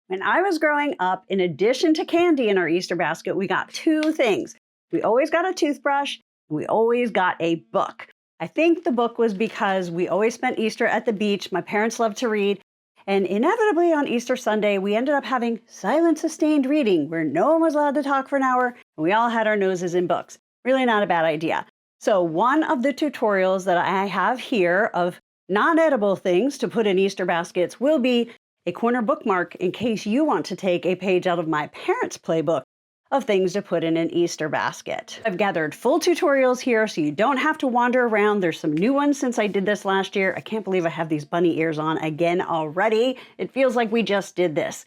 When I was growing up, in addition to candy in our Easter basket, we got two things. We always got a toothbrush, and we always got a book. I think the book was because we always spent Easter at the beach. My parents loved to read. And inevitably on Easter Sunday, we ended up having silent sustained reading where no one was allowed to talk for an hour, and we all had our noses in books. Really not a bad idea. So one of the tutorials that I have here of non-edible things to put in Easter baskets will be a corner bookmark in case you want to take a page out of my parents' playbook of things to put in an Easter basket. I've gathered full tutorials here so you don't have to wander around. There's some new ones since I did this last year. I can't believe I have these bunny ears on again already. It feels like we just did this.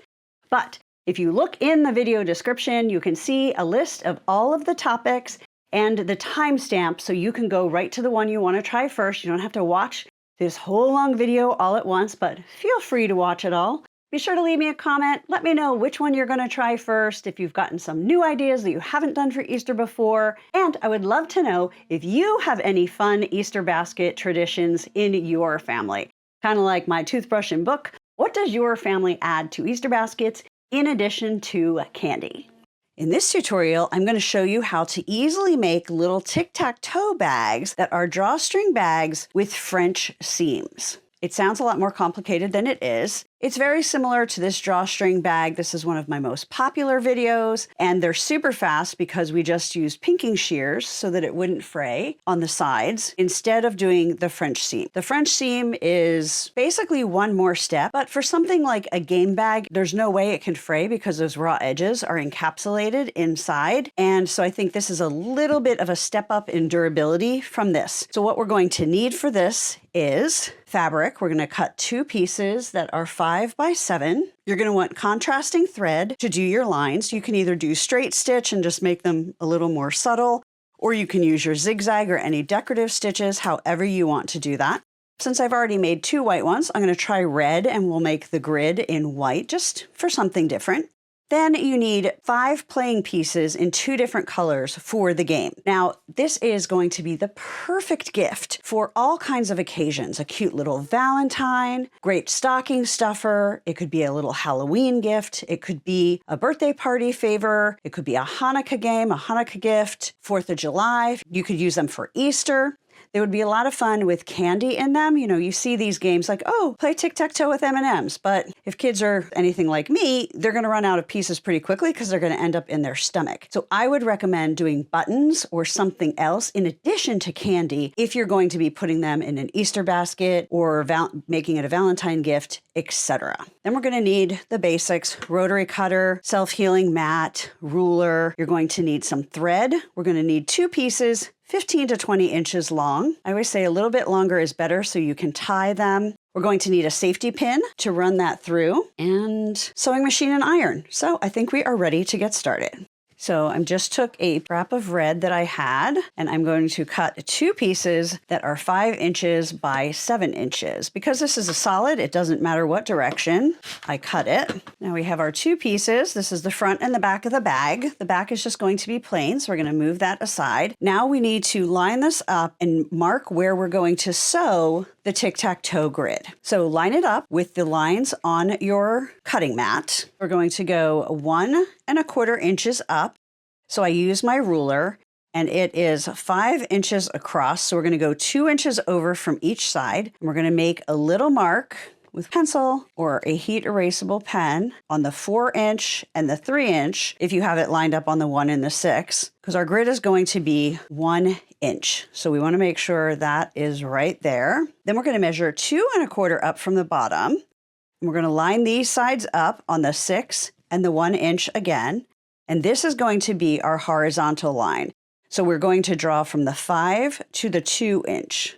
But if you look in the video description, you can see a list of all of the topics and the timestamp so you can go right to the one you want to try first. You don't have to watch this whole long video all at once, but feel free to watch it all. Be sure to leave me a comment. Let me know which one you're going to try first, if you've gotten some new ideas that you haven't done for Easter before. And I would love to know if you have any fun Easter basket traditions in your family. Kind of like my toothbrush and book, what does your family add to Easter baskets in addition to candy? In this tutorial, I'm going to show you how to easily make little tic-tac-toe bags that are drawstring bags with French seams. It sounds a lot more complicated than it is. It's very similar to this drawstring bag. This is one of my most popular videos, and they're super fast because we just used pinking shears so that it wouldn't fray on the sides instead of doing the French seam. The French seam is basically one more step, but for something like a game bag, there's no way it can fray because those raw edges are encapsulated inside. And so I think this is a little bit of a step up in durability from this. So what we're going to need for this is fabric. We're going to cut two pieces that are 5 by 7. You're going to want contrasting thread to do your lines. You can either do straight stitch and just make them a little more subtle, or you can use your zigzag or any decorative stitches, however you want to do that. Since I've already made two white ones, I'm going to try red and we'll make the grid in white just for something different. Then you need 5 playing pieces in 2 different colors for the game. Now, this is going to be the perfect gift for all kinds of occasions. A cute little Valentine, great stocking stuffer. It could be a little Halloween gift. It could be a birthday party favor. It could be a Hanukkah game, a Hanukkah gift, 4th of July. You could use them for Easter. They would be a lot of fun with candy in them. You know, you see these games like, oh, play tic-tac-toe with M&Ms. But if kids are anything like me, they're going to run out of pieces pretty quickly because they're going to end up in their stomach. So I would recommend doing buttons or something else in addition to candy if you're going to be putting them in an Easter basket or making it a Valentine gift, etc. Then we're going to need the basics: rotary cutter, self-healing mat, ruler. You're going to need some thread. We're going to need 2 pieces, 15 to 20 inches long. I always say a little bit longer is better so you can tie them. We're going to need a safety pin to run that through, and sewing machine and iron. So I think we are ready to get started. So I just took a scrap of red that I had, and I'm going to cut 2 pieces that are 5 inches by 7 inches. Because this is a solid, it doesn't matter what direction I cut it. Now we have our 2 pieces. This is the front and the back of the bag. The back is just going to be plain, so we're going to move that aside. Now we need to line this up and mark where we're going to sew the tic-tac-toe grid. So line it up with the lines on your cutting mat. We're going to go 1 1/4 inches up. So I use my ruler, and it is 5 inches across. So we're going to go 2 inches over from each side. And we're going to make a little mark with pencil or a heat erasable pen on the 4-inch and the 3-inch if you have it lined up on the 1 and the 6, because our grid is going to be 1 inch. So we want to make sure that is right there. Then we're going to measure 2 1/4 up from the bottom. And we're going to line these sides up on the 6 and the 1 inch again. And this is going to be our horizontal line. So we're going to draw from the 5 to the 2 inch.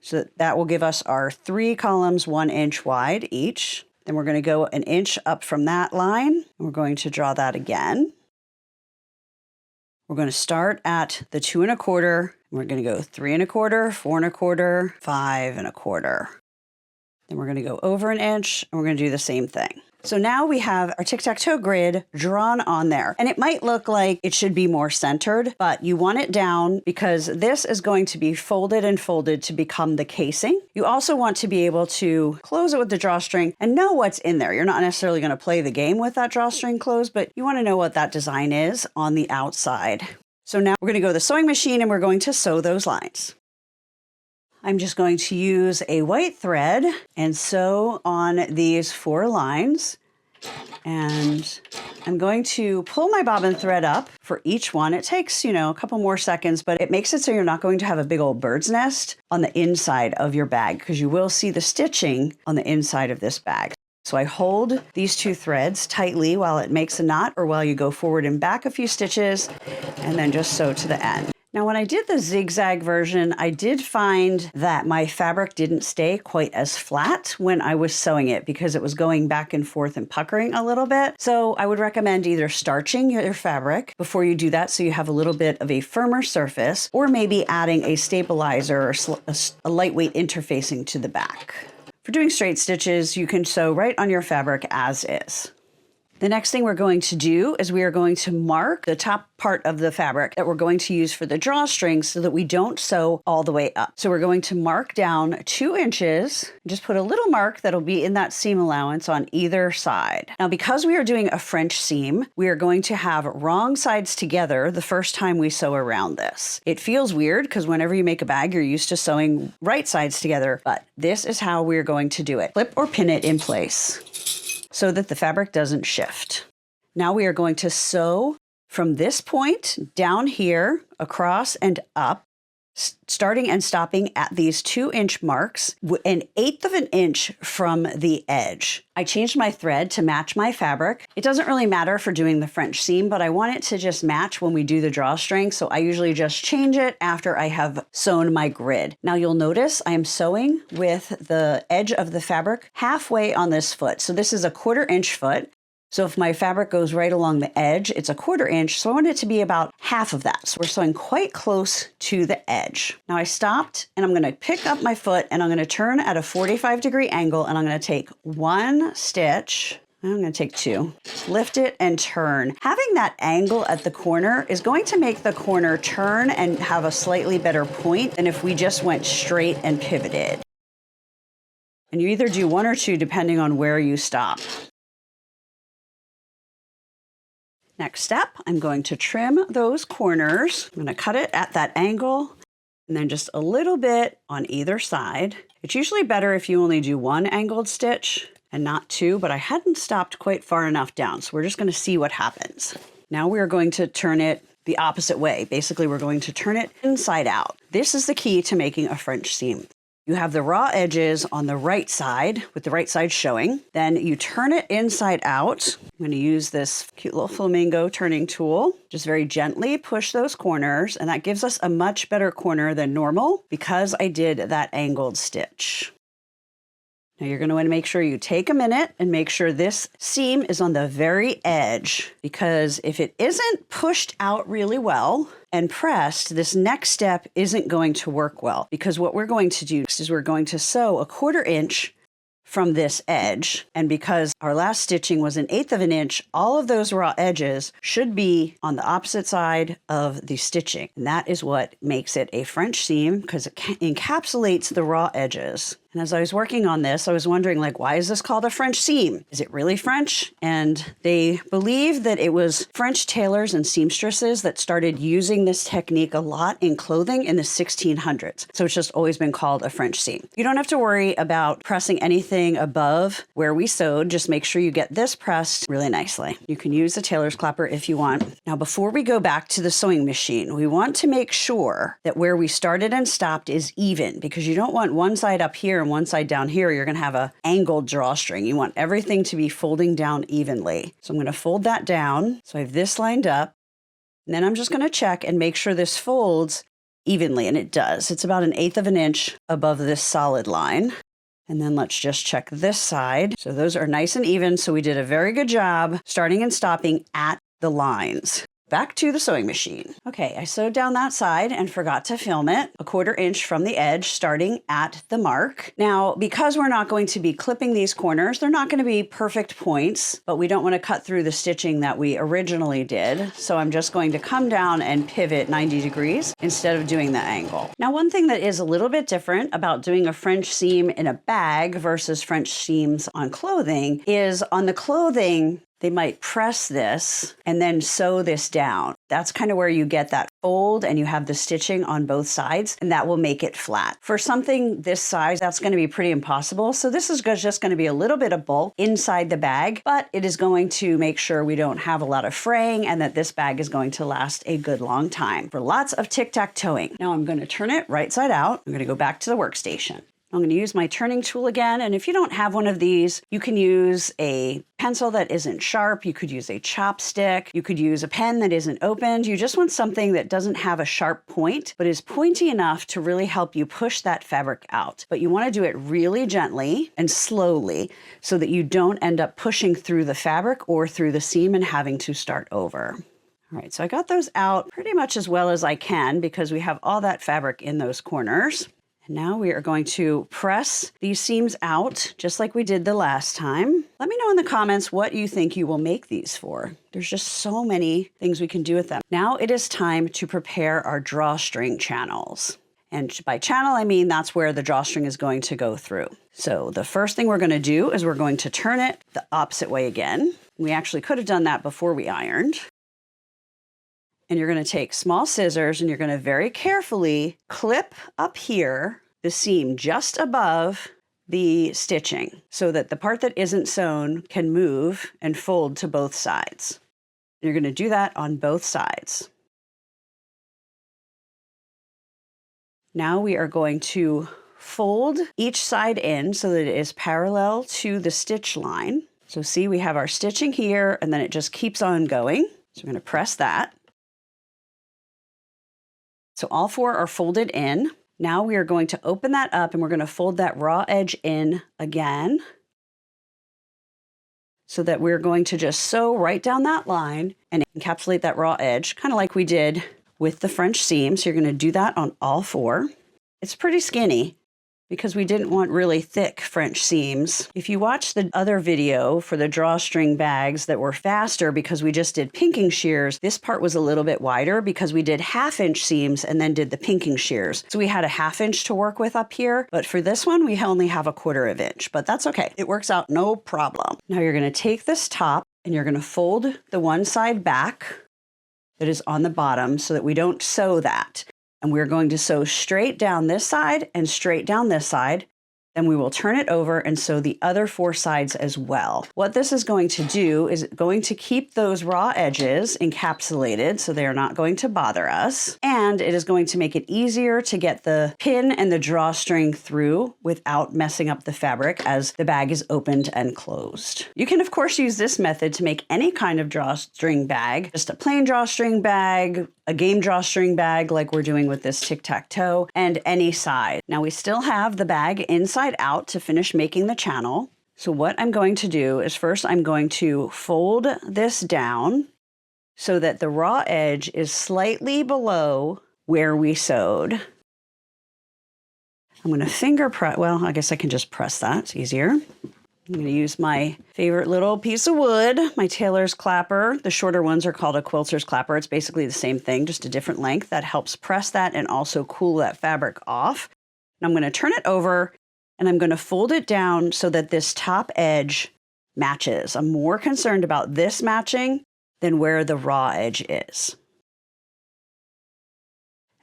So that will give us our 3 columns 1 inch wide each. Then we're going to go 1 inch up from that line. We're going to draw that again. We're going to start at the 2 1/4. We're going to go 3 1/4, 4 1/4, 5 1/4. Then we're going to go over 1 inch, and we're going to do the same thing. So now we have our tic-tac-toe grid drawn on there. And it might look like it should be more centered, but you want it down because this is going to be folded and folded to become the casing. You also want to be able to close it with the drawstring and know what's in there. You're not necessarily going to play the game with that drawstring closed, but you want to know what that design is on the outside. So now we're going to go to the sewing machine and we're going to sew those lines. I'm just going to use a white thread and sew on these 4 lines. And I'm going to pull my bobbin thread up for each one. It takes, a couple more seconds, but it makes it so you're not going to have a big old bird's nest on the inside of your bag because you will see the stitching on the inside of this bag. So I hold these 2 threads tightly while it makes a knot or while you go forward and back a few stitches and then just sew to the end. Now, when I did the zigzag version, I did find that my fabric didn't stay quite as flat when I was sewing it because it was going back and forth and puckering a little bit. So I would recommend either starching your fabric before you do that so you have a little bit of a firmer surface, or maybe adding a stabilizer or a lightweight interfacing to the back. For doing straight stitches, you can sew right on your fabric as is. The next thing we're going to do is we are going to mark the top part of the fabric that we're going to use for the drawstring so that we don't sew all the way up. So we're going to mark down 2 inches, just put a little mark that'll be in that seam allowance on either side. Now, because we are doing a French seam, we are going to have wrong sides together the first time we sew around this. It feels weird because whenever you make a bag, you're used to sewing right sides together, but this is how we're going to do it. Flip or pin it in place so that the fabric doesn't shift. Now we are going to sew from this point down here, across and up, starting and stopping at these 2-inch marks, 1/8 of an inch from the edge. I changed my thread to match my fabric. It doesn't really matter for doing the French seam, but I want it to just match when we do the drawstring, so I usually just change it after I have sewn my grid. Now you'll notice I am sewing with the edge of the fabric halfway on this foot. So this is a 1/4 inch foot. So if my fabric goes right along the edge, it's a 1/4 inch. So I want it to be about half of that. So we're sewing quite close to the edge. Now I stopped and I'm going to pick up my foot and I'm going to turn at a 45-degree angle and I'm going to take 1 stitch. I'm going to take 2, lift it and turn. Having that angle at the corner is going to make the corner turn and have a slightly better point than if we just went straight and pivoted. And you either do 1 or 2 depending on where you stop. Next step, I'm going to trim those corners. I'm going to cut it at that angle and then just a little bit on either side. It's usually better if you only do 1 angled stitch and not 2, but I hadn't stopped quite far enough down, so we're just going to see what happens. Now we are going to turn it the opposite way. Basically, we're going to turn it inside out. This is the key to making a French seam. You have the raw edges on the right side with the right side showing. Then you turn it inside out. I'm going to use this cute little flamingo turning tool. Just very gently push those corners, and that gives us a much better corner than normal because I did that angled stitch. Now you're going to want to make sure you take a minute and make sure this seam is on the very edge, because if it isn't pushed out really well and pressed, this next step isn't going to work well, because what we're going to do is we're going to sew a 1/4 inch from this edge. And because our last stitching was 1/8 of an inch, all of those raw edges should be on the opposite side of the stitching. And that is what makes it a French seam, because it encapsulates the raw edges. And as I was working on this, I was wondering, why is this called a French seam? Is it really French? And they believe that it was French tailors and seamstresses that started using this technique a lot in clothing in the 1600s. So it's just always been called a French seam. You don't have to worry about pressing anything above where we sewed. Just make sure you get this pressed really nicely. You can use a tailor's clapper if you want. Now, before we go back to the sewing machine, we want to make sure that where we started and stopped is even, because you don't want one side up here and one side down here. You're going to have an angled drawstring. You want everything to be folding down evenly. So I'm going to fold that down. So I have this lined up, and then I'm just going to check and make sure this folds evenly, and it does. It's about 1/8 of an inch above this solid line. And then let's just check this side. So those are nice and even. So we did a very good job starting and stopping at the lines. Back to the sewing machine. Okay, I sewed down that side and forgot to film it, 1/4 inch from the edge, starting at the mark. Now, because we're not going to be clipping these corners, they're not going to be perfect points, but we don't want to cut through the stitching that we originally did. So I'm just going to come down and pivot 90 degrees instead of doing the angle. Now, one thing that is a little bit different about doing a French seam in a bag versus French seams on clothing is on the clothing, they might press this and then sew this down. That's kind of where you get that fold and you have the stitching on both sides, and that will make it flat. For something this size, that's going to be pretty impossible. So this is just going to be a little bit of bulk inside the bag, but it is going to make sure we don't have a lot of fraying and that this bag is going to last a good long time for lots of tic-tac-toeing. Now I'm going to turn it right side out. I'm going to go back to the workstation. I'm going to use my turning tool again, and if you don't have one of these, you can use a pencil that isn't sharp, you could use a chopstick, you could use a pen that isn't opened. You just want something that doesn't have a sharp point, but is pointy enough to really help you push that fabric out. But you want to do it really gently and slowly so that you don't end up pushing through the fabric or through the seam and having to start over. All right, so I got those out pretty much as well as I can because we have all that fabric in those corners. Now we are going to press these seams out just like we did the last time. Let me know in the comments what you think you will make these for. There's just so many things we can do with them. Now it is time to prepare our drawstring channels. And by channel, I mean that's where the drawstring is going to go through. So the first thing we're going to do is we're going to turn it the opposite way again. We actually could have done that before we ironed. And you're going to take small scissors and you're going to very carefully clip up here the seam just above the stitching so that the part that isn't sewn can move and fold to both sides. You're going to do that on both sides. Now we are going to fold each side in so that it is parallel to the stitch line. So see, we have our stitching here and then it just keeps on going. So we're going to press that. So all 4 are folded in. Now we are going to open that up and we're going to fold that raw edge in again so that we're going to just sew right down that line and encapsulate that raw edge, kind of like we did with the French seam. So you're going to do that on all 4. It's pretty skinny because we didn't want really thick French seams. If you watch the other video for the drawstring bags that were faster because we just did pinking shears, this part was a little bit wider because we did 1/2 inch seams and then did the pinking shears. So we had a 1/2 inch to work with up here, but for this one, we only have a 1/4 inch, but that's okay. It works out no problem. Now you're gonna take this top and you're gonna fold the one side back that is on the bottom so that we don't sew that. And we're going to sew straight down this side and straight down this side. Then we will turn it over and sew the other 4 sides as well. What this is going to do is going to keep those raw edges encapsulated so they are not going to bother us. And it is going to make it easier to get the pin and the drawstring through without messing up the fabric as the bag is opened and closed. You can of course use this method to make any kind of drawstring bag, just a plain drawstring bag, a game drawstring bag like we're doing with this tic-tac-toe, and any size. Now we still have the bag inside out to finish making the channel. So what I'm going to do is first I'm going to fold this down so that the raw edge is slightly below where we sewed. I'm going to finger press, well, I guess I can just press that, it's easier. I'm going to use my favorite little piece of wood, my tailor's clapper. The shorter ones are called a quilter's clapper. It's basically the same thing, just a different length. That helps press that and also cool that fabric off. And I'm going to turn it over and I'm going to fold it down so that this top edge matches. I'm more concerned about this matching than where the raw edge is.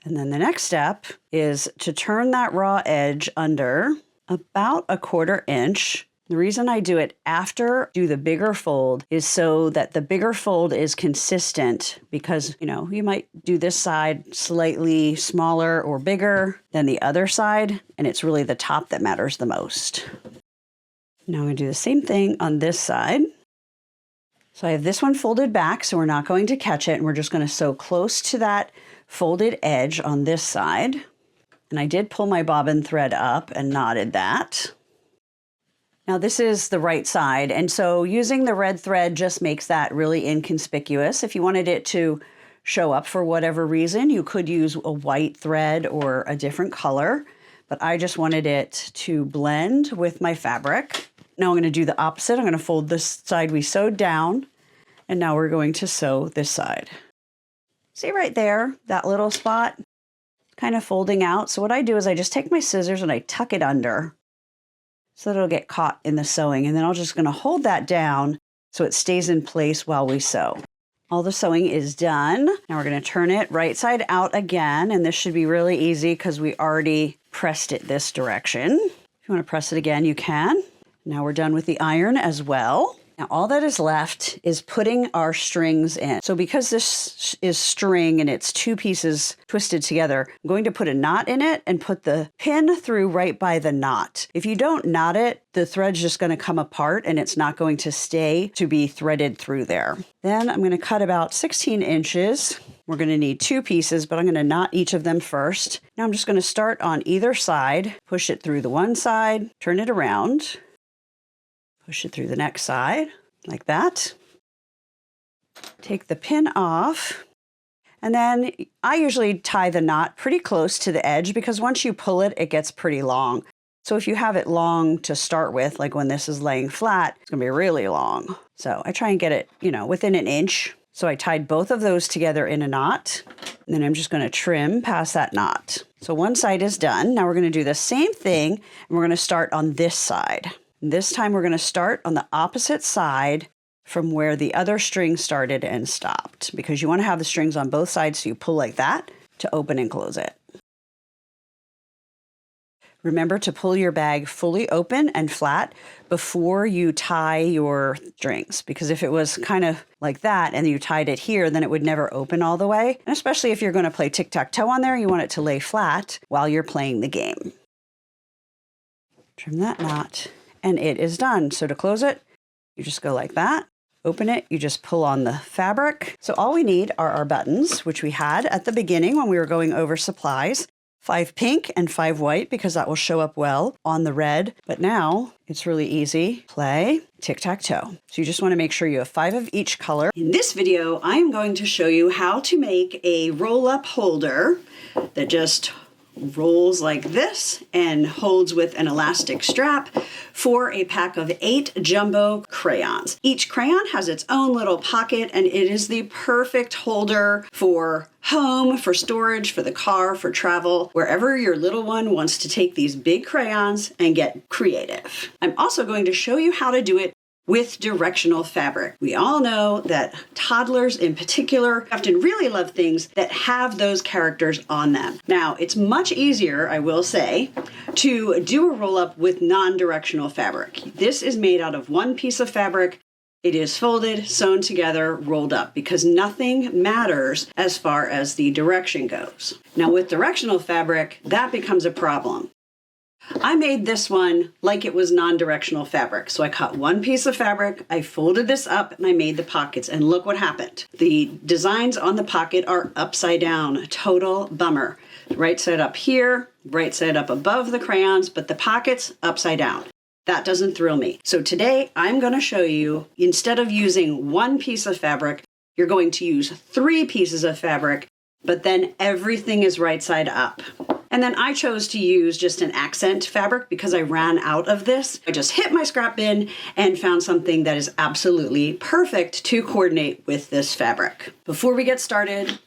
And then the next step is to turn that raw edge under about a 1/4 inch. The reason I do it after do the bigger fold is so that the bigger fold is consistent because, you know, you might do this side slightly smaller or bigger than the other side, and it's really the top that matters the most. Now I'm going to do the same thing on this side. So I have this one folded back, so we're not going to catch it, and we're just going to sew close to that folded edge on this side. And I did pull my bobbin thread up and knotted that. Now this is the right side, and so using the red thread just makes that really inconspicuous. If you wanted it to show up for whatever reason. You could use a white thread or a different color, but I just wanted it to blend with my fabric. Now I'm going to do the opposite. I'm going to fold this side we sewed down, and now we're going to sew this side. See right there, that little spot kind of folding out. So what I do is I just take my scissors and I tuck it under so that it'll get caught in the sewing. And then I'm just going to hold that down so it stays in place while we sew. All the sewing is done. Now we're going to turn it right side out again. And this should be really easy because we already pressed it this direction. If you want to press it again, you can. Now we're done with the iron as well. Now all that is left is putting our strings in. So because this is string and it's two pieces twisted together, I'm going to put a knot in it and put the pin through right by the knot. If you don't knot it, the thread's just going to come apart and it's not going to stay to be threaded through there. Then I'm going to cut about 16 inches. We're going to need two pieces, but I'm going to knot each of them first. Now I'm just going to start on either side, push it through the one side, turn it around, push it through the next side, like that. Take the pin off, and then I usually tie the knot pretty close to the edge because once you pull it, it gets pretty long. So if you have it long to start with, like when this is laying flat, it's gonna be really long. So I try and get it, within an inch. So I tied both of those together in a knot, and then I'm just gonna trim past that knot. So one side is done. Now we're gonna do the same thing, and we're gonna start on this side. This time we're going to start on the opposite side from where the other string started and stopped, because you want to have the strings on both sides so you pull like that to open and close it. Remember to pull your bag fully open and flat before you tie your strings, because if it was kind of like that and you tied it here, then it would never open all the way. And especially if you're going to play tic-tac-toe on there, you want it to lay flat while you're playing the game. Trim that knot. And it is done. So to close it, you just go like that. Open it, you just pull on the fabric. So all we need are our buttons, which we had at the beginning when we were going over supplies. 5 pink and 5 white, because that will show up well on the red. But now it's really easy. Play tic-tac-toe. So you just want to make sure you have 5 of each color. In this video, I am going to show you how to make a roll-up holder that just rolls like this and holds with an elastic strap for a pack of 8 jumbo crayons. Each crayon has its own little pocket, and it is the perfect holder for home, for storage, for the car, for travel, wherever your little one wants to take these big crayons and get creative. I'm also going to show you how to do it with directional fabric. We all know that toddlers in particular often really love things that have those characters on them. Now, it's much easier, I will say, to do a roll-up with non-directional fabric. This is made out of one piece of fabric. It is folded, sewn together, rolled up, because nothing matters as far as the direction goes. Now, with directional fabric, that becomes a problem. I made this one like it was non-directional fabric. So I cut one piece of fabric, I folded this up, and I made the pockets. And look what happened. The designs on the pocket are upside down. Total bummer. Right side up here, right side up above the crayons, but the pockets upside down. That doesn't thrill me. So today I'm going to show you, instead of using one piece of fabric, you're going to use 3 pieces of fabric, but then everything is right side up. And then I chose to use just an accent fabric because I ran out of this. I just hit my scrap bin and found something that is absolutely perfect to coordinate with this fabric. Before we get started,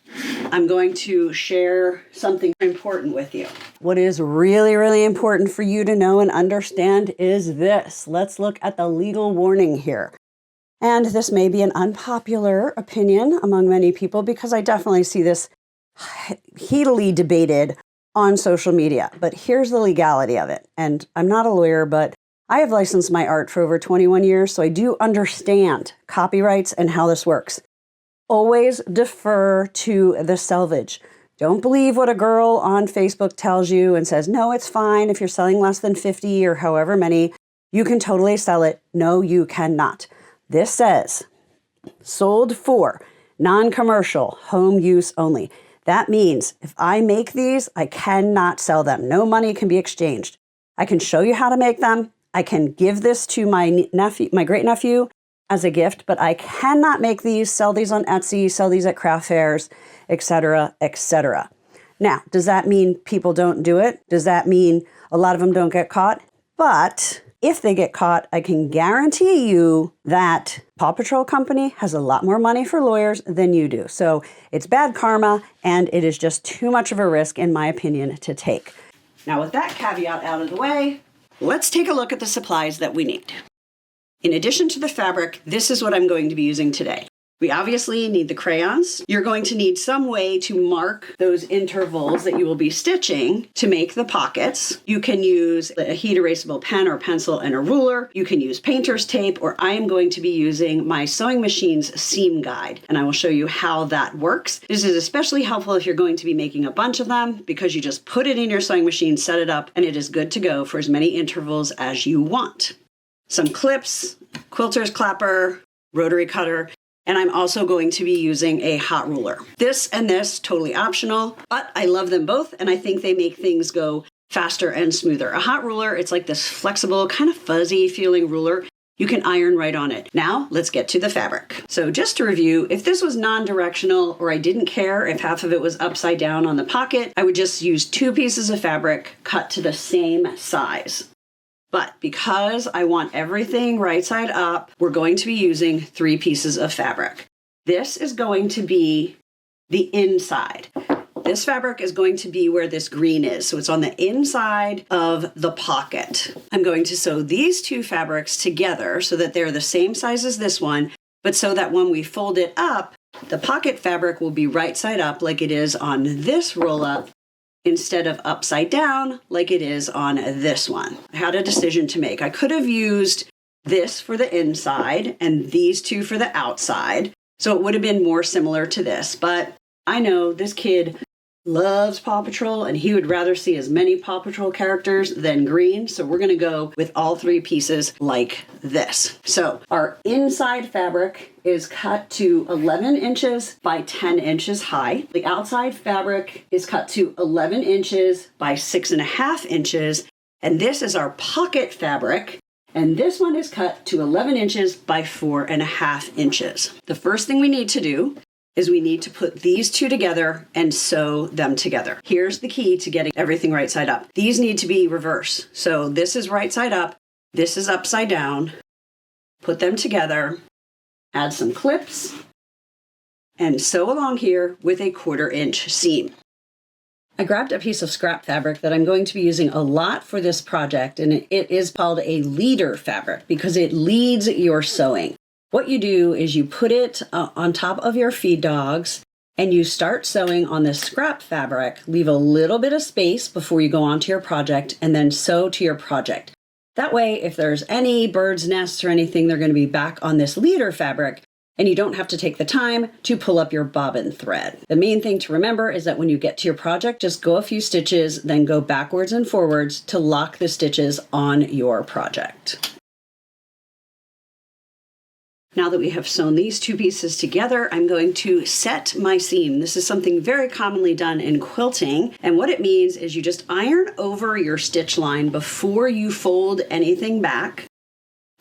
I'm going to share something important with you. What is really, really important for you to know and understand is this. Let's look at the legal warning here. And this may be an unpopular opinion among many people because I definitely see this heatedly debated on social media, but here's the legality of it. And I'm not a lawyer, but I have licensed my art for over 21 years, so I do understand copyrights and how this works. Always defer to the selvage. Don't believe what a girl on Facebook tells you and says, no, it's fine if you're selling less than 50 or however many, you can totally sell it. No, you cannot. This says, sold for non-commercial, home use only. That means if I make these, I cannot sell them. No money can be exchanged. I can show you how to make them. I can give this to my nephew, my great nephew, as a gift, but I cannot make these, sell these on Etsy, sell these at craft fairs, etc., etc. Now, does that mean people don't do it? Does that mean a lot of them don't get caught? But if they get caught, I can guarantee you that Paw Patrol Company has a lot more money for lawyers than you do. So it's bad karma, and it is just too much of a risk, in my opinion, to take. Now, with that caveat out of the way, let's take a look at the supplies that we need. In addition to the fabric, this is what I'm going to be using today. We obviously need the crayons. You're going to need some way to mark those intervals that you will be stitching to make the pockets. You can use a heat erasable pen or pencil and a ruler. You can use painter's tape, or I am going to be using my sewing machine's seam guide, and I will show you how that works. This is especially helpful if you're going to be making a bunch of them, because you just put it in your sewing machine, set it up, and it is good to go for as many intervals as you want. Some clips, quilter's clapper, rotary cutter, and I'm also going to be using a hot ruler. This and this, totally optional, but I love them both, and I think they make things go faster and smoother. A hot ruler, it's like this flexible, kind of fuzzy feeling ruler. You can iron right on it. Now, let's get to the fabric. So just to review, if this was non-directional, or I didn't care if half of it was upside down on the pocket, I would just use 2 pieces of fabric cut to the same size. But because I want everything right side up, we're going to be using 3 pieces of fabric. This is going to be the inside. This fabric is going to be where this green is. So it's on the inside of the pocket. I'm going to sew these 2 fabrics together so that they're the same size as this one, but so that when we fold it up, the pocket fabric will be right side up like it is on this roll up, instead of upside down like it is on this one. I had a decision to make. I could have used this for the inside and these 2 for the outside, so it would have been more similar to this, but I know this kid loves Paw Patrol and he would rather see as many Paw Patrol characters than green, so we're going to go with all 3 pieces like this. So our inside fabric is cut to 11 inches by 10 inches high. The outside fabric is cut to 11 inches by 6.5 inches, and this is our pocket fabric, and this one is cut to 11 inches by 4.5 inches. The first thing we need to do is we need to put these 2 together and sew them together. Here's the key to getting everything right side up. These need to be reverse. So this is right side up, this is upside down. Put them together, add some clips, and sew along here with a 1/4 inch seam. I grabbed a piece of scrap fabric that I'm going to be using a lot for this project, and it is called a leader fabric because it leads your sewing. What you do is you put it on top of your feed dogs and you start sewing on this scrap fabric. Leave a little bit of space before you go on to your project and then sew to your project. That way, if there's any bird's nests or anything, they're going to be back on this leader fabric and you don't have to take the time to pull up your bobbin thread. The main thing to remember is that when you get to your project, just go a few stitches, then go backwards and forwards to lock the stitches on your project. Now that we have sewn these 2 pieces together, I'm going to set my seam. This is something very commonly done in quilting, and what it means is you just iron over your stitch line before you fold anything back,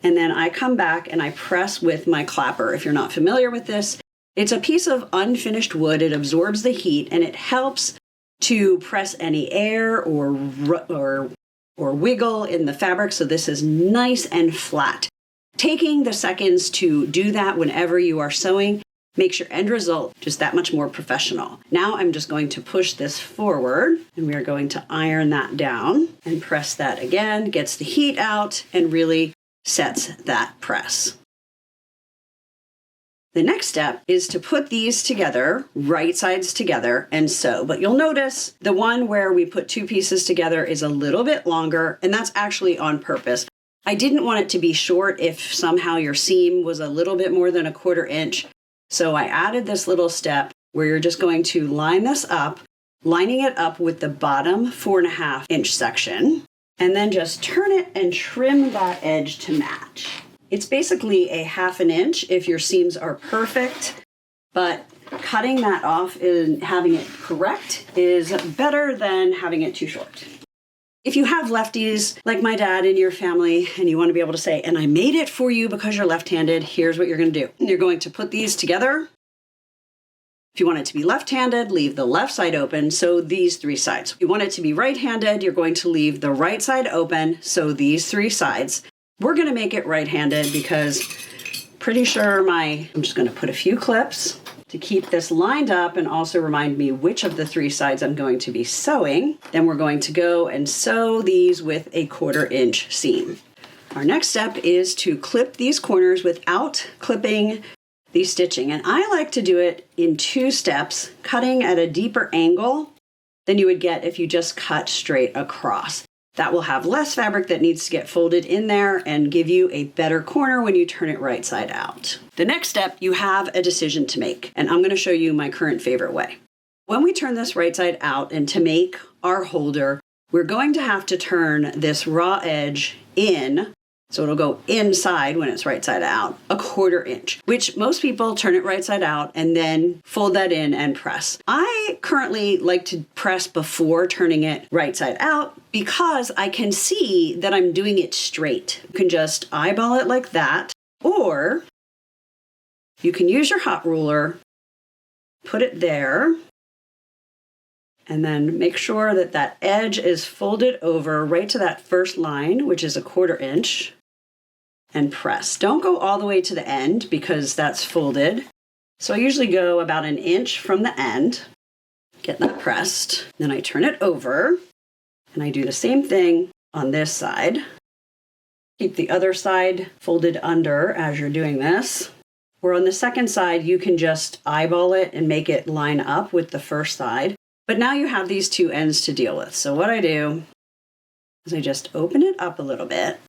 and then I come back and I press with my clapper. If you're not familiar with this, it's a piece of unfinished wood. It absorbs the heat and it helps to press any air or wiggle in the fabric so this is nice and flat. Taking the seconds to do that whenever you are sewing makes your end result just that much more professional. Now I'm just going to push this forward and we are going to iron that down and press that again, gets the heat out and really sets that press. The next step is to put these together, right sides together, and sew. But you'll notice the one where we put 2 pieces together is a little bit longer, and that's actually on purpose. I didn't want it to be short if somehow your seam was a little bit more than a 1/4 inch. So I added this little step where you're just going to line this up, lining it up with the bottom 4.5 inch section, and then just turn it and trim that edge to match. It's basically a 1/2 inch if your seams are perfect, but cutting that off and having it correct is better than having it too short. If you have lefties like my dad in your family and you want to be able to say, and I made it for you because you're left-handed, here's what you're going to do. You're going to put these together. If you want it to be left-handed, leave the left side open, so these 3 sides. If you want it to be right-handed, you're going to leave the right side open, so these 3 sides. We're going to make it right-handed because pretty sure I'm just going to put a few clips to keep this lined up and also remind me which of the 3 sides I'm going to be sewing. Then we're going to go and sew these with a 1/4 inch seam. Our next step is to clip these corners without clipping the stitching. And I like to do it in 2 steps, cutting at a deeper angle than you would get if you just cut straight across. That will have less fabric that needs to get folded in there and give you a better corner when you turn it right side out. The next step, you have a decision to make, and I'm going to show you my current favorite way. When we turn this right side out and to make our holder, we're going to have to turn this raw edge in, so it'll go inside when it's right side out, a 1/4 inch, which most people turn it right side out and then fold that in and press. I currently like to press before turning it right side out because I can see that I'm doing it straight. You can just eyeball it like that, or you can use your hot ruler, put it there, and then make sure that that edge is folded over right to that first line, which is a 1/4 inch, and press. Don't go all the way to the end because that's folded. So I usually go about 1 inch from the end, get that pressed. Then I turn it over and I do the same thing on this side. Keep the other side folded under as you're doing this. Or on the second side, you can just eyeball it and make it line up with the first side. But now you have these 2 ends to deal with. So what I do is I just open it up a little bit.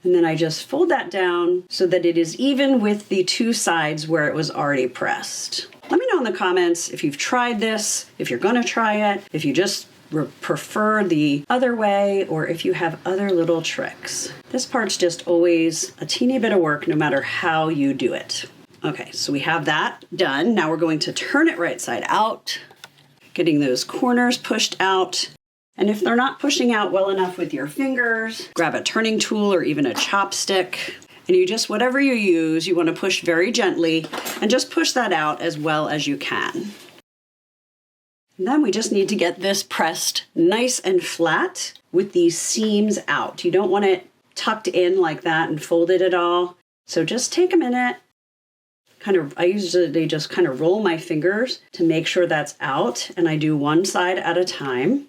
And then I just fold that down so that it is even with the 2 sides where it was already pressed. Let me know in the comments if you've tried this, if you're going to try it, if you just prefer the other way, or if you have other little tricks. This part's just always a teeny bit of work no matter how you do it. Okay, so we have that done. Now we're going to turn it right side out, getting those corners pushed out. And if they're not pushing out well enough with your fingers, grab a turning tool or even a chopstick. And you just, whatever you use, you want to push very gently and just push that out as well as you can. And then we just need to get this pressed nice and flat with these seams out. You don't want it tucked in like that and folded at all. So just take a minute. I usually just kind of roll my fingers to make sure that's out, and I do 1 side at a time.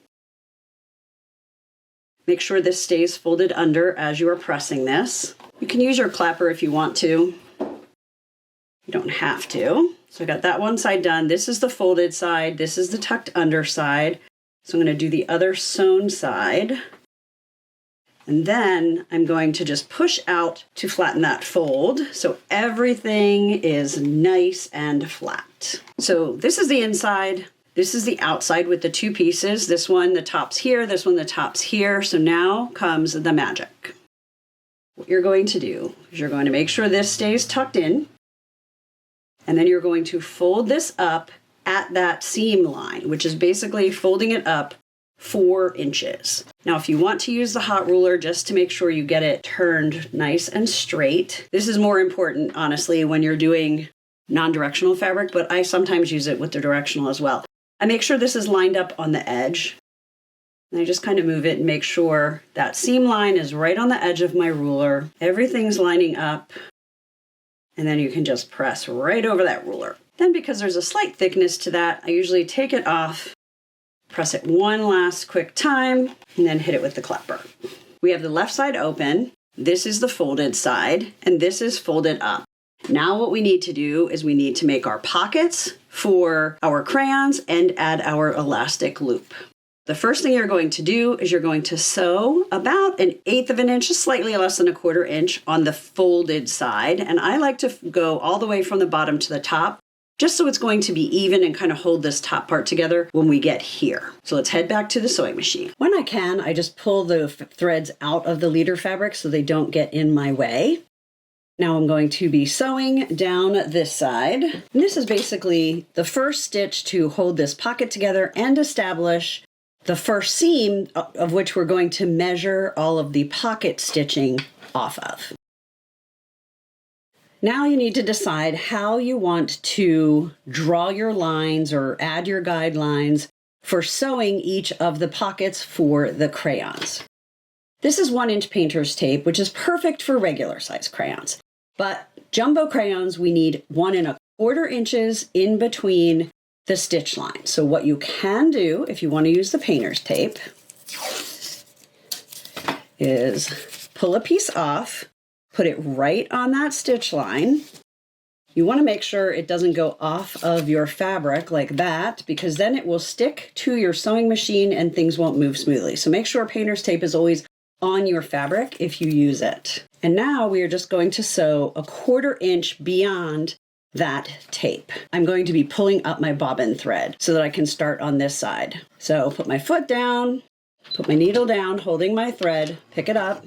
Make sure this stays folded under as you are pressing this. You can use your clapper if you want to. You don't have to. So I got that 1 side done. This is the folded side. This is the tucked under side. So I'm going to do the other sewn side. And then I'm going to just push out to flatten that fold so everything is nice and flat. So this is the inside. This is the outside with the 2 pieces. This one, the top's here. This one, the top's here. So now comes the magic. What you're going to do is you're going to make sure this stays tucked in. And then you're going to fold this up at that seam line, which is basically folding it up 4 inches. Now, if you want to use the hot ruler just to make sure you get it turned nice and straight, this is more important, honestly, when you're doing non-directional fabric, but I sometimes use it with the directional as well. I make sure this is lined up on the edge. And I just kind of move it and make sure that seam line is right on the edge of my ruler. Everything's lining up. And then you can just press right over that ruler. Then because there's a slight thickness to that, I usually take it off, press it 1 last quick time, and then hit it with the clapper. We have the left side open. This is the folded side, and this is folded up. Now what we need to do is we need to make our pockets for our crayons and add our elastic loop. The first thing you're going to do is you're going to sew about 1/8 of an inch, slightly less than 1/4 inch on the folded side. And I like to go all the way from the bottom to the top, just so it's going to be even and kind of hold this top part together when we get here. So let's head back to the sewing machine. When I can, I just pull the threads out of the leader fabric so they don't get in my way. Now I'm going to be sewing down this side. And this is basically the first stitch to hold this pocket together and establish the first seam of which we're going to measure all of the pocket stitching off of. Now you need to decide how you want to draw your lines or add your guidelines for sewing each of the pockets for the crayons. This is 1-inch painter's tape, which is perfect for regular size crayons. But jumbo crayons, we need 1¼ inches in between the stitch line. So what you can do if you want to use the painter's tape is pull a piece off, put it right on that stitch line. You want to make sure it doesn't go off of your fabric like that, because then it will stick to your sewing machine and things won't move smoothly. So make sure painter's tape is always on your fabric if you use it. And now we are just going to sew 1/4 inch beyond that tape. I'm going to be pulling up my bobbin thread so that I can start on this side. So put my foot down, put my needle down, holding my thread, pick it up,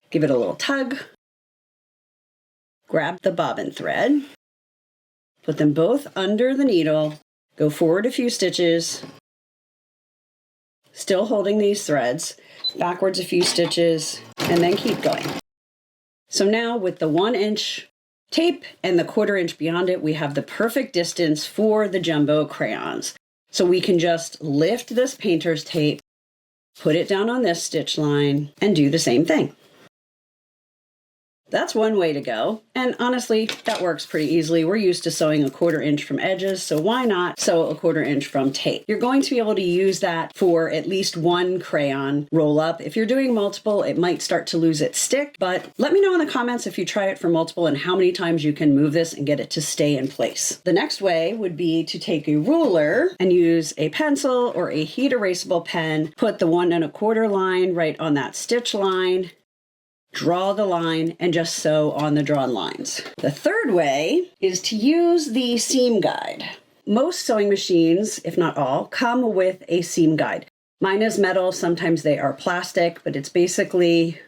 give it a little tug, grab the bobbin thread, put them both under the needle, go forward a few stitches, still holding these threads, backwards a few stitches, and then keep going. So now with the 1-inch tape and the 1/4 inch beyond it, we have the perfect distance for the jumbo crayons. So we can just lift this painter's tape, put it down on this stitch line, and do the same thing. That's one way to go, and honestly, that works pretty easily. We're used to sewing 1/4 inch from edges, so why not sew 1/4 inch from tape? You're going to be able to use that for at least one crayon roll up. If you're doing multiple, it might start to lose its stick, but let me know in the comments if you try it for multiple and how many times you can move this and get it to stay in place. The next way would be to take a ruler and use a pencil or a heat erasable pen, put the 1 1/4 line right on that stitch line, draw the line, and just sew on the drawn lines. The third way is to use the seam guide. Most sewing machines, if not all, come with a seam guide. Mine is metal, sometimes they are plastic, but it's basically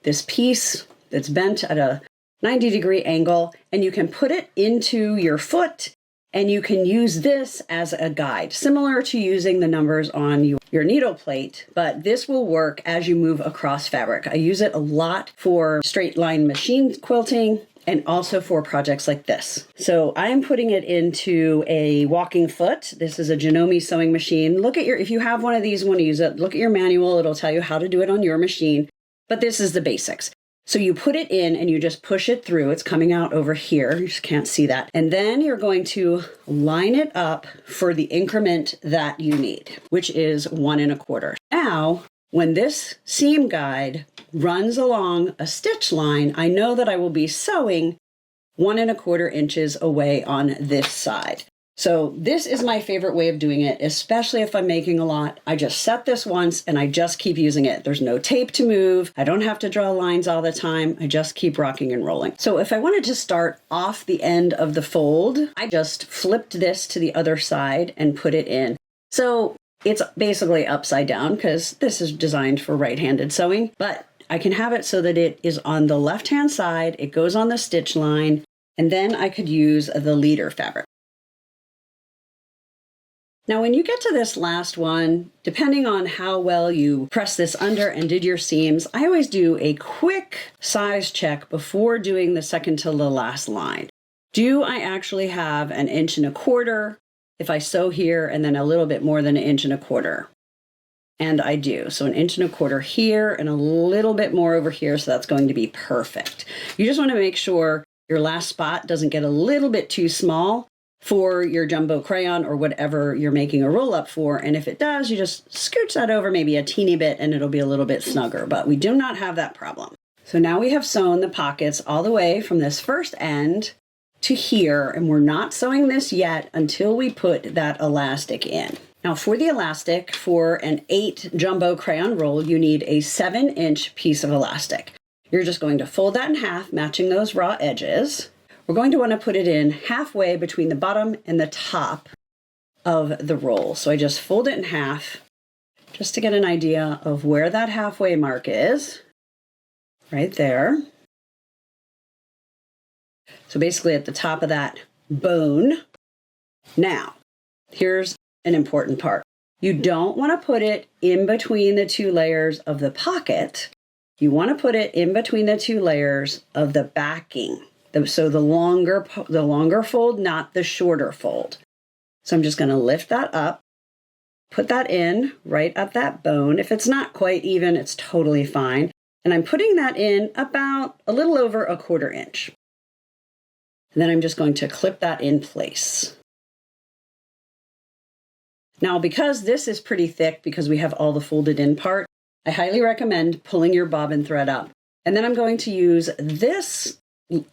this piece that's bent at a 90-degree angle, and you can put it into your foot, and you can use this as a guide, similar to using the numbers on your needle plate, but this will work as you move across fabric. I use it a lot for straight line machine quilting and also for projects like this. So I am putting it into a walking foot. This is a Janome sewing machine. If you have one of these and want to use it, look at your manual. It'll tell you how to do it on your machine, but this is the basics. So you put it in and you just push it through. It's coming out over here. You just can't see that. And then you're going to line it up for the increment that you need, which is 1 1/4. Now, when this seam guide runs along a stitch line, I know that I will be sewing 1 1/4 inches away on this side. So this is my favorite way of doing it, especially if I'm making a lot. I just set this once and I just keep using it. There's no tape to move. I don't have to draw lines all the time. I just keep rocking and rolling. So if I wanted to start off the end of the fold, I just flipped this to the other side and put it in. So it's basically upside down because this is designed for right-handed sewing, but I can have it so that it is on the left-hand side. It goes on the stitch line, and then I could use the leader fabric. Now, when you get to this last one, depending on how well you press this under and did your seams, I always do a quick size check before doing the second to the last line. Do I actually have 1 1/4 inch if I sew here and then a little bit more than 1 1/4 inch? And I do. So 1 1/4 inch here and a little bit more over here, so that's going to be perfect. You just want to make sure your last spot doesn't get a little bit too small for your jumbo crayon or whatever you're making a roll up for. And if it does, you just scooch that over maybe a teeny bit and it'll be a little bit snugger, but we do not have that problem. So now we have sewn the pockets all the way from this first end to here, and we're not sewing this yet until we put that elastic in. Now for the elastic, for an 8 jumbo crayon roll, you need a 7-inch piece of elastic. You're just going to fold that in half, matching those raw edges. We're going to want to put it in halfway between the bottom and the top of the roll. So I just fold it in half just to get an idea of where that halfway mark is, right there. So basically at the top of that bone. Now, here's an important part. You don't want to put it in between the two layers of the pocket. You want to put it in between the two layers of the backing. So the longer fold, not the shorter fold. So I'm just going to lift that up, put that in right at that bone. If it's not quite even, it's totally fine. And I'm putting that in about a little over 1/4 inch. And then I'm just going to clip that in place. Now, because this is pretty thick, because we have all the folded in part, I highly recommend pulling your bobbin thread up. And then I'm going to use this.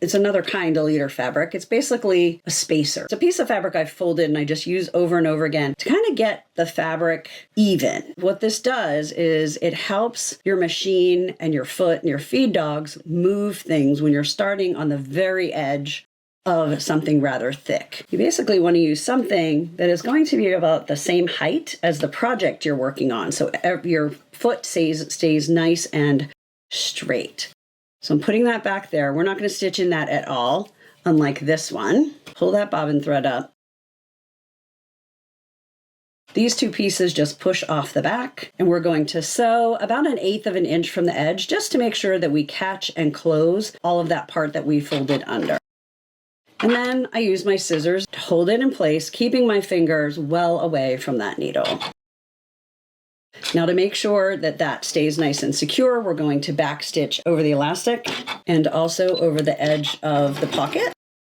It's another kind of leader fabric. It's basically a spacer. It's a piece of fabric I've folded and I just use over and over again to kind of get the fabric even. What this does is it helps your machine and your foot and your feed dogs move things when you're starting on the very edge of something rather thick. You basically want to use something that is going to be about the same height as the project you're working on, so your foot stays nice and straight. So I'm putting that back there. We're not going to stitch in that at all, unlike this one. Pull that bobbin thread up. These two pieces just push off the back, and we're going to sew about 1/8 of an inch from the edge just to make sure that we catch and close all of that part that we folded under. And then I use my scissors to hold it in place, keeping my fingers well away from that needle. Now, to make sure that that stays nice and secure, we're going to backstitch over the elastic and also over the edge of the pocket.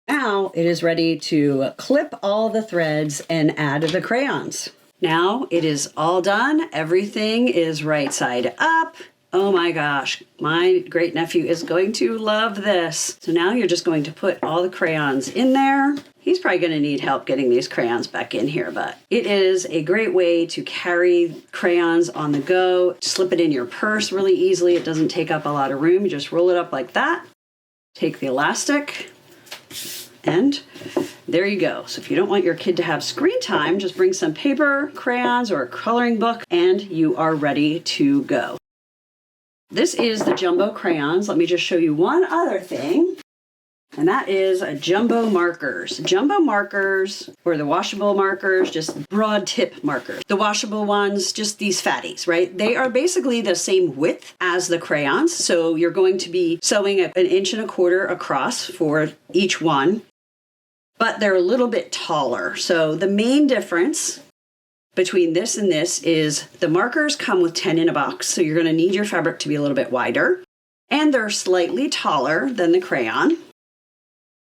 Now it is ready to clip all the threads and add the crayons. Now it is all done. Everything is right side up. Oh my gosh, my great nephew is going to love this. So now you're just going to put all the crayons in there. He's probably going to need help getting these crayons back in here, but it is a great way to carry crayons on the go. Slip it in your purse really easily. It doesn't take up a lot of room. You just roll it up like that. Take the elastic, and there you go. So if you don't want your kid to have screen time, just bring some paper, crayons, or a coloring book, and you are ready to go. This is the jumbo crayons. Let me just show you one other thing, and that is jumbo markers. Jumbo markers, or the washable markers, just broad tip markers. The washable ones, just these fatties, right? They are basically the same width as the crayons. So you're going to be sewing 1.25 inches across for each one, but they're a little bit taller. So the main difference between this and this is the markers come with 10 in a box, so you're going to need your fabric to be a little bit wider, and they're slightly taller than the crayon,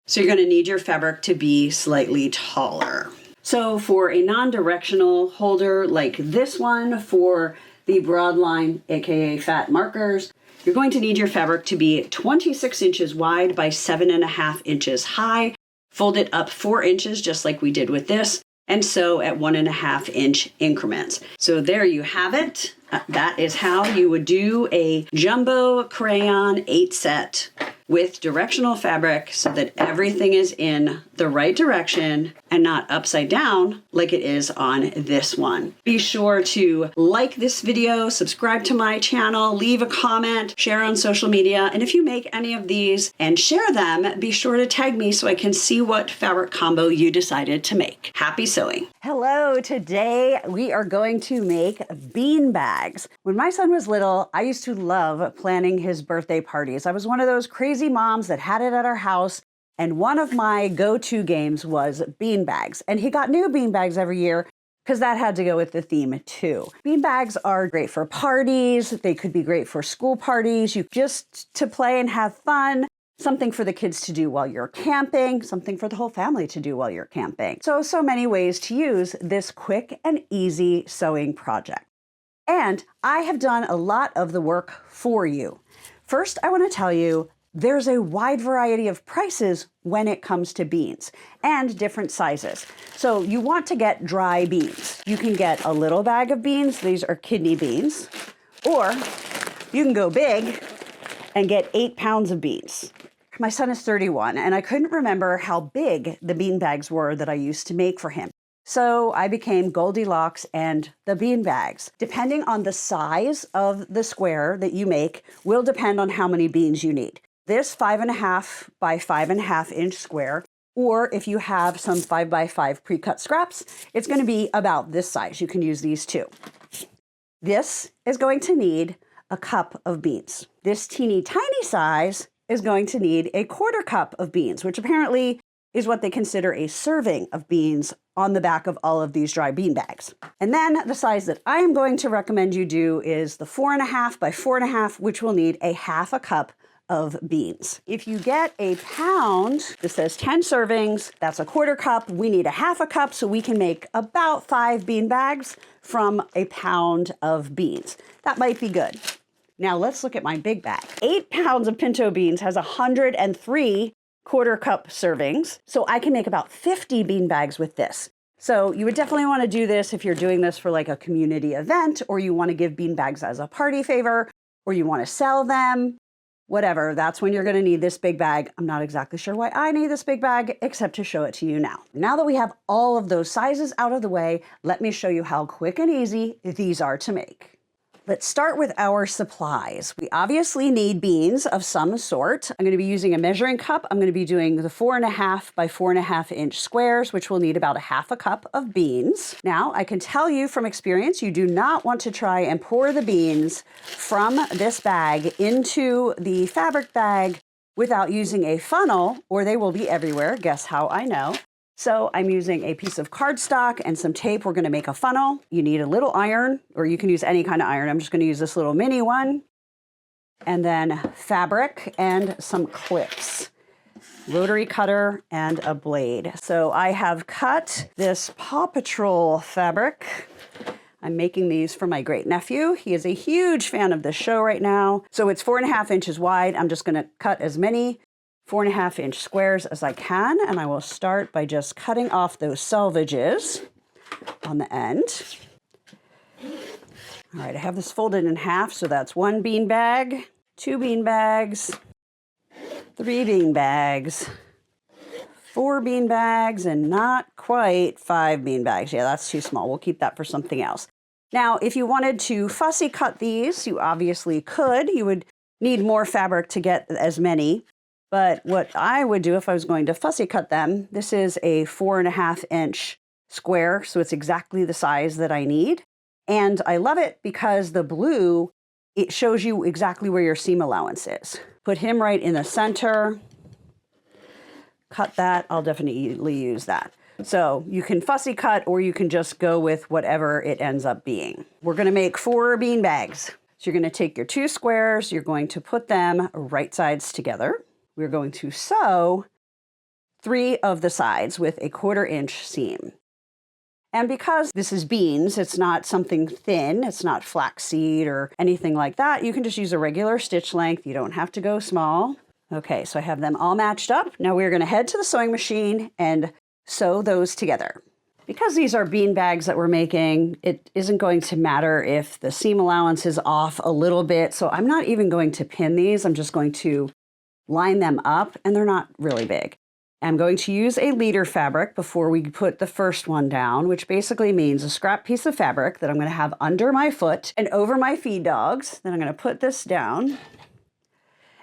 so you're going to need your fabric to be slightly taller. So for a non-directional holder like this one, for the broadline, aka fat markers, you're going to need your fabric to be 26 inches wide by 7.5 inches high. Fold it up 4 inches just like we did with this, and sew at 1.5 inch increments. So there you have it. That is how you would do a jumbo crayon 8 set with directional fabric so that everything is in the right direction and not upside down like it is on this one. Be sure to like this video, subscribe to my channel, leave a comment, share on social media, and if you make any of these and share them, be sure to tag me so I can see what fabric combo you decided to make. Happy sewing. Hello, today we are going to make bean bags. When my son was little, I used to love planning his birthday parties. I was one of those crazy moms that had it at our house, and one of my go-to games was bean bags. And he got new bean bags every year because that had to go with the theme too. Bean bags are great for parties. They could be great for school parties. You just to play and have fun. Something for the kids to do while you're camping, something for the whole family to do while you're camping. So many ways to use this quick and easy sewing project. And I have done a lot of the work for you. First, I want to tell you there's a wide variety of prices when it comes to beans and different sizes. So you want to get dry beans. You can get a little bag of beans. These are kidney beans. Or you can go big and get 8 pounds of beans. My son is 31, and I couldn't remember how big the bean bags were that I used to make for him. So I became Goldilocks and the bean bags. Depending on the size of the square that you make will depend on how many beans you need. This 5.5 by 5.5 inch square Or if you have some 5x5 pre-cut scraps, it's going to be about this size. You can use these too. This is going to need a cup of beans. This teeny tiny size is going to need a 1/4 cup of beans, which apparently is what they consider a serving of beans on the back of all of these dry bean bags. And then the size that I am going to recommend you do is the 4.5 by 4.5, which will need a 1/2 cup of beans. If you get a pound, this says 10 servings, that's a 1/4 cup. We need a 1/2 cup, so we can make about 5 bean bags from a pound of beans. That might be good. Now let's look at my big bag. 8 pounds of pinto beans has 103 1/4 cup servings, so I can make about 50 bean bags with this. So you would definitely want to do this if you're doing this for like a community event, or you want to give bean bags as a party favor, or you want to sell them. Whatever, that's when you're going to need this big bag. I'm not exactly sure why I need this big bag, except to show it to you now. Now that we have all of those sizes out of the way, let me show you how quick and easy these are to make. Let's start with our supplies. We obviously need beans of some sort. I'm going to be using a measuring cup. I'm going to be doing the 4.5 by 4.5 inch squares, which will need about a 1/2 cup of beans. Now, I can tell you from experience, you do not want to try and pour the beans from this bag into the fabric bag without using a funnel, or they will be everywhere. Guess how I know? So I'm using a piece of cardstock and some tape. We're going to make a funnel. You need a little iron, or you can use any kind of iron. I'm just going to use this little mini one. And then fabric and some clips, rotary cutter and a blade. So I have cut this Paw Patrol fabric. I'm making these for my great nephew. He is a huge fan of this show right now. So it's 4.5 inches wide. I'm just going to cut as many 4.5 inch squares as I can, and I will start by just cutting off those selvages on the end. All right, I have this folded in half, so that's 1 bean bag, 2 bean bags, 3 bean bags, 4 bean bags, and not quite 5 bean bags. Yeah, that's too small. We'll keep that for something else. Now, if you wanted to fussy cut these, you obviously could. You would need more fabric to get as many. But what I would do if I was going to fussy cut them, this is a 4.5 inch square, so it's exactly the size that I need. And I love it because the blue, it shows you exactly where your seam allowance is. Put him right in the center, cut that, I'll definitely use that. So you can fussy cut, or you can just go with whatever it ends up being. We're gonna make 4 bean bags. So you're gonna take your 2 squares, you're going to put them right sides together. We're going to sew 3 of the sides with a 1/4 inch seam. And because this is beans, it's not something thin, it's not flaxseed or anything like that, you can just use a regular stitch length. You don't have to go small. Okay, so I have them all matched up. Now we're going to head to the sewing machine and sew those together. Because these are bean bags that we're making, it isn't going to matter if the seam allowance is off a little bit. So I'm not even going to pin these. I'm just going to line them up, and they're not really big. I'm going to use a leader fabric before we put the first one down, which basically means a scrap piece of fabric that I'm going to have under my foot and over my feed dogs. Then I'm going to put this down,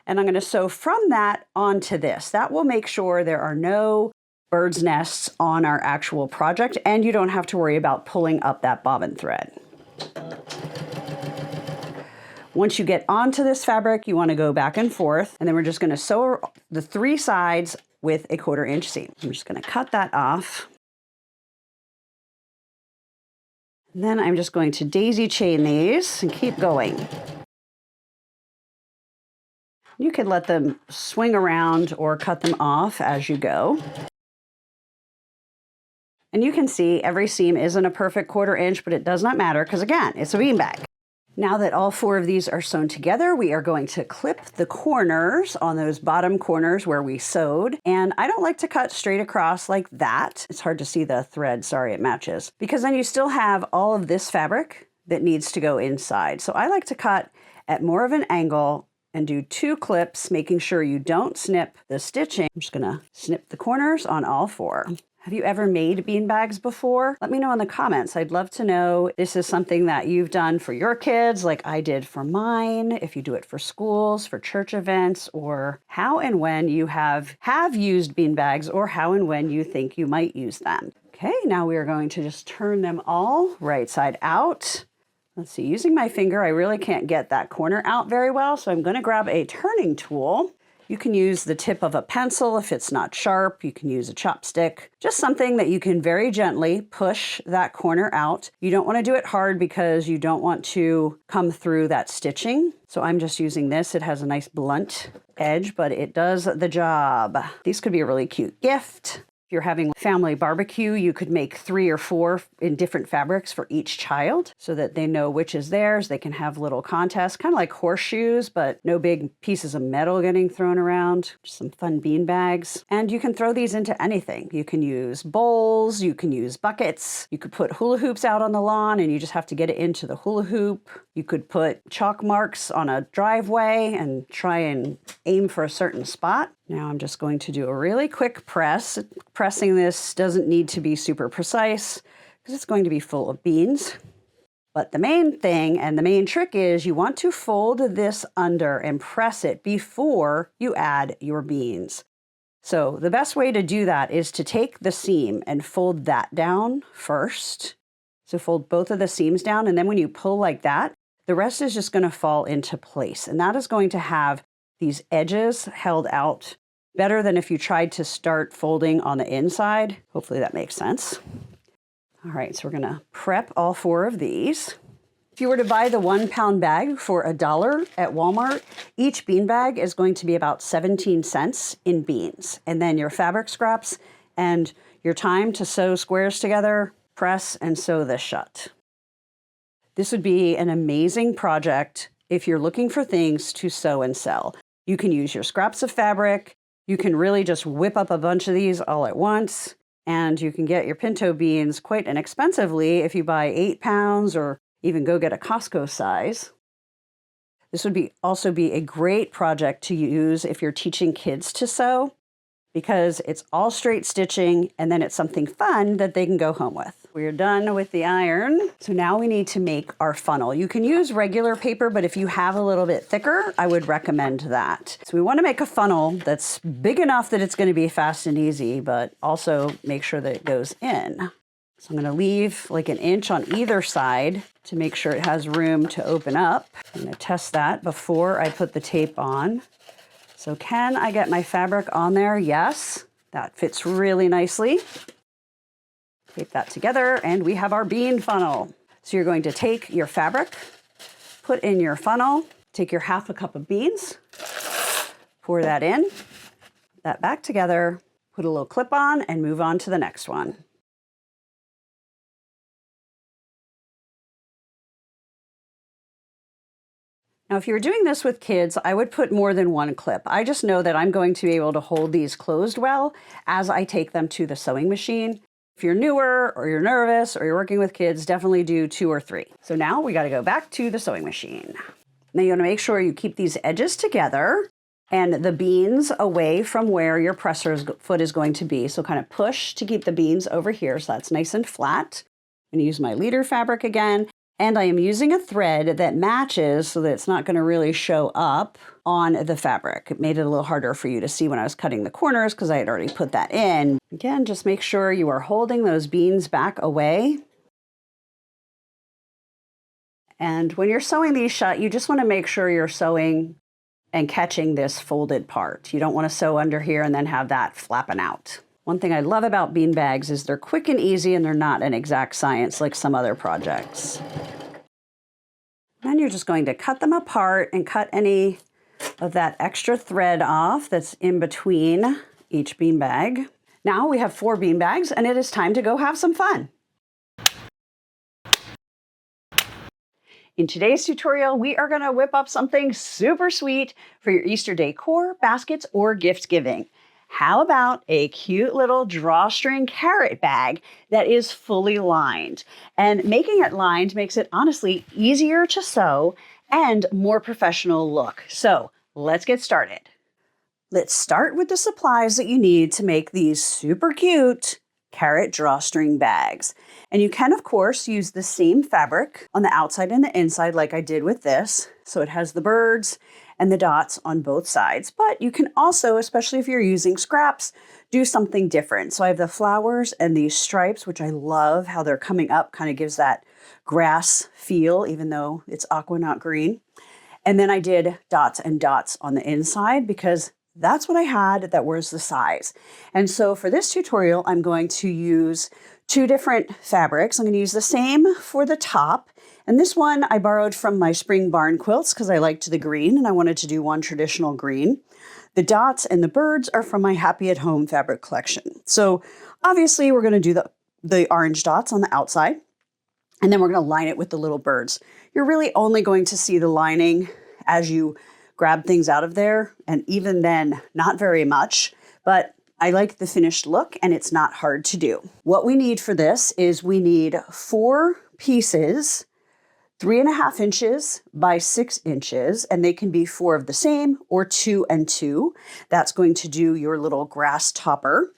and I'm going to sew from that onto this. That will make sure there are no bird's nests on our actual project, and you don't have to worry about pulling up that bobbin thread. Once you get onto this fabric, you want to go back and forth, and then we're just going to sew the 3 sides with a 1/4 inch seam. I'm just going to cut that off. And then I'm just going to daisy chain these and keep going. You could let them swing around or cut them off as you go. And you can see every seam isn't a perfect 1/4 inch, but it does not matter because, again, it's a bean bag. Now that all 4 of these are sewn together, we are going to clip the corners on those bottom corners where we sewed. And I don't like to cut straight across like that. It's hard to see the thread, sorry, it matches. Because then you still have all of this fabric that needs to go inside. So I like to cut at more of an angle and do 2 clips, making sure you don't snip the stitching. I'm just gonna snip the corners on all 4. Have you ever made bean bags before? Let me know in the comments. I'd love to know if this is something that you've done for your kids like I did for mine, if you do it for schools, for church events, or how and when you have used bean bags, or how and when you think you might use them. Okay, now we are going to just turn them all right side out. Let's see, using my finger, I really can't get that corner out very well, so I'm going to grab a turning tool. You can use the tip of a pencil if it's not sharp. You can use a chopstick, just something that you can very gently push that corner out. You don't want to do it hard because you don't want to come through that stitching. So I'm just using this. It has a nice blunt edge, but it does the job. These could be a really cute gift. If you're having family barbecue, you could make 3 or 4 in different fabrics for each child so that they know which is theirs. They can have little contests, kind of like horseshoes, but no big pieces of metal getting thrown around. Just some fun bean bags. And you can throw these into anything. You can use bowls, you can use buckets. You could put hula hoops out on the lawn and you just have to get it into the hula hoop. You could put chalk marks on a driveway and try and aim for a certain spot. Now I'm just going to do a really quick press. Pressing this doesn't need to be super precise because it's going to be full of beans. But the main thing and the main trick is you want to fold this under and press it before you add your beans. So the best way to do that is to take the seam and fold that down first. So fold both of the seams down, and then when you pull like that, the rest is just going to fall into place. And that is going to have these edges held out better than if you tried to start folding on the inside. Hopefully that makes sense. All right, so we're gonna prep all 4 of these. If you were to buy the 1-pound bag for $1 at Walmart, each bean bag is going to be about 17 cents in beans. And then your fabric scraps and your time to sew squares together, press and sew this shut. This would be an amazing project if you're looking for things to sew and sell. You can use your scraps of fabric. You can really just whip up a bunch of these all at once, and you can get your pinto beans quite inexpensively if you buy 8 pounds or even go get a Costco size. This would also be a great project to use if you're teaching kids to sew, because it's all straight stitching and then it's something fun that they can go home with. We're done with the iron. So now we need to make our funnel. You can use regular paper, but if you have a little bit thicker, I would recommend that. So we want to make a funnel that's big enough that it's going to be fast and easy, but also make sure that it goes in. So I'm going to leave like 1 inch on either side to make sure it has room to open up. I'm going to test that before I put the tape on. So can I get my fabric on there? Yes, that fits really nicely. Tape that together and we have our bean funnel. So you're going to take your fabric, put in your funnel, take your 1/2 cup of beans, pour that in, put that back together, put a little clip on and move on to the next one. Now, if you're doing this with kids, I would put more than 1 clip. I just know that I'm going to be able to hold these closed well as I take them to the sewing machine. If you're newer or you're nervous or you're working with kids, definitely do 2 or 3. So now we got to go back to the sewing machine. Now you want to make sure you keep these edges together and the beans away from where your presser's foot is going to be. So kind of push to keep the beans over here so that's nice and flat. I'm going to use my leader fabric again. And I am using a thread that matches so that it's not going to really show up on the fabric. It made it a little harder for you to see when I was cutting the corners because I had already put that in. Again, just make sure you are holding those beans back away. And when you're sewing these shut, you just want to make sure you're sewing and catching this folded part. You don't want to sew under here and then have that flapping out. One thing I love about bean bags is they're quick and easy and they're not an exact science like some other projects. Then you're just going to cut them apart and cut any of that extra thread off that's in between each bean bag. Now we have 4 bean bags and it is time to go have some fun. In today's tutorial, we are going to whip up something super sweet for your Easter decor, baskets, or gift giving. How about a cute little drawstring carrot bag that is fully lined? And making it lined makes it honestly easier to sew and more professional look. So let's get started. Let's start with the supplies that you need to make these super cute carrot drawstring bags. And you can, of course, use the same fabric on the outside and the inside like I did with this. So it has the birds and the dots on both sides. But you can also, especially if you're using scraps, do something different. So I have the flowers and these stripes, which I love how they're coming up, kind of gives that grass feel, even though it's aqua, not green. And then I did dots and dots on the inside because that's what I had that was the size. And so for this tutorial, I'm going to use two different fabrics. I'm going to use the same for the top. And this one I borrowed from my spring barn quilts because I liked the green and I wanted to do one traditional green. The dots and the birds are from my Happy at Home fabric collection. So obviously we're going to do the orange dots on the outside. And then we're going to line it with the little birds. You're really only going to see the lining as you grab things out of there. And even then, not very much, but I like the finished look and it's not hard to do. What we need for this is we need 4 pieces, 3.5 inches by 6 inches, and they can be 4 of the same or 2 and 2. That's going to do your little grass topper.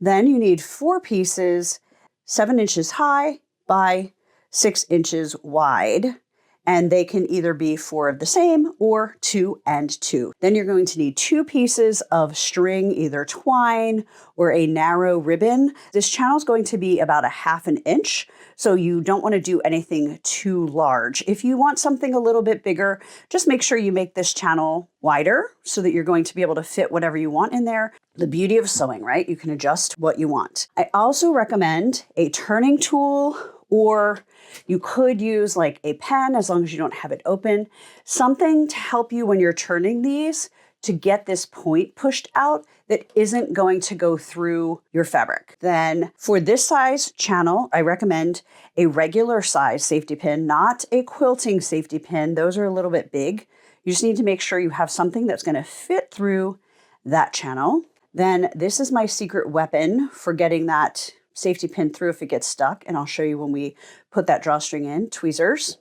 Then you need 4 pieces, 7 inches high by 6 inches wide. And they can either be 4 of the same or 2 and 2. Then you're going to need 2 pieces of string, either twine or a narrow ribbon. This channel is going to be about 1/2 inch, so you don't want to do anything too large. If you want something a little bit bigger, just make sure you make this channel wider so that you're going to be able to fit whatever you want in there. The beauty of sewing, right? You can adjust what you want. I also recommend a turning tool, or you could use like a pen as long as you don't have it open. Something to help you when you're turning these to get this point pushed out that isn't going to go through your fabric. Then for this size channel, I recommend a regular size safety pin, not a quilting safety pin. Those are a little bit big. You just need to make sure you have something that's going to fit through that channel. Then this is my secret weapon for getting that safety pin through if it gets stuck, and I'll show you when we put that drawstring in, tweezers.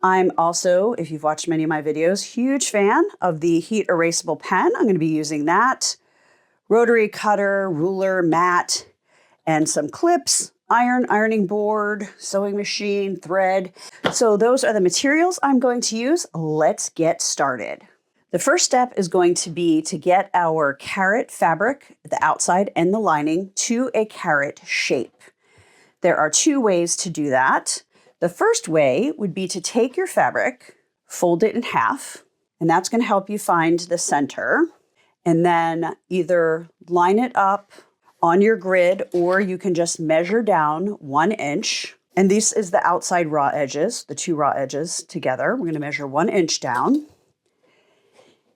I'm also, if you've watched many of my videos, huge fan of the heat erasable pen. I'm going to be using that. Rotary cutter, ruler, mat, and some clips, ironing board, sewing machine, thread. So those are the materials I'm going to use. Let's get started. The first step is going to be to get our carrot fabric, the outside and the lining, to a carrot shape. There are 2 ways to do that. The first way would be to take your fabric, fold it in half, and that's going to help you find the center, and then either line it up on your grid, or you can just measure down 1 inch. And this is the outside raw edges, the 2 raw edges together. We're going to measure 1 inch down.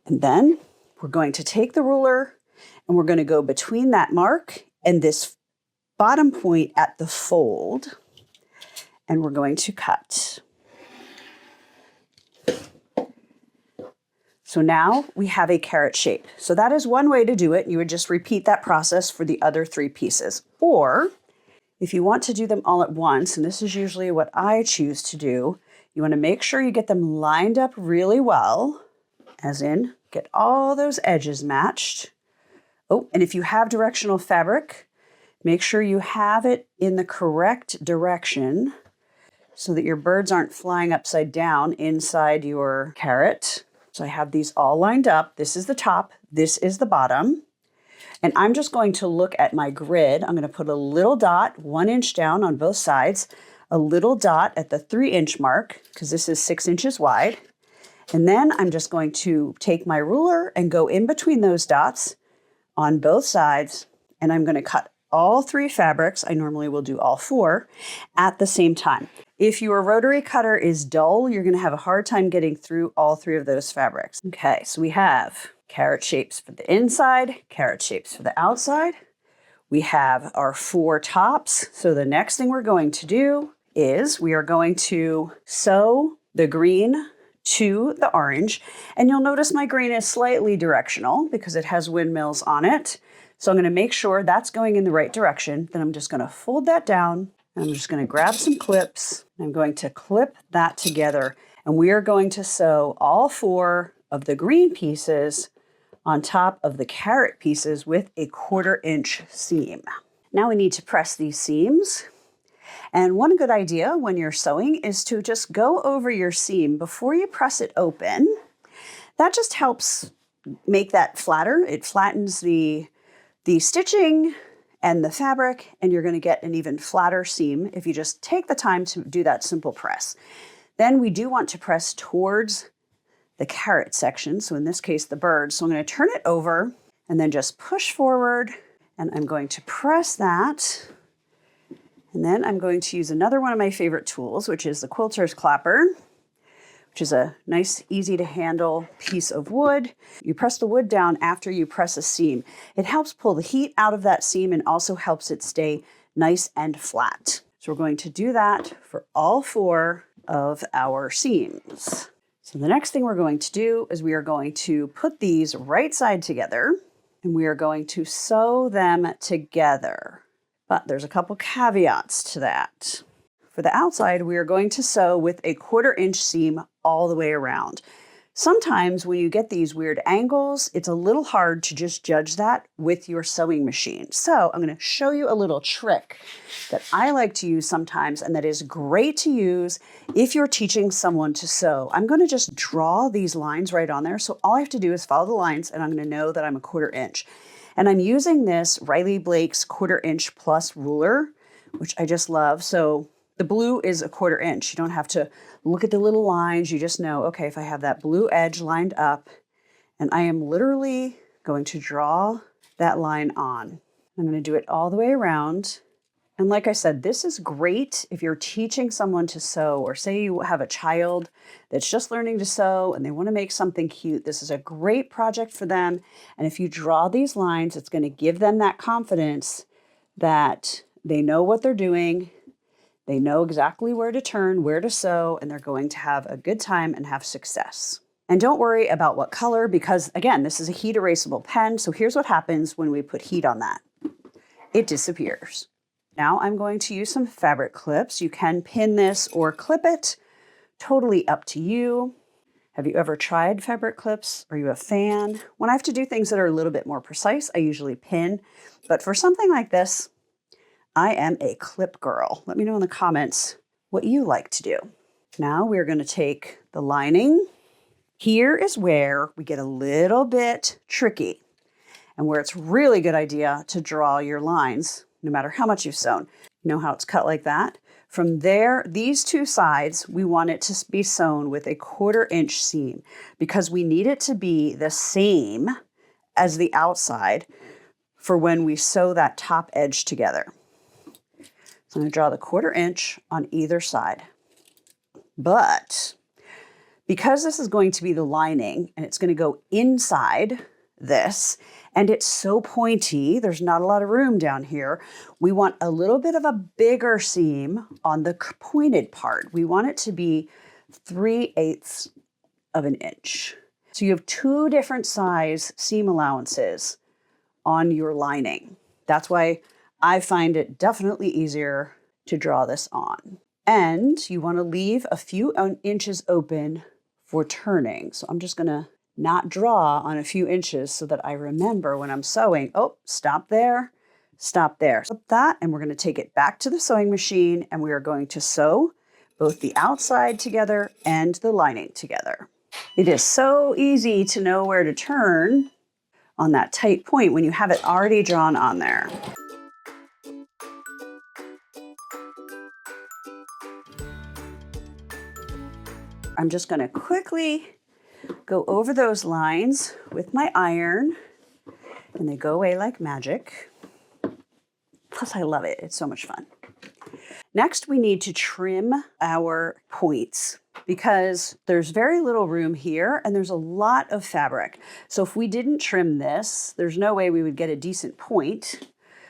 And then we're going to take the ruler and we're going to go between that mark and this bottom point at the fold, and we're going to cut. So now we have a carrot shape. So that is one way to do it. You would just repeat that process for the other 3 pieces. Or if you want to do them all at once, and this is usually what I choose to do, you want to make sure you get them lined up really well, as in get all those edges matched. Oh, and if you have directional fabric, make sure you have it in the correct direction so that your birds aren't flying upside down inside your carrot. So I have these all lined up. This is the top, this is the bottom. And I'm just going to look at my grid. I'm going to put a little dot 1 inch down on both sides, a little dot at the 3 inch mark, because this is 6 inches wide. And then I'm just going to take my ruler and go in between those dots on both sides, and I'm going to cut all 3 fabrics. I normally will do all 4 at the same time. If your rotary cutter is dull, you're going to have a hard time getting through all 3 of those fabrics. Okay, so we have carrot shapes for the inside, carrot shapes for the outside. We have our 4 tops. So the next thing we're going to do is we are going to sew the green to the orange. And you'll notice my green is slightly directional because it has windmills on it. So I'm going to make sure that's going in the right direction. Then I'm just going to fold that down. And I'm just going to grab some clips. I'm going to clip that together. And we are going to sew all 4 of the green pieces on top of the carrot pieces with a 1/4 inch seam. Now we need to press these seams. And one good idea when you're sewing is to just go over your seam before you press it open. That just helps make that flatter. It flattens the stitching and the fabric, and you're going to get an even flatter seam if you just take the time to do that simple press. Then we do want to press towards the carrot section, so in this case the bird. So I'm going to turn it over and then just push forward, and I'm going to press that. And then I'm going to use another one of my favorite tools, which is the quilter's clapper, which is a nice, easy to handle piece of wood. You press the wood down after you press a seam. It helps pull the heat out of that seam and also helps it stay nice and flat. So we're going to do that for all 4 of our seams. So the next thing we're going to do is we are going to put these right side together, and we are going to sew them together. But there's a couple caveats to that. For the outside, we are going to sew with a 1/4 inch seam all the way around. Sometimes when you get these weird angles, it's a little hard to just judge that with your sewing machine. So I'm going to show you a little trick that I like to use sometimes, and that is great to use if you're teaching someone to sew. I'm going to just draw these lines right on there. So all I have to do is follow the lines, and I'm going to know that I'm a 1/4 inch. And I'm using this Riley Blake's 1/4 inch plus ruler, which I just love. So the blue is a 1/4 inch. You don't have to look at the little lines. You just know, okay, if I have that blue edge lined up, and I am literally going to draw that line on. I'm going to do it all the way around. And like I said, this is great if you're teaching someone to sew, or say you have a child that's just learning to sew and they want to make something cute. This is a great project for them. And if you draw these lines, it's going to give them that confidence that they know what they're doing. They know exactly where to turn, where to sew, and they're going to have a good time and have success. And don't worry about what color, because again, this is a heat erasable pen. So here's what happens when we put heat on that. It disappears. Now I'm going to use some fabric clips. You can pin this or clip it, totally up to you. Have you ever tried fabric clips? Are you a fan? When I have to do things that are a little bit more precise, I usually pin. But for something like this, I am a clip girl. Let me know in the comments what you like to do. Now we're going to take the lining. Here is where we get a little bit tricky, and where it's really good idea to draw your lines, no matter how much you've sewn. You know how it's cut like that? From there, these 2 sides, we want it to be sewn with a 1/4 inch seam, because we need it to be the same as the outside for when we sew that top edge together. So I'm going to draw the 1/4 inch on either side. But because this is going to be the lining, and it's going to go inside this, and it's so pointy, there's not a lot of room down here, we want a little bit of a bigger seam on the pointed part. We want it to be 3/8 of an inch. So you have 2 different size seam allowances on your lining. That's why I find it definitely easier to draw this on. And you want to leave a few inches open for turning. So I'm just going to not draw on a few inches so that I remember when I'm sewing, oh, stop there, stop there. Flip that, and we're going to take it back to the sewing machine, and we are going to sew both the outside together and the lining together. It is so easy to know where to turn on that tight point when you have it already drawn on there. I'm just going to quickly go over those lines with my iron, and they go away like magic. Plus, I love it. It's so much fun. Next, we need to trim our points, because there's very little room here and there's a lot of fabric. So if we didn't trim this, there's no way we would get a decent point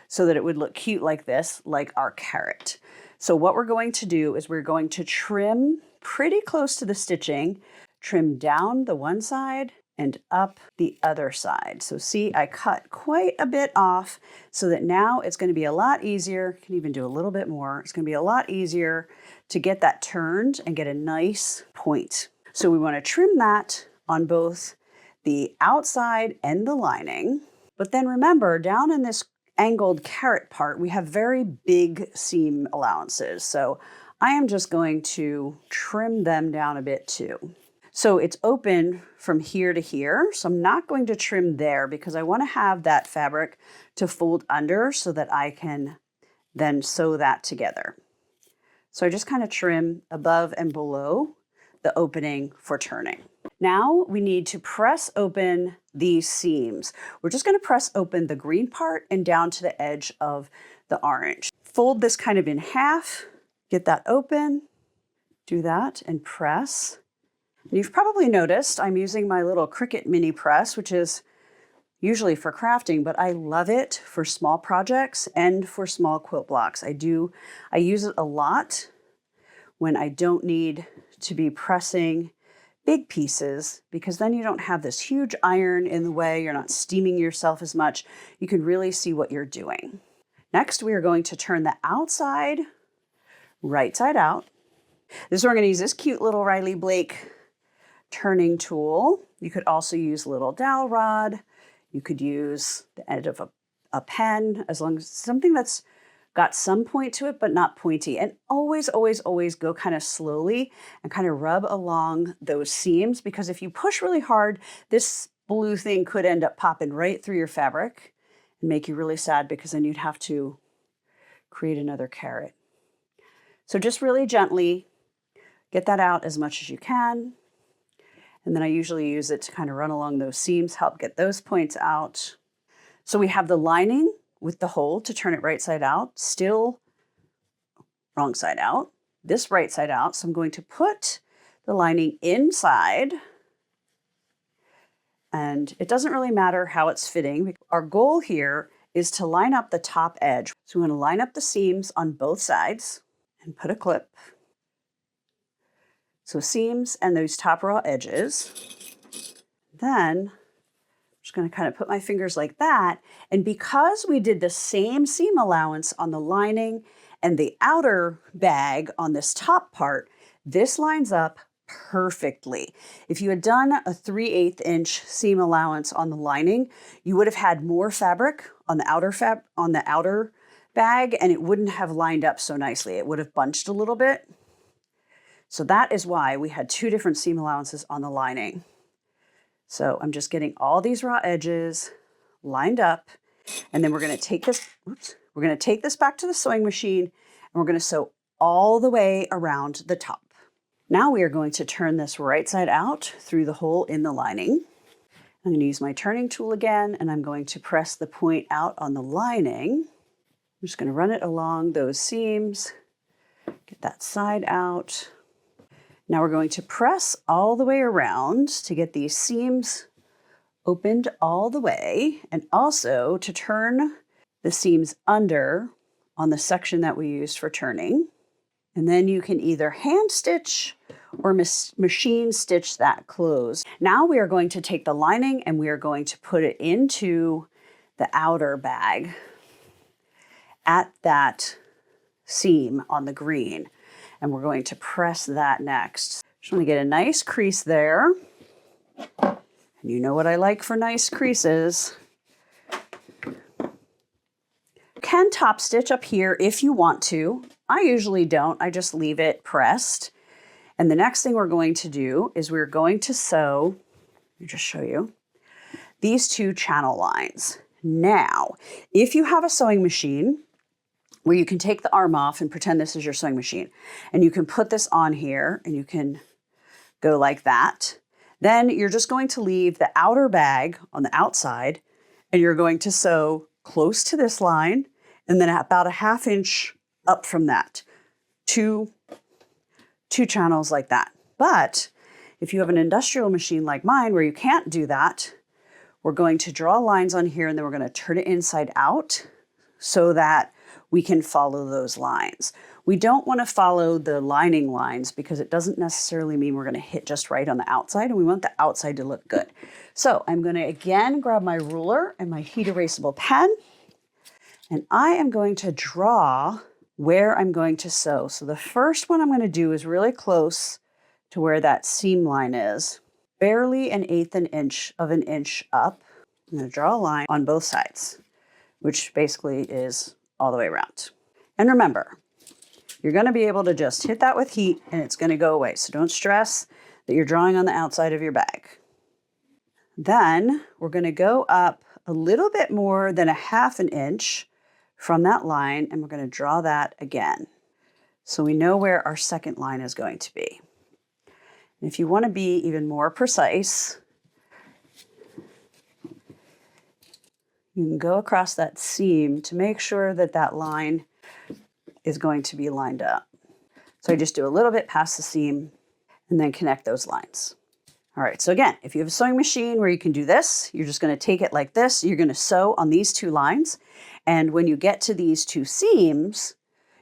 so that it would look cute like this, like our carrot. So what we're going to do is we're going to trim pretty close to the stitching, trim down the one side and up the other side. So see, I cut quite a bit off so that now it's going to be a lot easier. I can even do a little bit more. It's going to be a lot easier to get that turned and get a nice point. So we want to trim that on both the outside and the lining. But then remember, down in this angled carrot part, we have very big seam allowances. So I am just going to trim them down a bit too. So it's open from here to here. So I'm not going to trim there because I want to have that fabric to fold under so that I can then sew that together. So I just kind of trim above and below the opening for turning. Now we need to press open these seams. We're just going to press open the green part and down to the edge of the orange. Fold this kind of in half, get that open, do that and press. And you've probably noticed I'm using my little Cricut mini press, which is usually for crafting, but I love it for small projects and for small quilt blocks. I use it a lot when I don't need to be pressing big pieces, because then you don't have this huge iron in the way. You're not steaming yourself as much. You can really see what you're doing. Next, we are going to turn the outside right side out. This is where we're going to use this cute little Riley Blake turning tool. You could also use a little dowel rod. You could use the end of a pen, as long as something that's got some point to it, but not pointy. And always, always, always go kind of slowly and kind of rub along those seams, because if you push really hard, this blue thing could end up popping right through your fabric and make you really sad, because then you'd have to create another carrot. So just really gently get that out as much as you can. And then I usually use it to kind of run along those seams, help get those points out. So we have the lining with the hole to turn it right side out, still wrong side out, this right side out. So I'm going to put the lining inside, and it doesn't really matter how it's fitting. Our goal here is to line up the top edge. So we want to line up the seams on both sides and put a clip. So seams and those top raw edges. Then I'm just going to kind of put my fingers like that. And because we did the same seam allowance on the lining and the outer bag on this top part, this lines up perfectly. If you had done a 3/8 inch seam allowance on the lining, you would have had more fabric on the outer bag, and it wouldn't have lined up so nicely. It would have bunched a little bit. So that is why we had two different seam allowances on the lining. So I'm just getting all these raw edges lined up, and then we're going to take this, we're going to take this back to the sewing machine, and we're going to sew all the way around the top. Now we are going to turn this right side out through the hole in the lining. I'm going to use my turning tool again, and I'm going to press the point out on the lining. I'm just going to run it along those seams, get that side out. Now we're going to press all the way around to get these seams opened all the way, and also to turn the seams under on the section that we used for turning. And then you can either hand stitch or machine stitch that closed. Now we are going to take the lining and we are going to put it into the outer bag at that seam on the green. And we're going to press that next. Just want to get a nice crease there. And you know what I like for nice creases. Can top stitch up here if you want to. I usually don't. I just leave it pressed. And the next thing we're going to do is we're going to sew, let me just show you, these two channel lines. Now, if you have a sewing machine, where you can take the arm off and pretend this is your sewing machine, and you can put this on here and you can go like that. Then you're just going to leave the outer bag on the outside, and you're going to sew close to this line, and then about a 1/2 inch up from that, two channels like that. But if you have an industrial machine like mine where you can't do that, we're going to draw lines on here, and then we're going to turn it inside out so that we can follow those lines. We don't want to follow the lining lines because it doesn't necessarily mean we're going to hit just right on the outside, and we want the outside to look good. So I'm going to again grab my ruler and my heat erasable pen, and I am going to draw where I'm going to sew. So the first one I'm going to do is really close to where that seam line is. barely 1/8 inch of an inch up. I'm going to draw a line on both sides, which basically is all the way around. And remember, you're going to be able to just hit that with heat and it's going to go away. So don't stress that you're drawing on the outside of your bag. Then we're going to go up a little bit more than 1/2 inch from that line, and we're going to draw that again. So we know where our second line is going to be. And if you want to be even more precise, you can go across that seam to make sure that that line is going to be lined up. So I just do a little bit past the seam and then connect those lines. All right, so again, if you have a sewing machine where you can do this, you're just going to take it like this. You're going to sew on these 2 lines. And when you get to these 2 seams,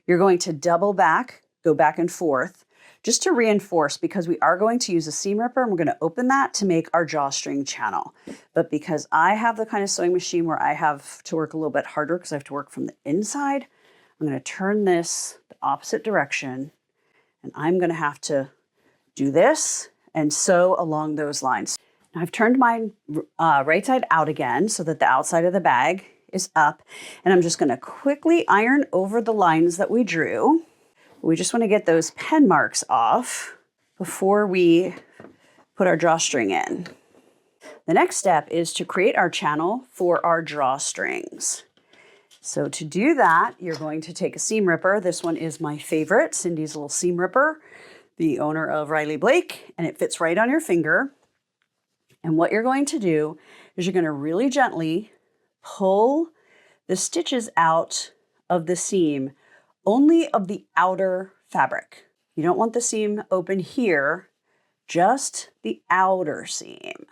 you're going to double back, go back and forth, just to reinforce, because we are going to use a seam ripper and we're going to open that to make our drawstring channel. But because I have the kind of sewing machine where I have to work a little bit harder because I have to work from the inside, I'm going to turn this the opposite direction and I'm going to have to do this and sew along those lines. Now I've turned my right side out again so that the outside of the bag is up, and I'm just going to quickly iron over the lines that we drew. We just want to get those pen marks off before we put our drawstring in. The next step is to create our channel for our drawstrings. So to do that, you're going to take a seam ripper. This one is my favorite, Cindy's little seam ripper, the owner of Riley Blake, and it fits right on your finger. And what you're going to do is you're going to really gently pull the stitches out of the seam, only of the outer fabric. You don't want the seam open here, just the outer seam.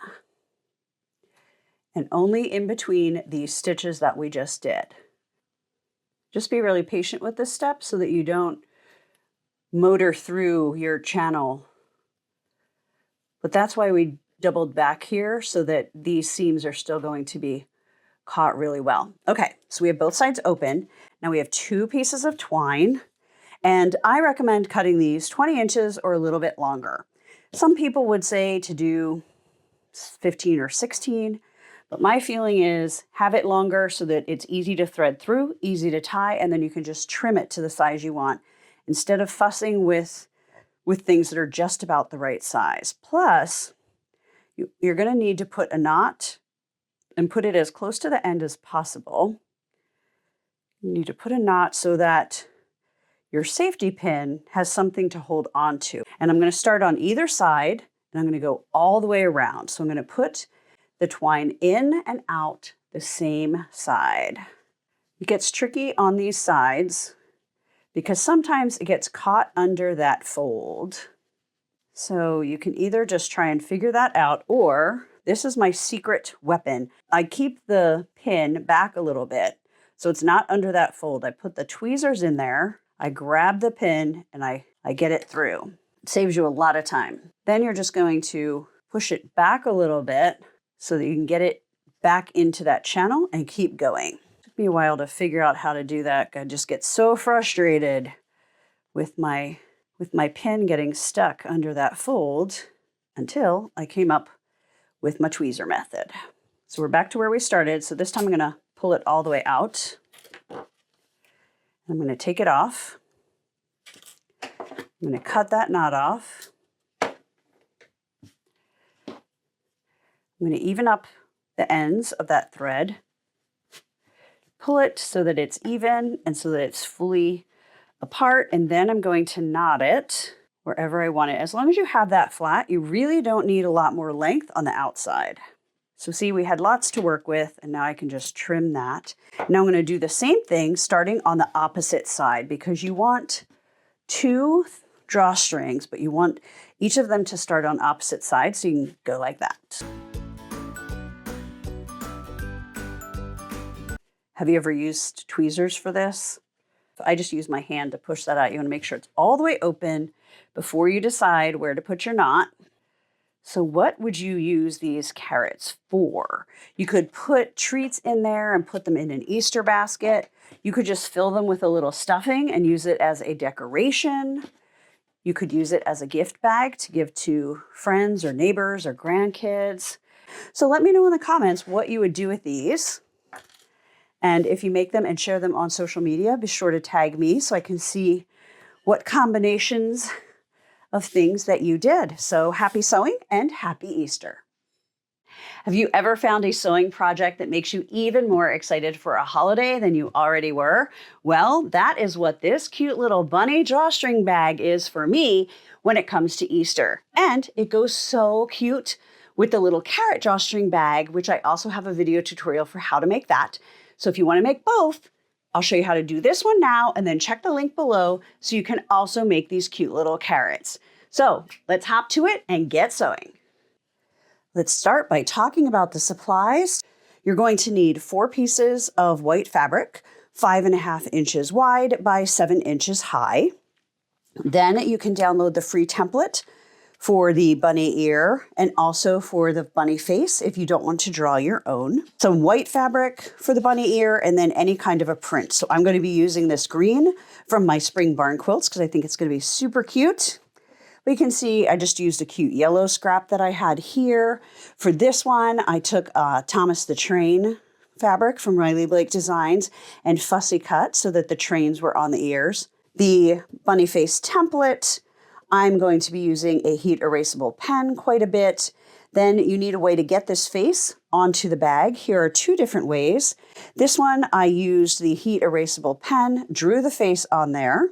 And only in between these stitches that we just did. Just be really patient with this step so that you don't motor through your channel. But that's why we doubled back here, so that these seams are still going to be caught really well. Okay, so we have both sides open. Now we have 2 pieces of twine, and I recommend cutting these 20 inches or a little bit longer. Some people would say to do 15 or 16, but my feeling is have it longer so that it's easy to thread through, easy to tie, and then you can just trim it to the size you want instead of fussing with things that are just about the right size. Plus, you're going to need to put a knot and put it as close to the end as possible. You need to put a knot so that your safety pin has something to hold on to. And I'm going to start on either side, and I'm going to go all the way around. So I'm going to put the twine in and out the same side. It gets tricky on these sides because sometimes it gets caught under that fold. So you can either just try and figure that out, or this is my secret weapon. I keep the pin back a little bit so it's not under that fold. I put the tweezers in there, I grab the pin, and I get it through. It saves you a lot of time. Then you're just going to push it back a little bit so that you can get it back into that channel and keep going. It took me a while to figure out how to do that. I just get so frustrated with my pin getting stuck under that fold until I came up with my tweezer method. So we're back to where we started. So this time I'm going to pull it all the way out. I'm going to take it off. I'm going to cut that knot off. I'm going to even up the ends of that thread. Pull it so that it's even and so that it's fully apart, and then I'm going to knot it wherever I want it. As long as you have that flat, you really don't need a lot more length on the outside. So see, we had lots to work with, and now I can just trim that. Now I'm going to do the same thing starting on the opposite side, because you want 2 drawstrings, but you want each of them to start on opposite sides, so you can go like that. Have you ever used tweezers for this? I just use my hand to push that out. You want to make sure it's all the way open before you decide where to put your knot. So what would you use these carrots for? You could put treats in there and put them in an Easter basket. You could just fill them with a little stuffing and use it as a decoration. You could use it as a gift bag to give to friends or neighbors or grandkids. So let me know in the comments what you would do with these. And if you make them and share them on social media, be sure to tag me so I can see what combinations of things that you did. So happy sewing and happy Easter. Have you ever found a sewing project that makes you even more excited for a holiday than you already were? Well, that is what this cute little bunny drawstring bag is for me when it comes to Easter. And it goes so cute with the little carrot drawstring bag, which I also have a video tutorial for how to make that. So if you want to make both, I'll show you how to do this one now and then check the link below so you can also make these cute little carrots. So let's hop to it and get sewing. Let's start by talking about the supplies. You're going to need 4 pieces of white fabric, 5.5 inches wide by 7 inches high. Then you can download the free template for the bunny ear and also for the bunny face if you don't want to draw your own. Some white fabric for the bunny ear and then any kind of a print. So I'm going to be using this green from my spring barn quilts because I think it's going to be super cute. But you can see I just used a cute yellow scrap that I had here. For this one, I took Thomas the Train fabric from Riley Blake Designs and fussy cut so that the trains were on the ears. The bunny face template, I'm going to be using a heat erasable pen quite a bit. Then you need a way to get this face onto the bag. Here are 2 different ways. This one, I used the heat erasable pen, drew the face on there,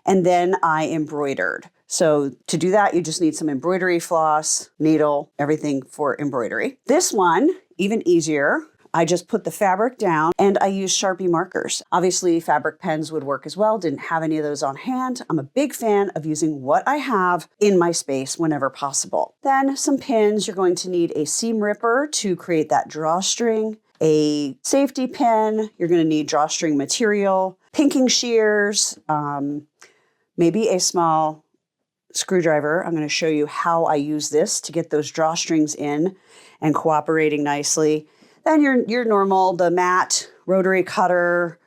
and then I embroidered. So to do that, you just need some embroidery floss, needle, everything for embroidery. This one, even easier. I just put the fabric down and I used Sharpie markers. Obviously, fabric pens would work as well. Didn't have any of those on hand. I'm a big fan of using what I have in my space whenever possible. Then some pins. You're going to need a seam ripper to create that drawstring, a safety pin. You're going to need drawstring material, pinking shears, maybe a small screwdriver. I'm going to show you how I use this to get those drawstrings in and cooperating nicely. Then your normal, the mat, rotary cutter,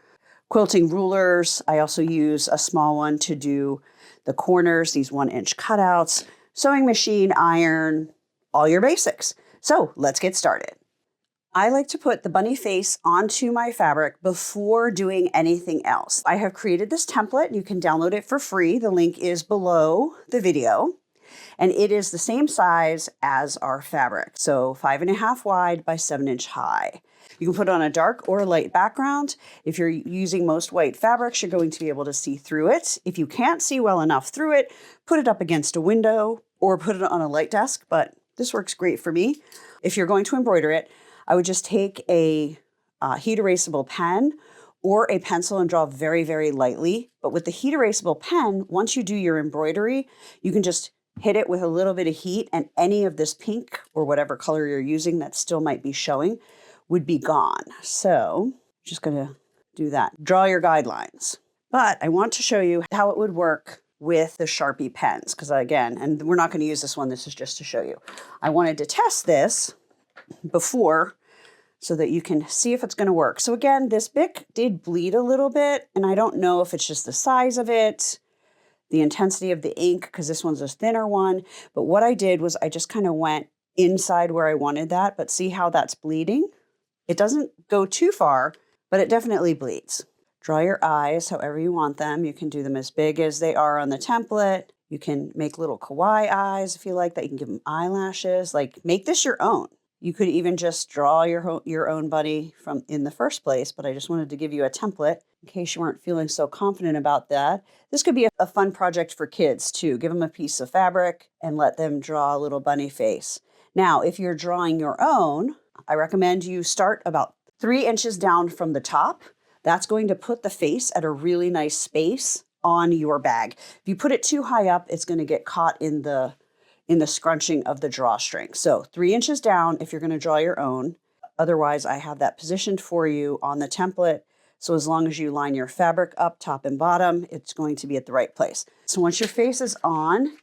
quilting rulers. I also use a small one to do the corners, these 1-inch cutouts, sewing machine, iron, all your basics. So let's get started. I like to put the bunny face onto my fabric before doing anything else. I have created this template. You can download it for free. The link is below the video. And it is the same size as our fabric. So 5.5 wide by 7 inch high. You can put it on a dark or light background. If you're using most white fabrics, you're going to be able to see through it. If you can't see well enough through it, put it up against a window or put it on a light desk, but this works great for me. If you're going to embroider it, I would just take a heat erasable pen or a pencil and draw very, very lightly. But with the heat erasable pen, once you do your embroidery, you can just hit it with a little bit of heat and any of this pink or whatever color you're using that still might be showing would be gone. So just gonna do that. Draw your guidelines. But I want to show you how it would work with the Sharpie pens because again, and we're not gonna use this one, this is just to show you. I wanted to test this before so that you can see if it's going to work. So again, this Bic did bleed a little bit, and I don't know if it's just the size of it, the intensity of the ink, because this one's a thinner one. But what I did was I just kind of went inside where I wanted that, but see how that's bleeding? It doesn't go too far, but it definitely bleeds. Draw your eyes however you want them. You can do them as big as they are on the template. You can make little kawaii eyes if you like that. You can give them eyelashes. Like, make this your own. You could even just draw your own bunny from in the first place, but I just wanted to give you a template in case you weren't feeling so confident about that. This could be a fun project for kids too. Give them a piece of fabric and let them draw a little bunny face. Now, if you're drawing your own, I recommend you start about 3 inches down from the top. That's going to put the face at a really nice space on your bag. If you put it too high up, it's going to get caught in the scrunching of the drawstring. So 3 inches down if you're going to draw your own. Otherwise, I have that positioned for you on the template. So as long as you line your fabric up top and bottom, it's going to be at the right place. So once your face is on,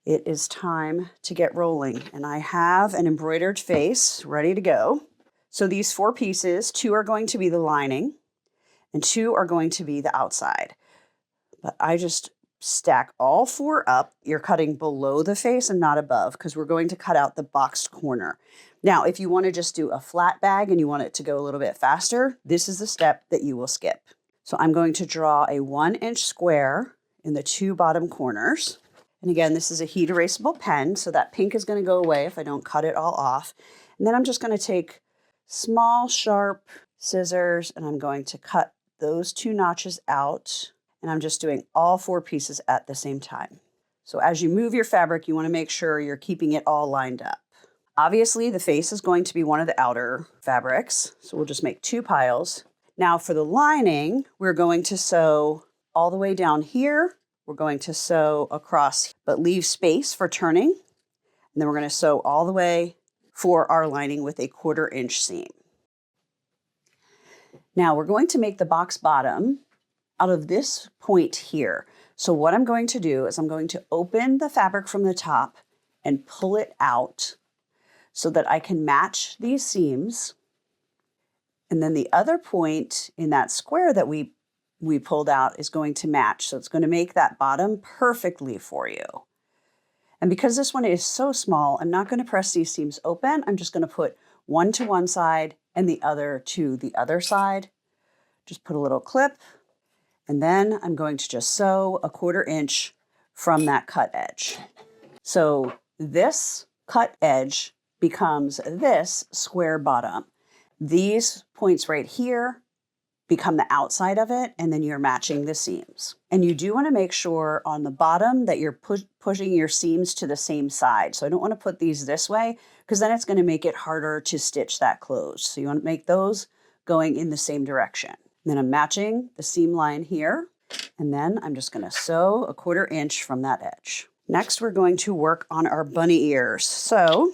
it is time to get rolling. And I have an embroidered face ready to go. So these 4 pieces, 2 are going to be the lining and 2 are going to be the outside. But I just stack all 4 up. You're cutting below the face and not above because we're going to cut out the boxed corner. Now, if you want to just do a flat bag and you want it to go a little bit faster, this is the step that you will skip. So I'm going to draw a 1-inch square in the 2 bottom corners. And again, this is a heat erasable pen, so that pink is going to go away if I don't cut it all off. And then I'm just going to take small, sharp scissors and I'm going to cut those 2 notches out. And I'm just doing all 4 pieces at the same time. So as you move your fabric, you want to make sure you're keeping it all lined up. Obviously, the face is going to be one of the outer fabrics, so we'll just make 2 piles. Now for the lining, we're going to sew all the way down here. We're going to sew across, but leave space for turning. And then we're going to sew all the way for our lining with a 1/4 inch seam. Now we're going to make the box bottom out of this point here. So what I'm going to do is I'm going to open the fabric from the top and pull it out so that I can match these seams. And then the other point in that square that we pulled out is going to match. So it's going to make that bottom perfectly for you. And because this one is so small, I'm not going to press these seams open. I'm just going to put one to one side and the other to the other side. Just put a little clip. And then I'm going to just sew a 1/4 inch from that cut edge. So this cut edge becomes this square bottom. These points right here become the outside of it, and then you're matching the seams. And you do want to make sure on the bottom that you're pushing your seams to the same side. So I don't want to put these this way because then it's going to make it harder to stitch that closed. So you want to make those going in the same direction. And then I'm matching the seam line here, and then I'm just going to sew a 1/4 inch from that edge. Next, we're going to work on our bunny ears. So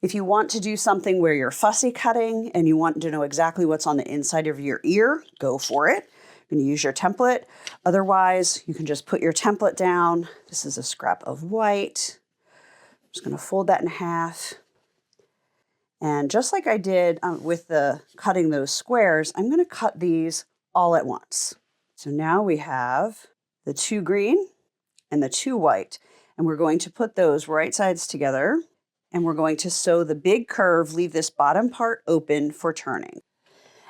if you want to do something where you're fussy cutting and you want to know exactly what's on the inside of your ear, go for it. You're going to use your template. Otherwise, you can just put your template down. This is a scrap of white. I'm just going to fold that in half. And just like I did with the cutting those squares, I'm going to cut these all at once. So now we have the 2 green and the 2 white, and we're going to put those right sides together. And we're going to sew the big curve, leave this bottom part open for turning.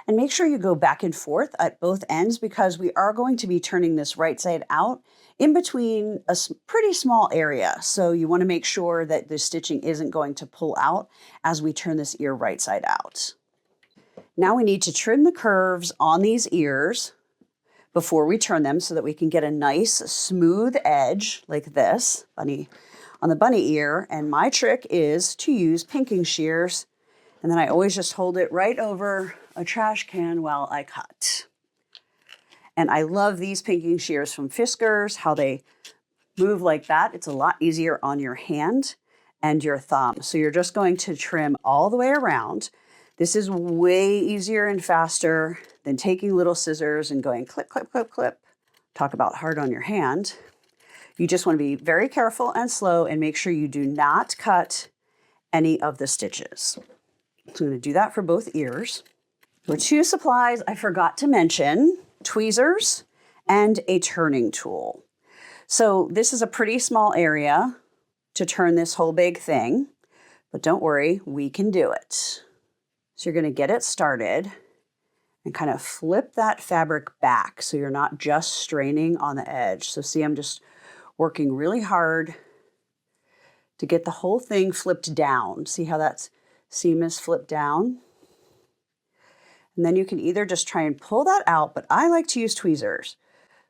And make sure you go back and forth at both ends because we are going to be turning this right side out in between a pretty small area. So you want to make sure that the stitching isn't going to pull out as we turn this ear right side out. Now we need to trim the curves on these ears before we turn them so that we can get a nice smooth edge like this on the bunny ear. And my trick is to use pinking shears. And then I always just hold it right over a trash can while I cut. And I love these pinking shears from Fiskars, how they move like that. It's a lot easier on your hand and your thumb. So you're just going to trim all the way around. This is way easier and faster than taking little scissors and going clip, clip, clip, clip. Talk about hard on your hand. You just want to be very careful and slow and make sure you do not cut any of the stitches. So I'm going to do that for both ears. For 2 supplies I forgot to mention, tweezers and a turning tool. So this is a pretty small area to turn this whole big thing, but don't worry, we can do it. So you're going to get it started and kind of flip that fabric back so you're not just straining on the edge. So see, I'm just working really hard to get the whole thing flipped down. See how that seam is flipped down? And then you can either just try and pull that out, but I like to use tweezers.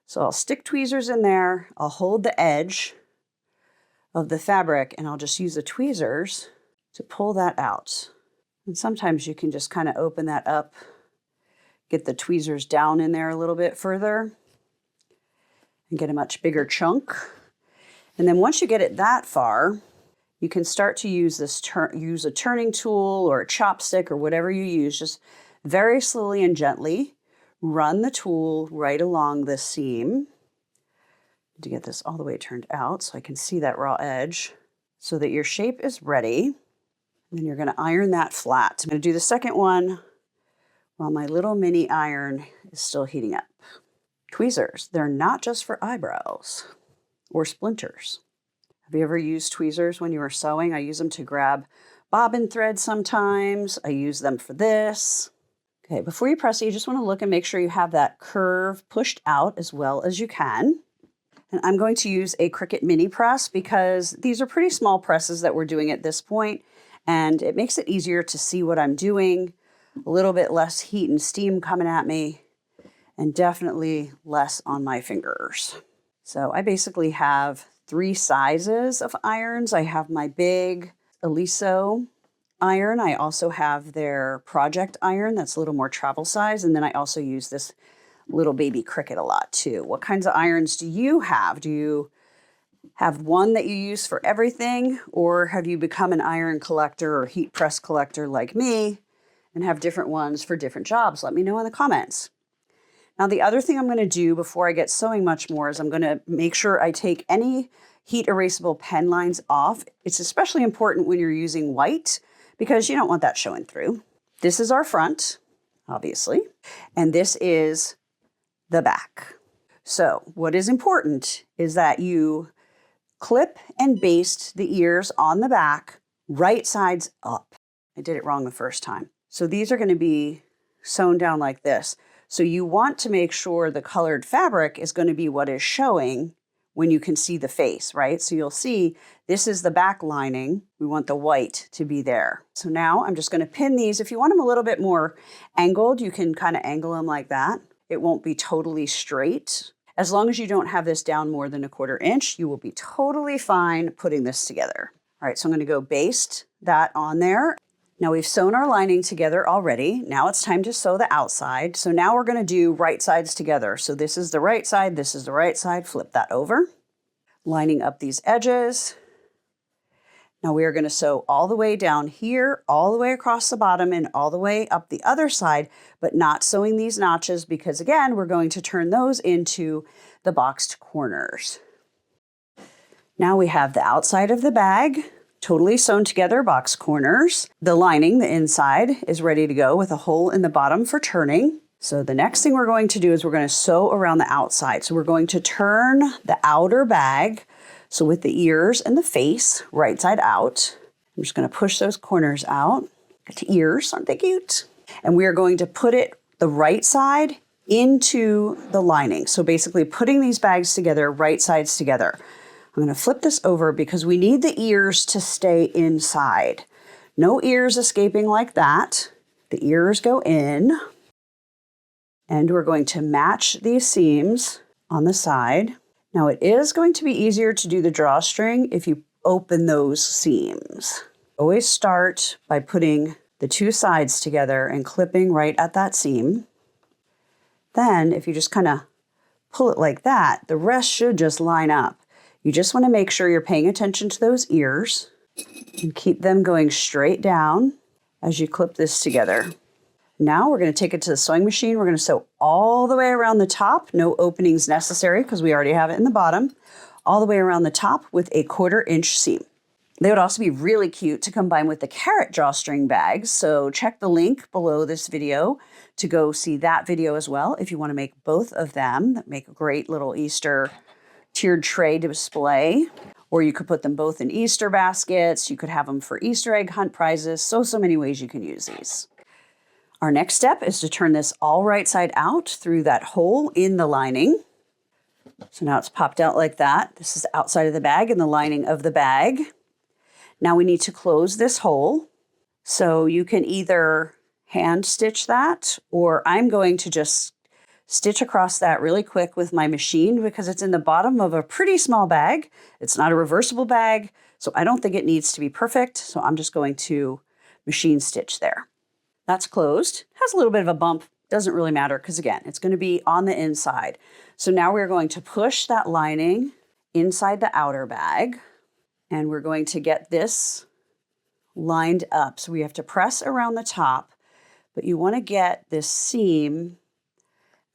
So I'll stick tweezers in there, I'll hold the edge of the fabric, and I'll just use the tweezers to pull that out. And sometimes you can just kind of open that up, get the tweezers down in there a little bit further, and get a much bigger chunk. And then once you get it that far, you can start to use use a turning tool or a chopstick or whatever you use. Just very slowly and gently run the tool right along the seam to get this all the way turned out so I can see that raw edge so that your shape is ready. And then you're going to iron that flat. I'm going to do the second one while my little mini iron is still heating up. Tweezers, they're not just for eyebrows or splinters. Have you ever used tweezers when you were sewing? I use them to grab bobbin thread sometimes. I use them for this. Okay, before you press it, you just want to look and make sure you have that curve pushed out as well as you can. And I'm going to use a Cricut mini press because these are pretty small presses that we're doing at this point, and it makes it easier to see what I'm doing, a little bit less heat and steam coming at me, and definitely less on my fingers. So I basically have 3 sizes of irons. I have my big Eliso iron. I also have their project iron that's a little more travel size. And then I also use this little baby Cricut a lot too. What kinds of irons do you have? Do you have one that you use for everything? Or have you become an iron collector or heat press collector like me and have different ones for different jobs? Let me know in the comments. Now, the other thing I'm going to do before I get sewing much more is I'm going to make sure I take any heat erasable pen lines off. It's especially important when you're using white because you don't want that showing through. This is our front, obviously, and this is the back. So what is important is that you clip and baste the ears on the back, right sides up. I did it wrong the first time. So these are going to be sewn down like this. So you want to make sure the colored fabric is going to be what is showing when you can see the face, right? So you'll see this is the back lining. We want the white to be there. So now I'm just going to pin these. If you want them a little bit more angled, you can kind of angle them like that. It won't be totally straight. As long as you don't have this down more than 1/4 inch, you will be totally fine putting this together. All right, so I'm going to go baste that on there. Now we've sewn our lining together already. Now it's time to sew the outside. So now we're going to do right sides together. So this is the right side, this is the right side. Flip that over. Lining up these edges. Now we are going to sew all the way down here, all the way across the bottom and all the way up the other side, but not sewing these notches because again, we're going to turn those into the boxed corners. Now we have the outside of the bag. Totally sewn together box corners. The lining, the inside, is ready to go with a hole in the bottom for turning. So the next thing we're going to do is we're going to sew around the outside. So we're going to turn the outer bag, so with the ears and the face, right side out. I'm just going to push those corners out. Got the ears, aren't they cute? And we are going to put it the right side into the lining. So basically putting these bags together, right sides together. I'm going to flip this over because we need the ears to stay inside. No ears escaping like that. The ears go in. And we're going to match these seams on the side. Now it is going to be easier to do the drawstring if you open those seams. Always start by putting the 2 sides together and clipping right at that seam. Then if you just kind of pull it like that, the rest should just line up. You just want to make sure you're paying attention to those ears and keep them going straight down as you clip this together. Now we're going to take it to the sewing machine. We're going to sew all the way around the top. No openings necessary because we already have it in the bottom. All the way around the top with a 1/4 inch seam. They would also be really cute to combine with the carrot drawstring bags. So check the link below this video to go see that video as well if you want to make both of them. That make a great little Easter tiered tray display. Or you could put them both in Easter baskets. You could have them for Easter egg hunt prizes. So many ways you can use these. Our next step is to turn this all right side out through that hole in the lining. So now it's popped out like that. This is the outside of the bag and the lining of the bag. Now we need to close this hole. So you can either hand stitch that, or I'm going to just stitch across that really quick with my machine because it's in the bottom of a pretty small bag. It's not a reversible bag, so I don't think it needs to be perfect. So I'm just going to machine stitch there. That's closed. Has a little bit of a bump. Doesn't really matter because again, it's going to be on the inside. So now we're going to push that lining inside the outer bag and we're going to get this lined up. So we have to press around the top, but you want to get this seam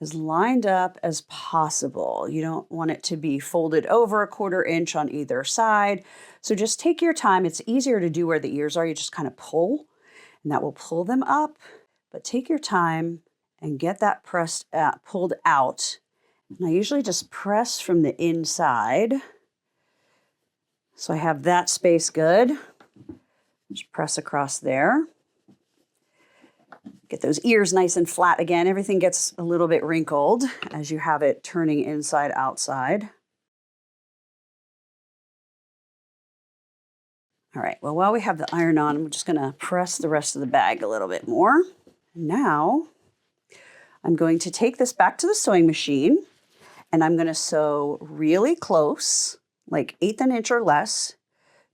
as lined up as possible. You don't want it to be folded over a 1/4 inch on either side. So just take your time. It's easier to do where the ears are. You just kind of pull and that will pull them up, but take your time and get that pulled out. And I usually just press from the inside. So I have that space good. Just press across there. Get those ears nice and flat again. Everything gets a little bit wrinkled as you have it turning inside outside. All right, well, while we have the iron on, I'm just gonna press the rest of the bag a little bit more. Now, I'm going to take this back to the sewing machine and I'm gonna sew really close, like 1/8 an inch or less,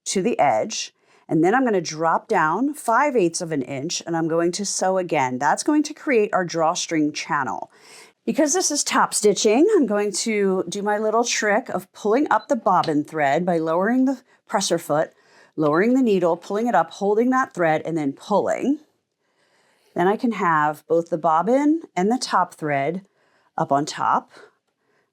to the edge. And then I'm going to drop down 5/8 of an inch and I'm going to sew again. That's going to create our drawstring channel. Because this is top stitching, I'm going to do my little trick of pulling up the bobbin thread by lowering the presser foot, lowering the needle, pulling it up, holding that thread, and then pulling. Then I can have both the bobbin and the top thread up on top.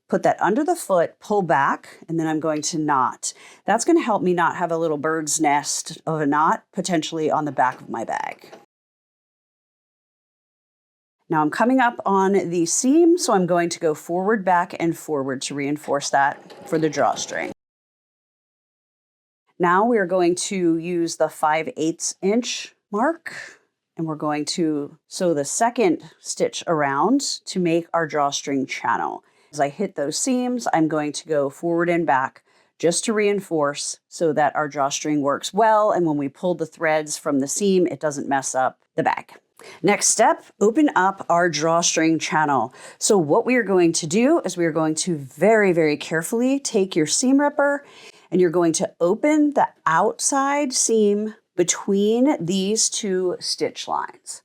Put that under the foot, pull back, and then I'm going to knot. That's going to help me not have a little bird's nest of a knot potentially on the back of my bag. Now I'm coming up on the seam, so I'm going to go forward, back, and forward to reinforce that for the drawstring. Now we're going to use the 5/8 inch mark, and we're going to sew the second stitch around to make our drawstring channel. As I hit those seams, I'm going to go forward and back just to reinforce so that our drawstring works well, and when we pull the threads from the seam, it doesn't mess up the bag. Next step, open up our drawstring channel. So what we are going to do is we are going to very, very carefully take your seam ripper and you're going to open the outside seam between these two stitch lines.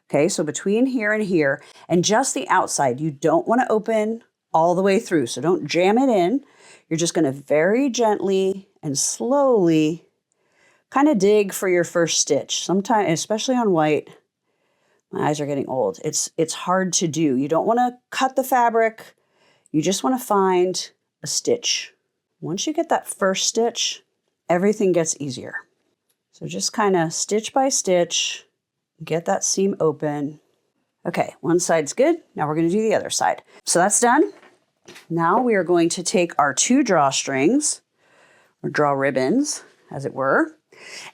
Okay, so between here and here, and just the outside. You don't want to open all the way through, so don't jam it in. You're just going to very gently and slowly kind of dig for your first stitch. Sometimes, especially on white, my eyes are getting old. It's hard to do. You don't want to cut the fabric. You just want to find a stitch. Once you get that first stitch, everything gets easier. So just kind of stitch by stitch, get that seam open. Okay, one side's good. Now we're going to do the other side. So that's done. Now we are going to take our two drawstrings, or draw ribbons, as it were.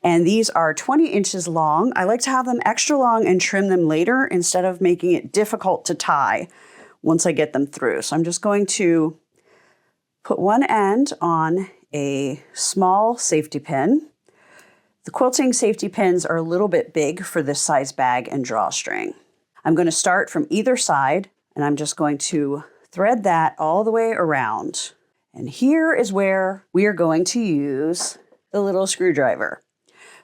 And these are 20 inches long. I like to have them extra long and trim them later instead of making it difficult to tie once I get them through. So I'm just going to put one end on a small safety pin. The quilting safety pins are a little bit big for this size bag and drawstring. I'm going to start from either side and I'm just going to thread that all the way around. And here is where we are going to use the little screwdriver.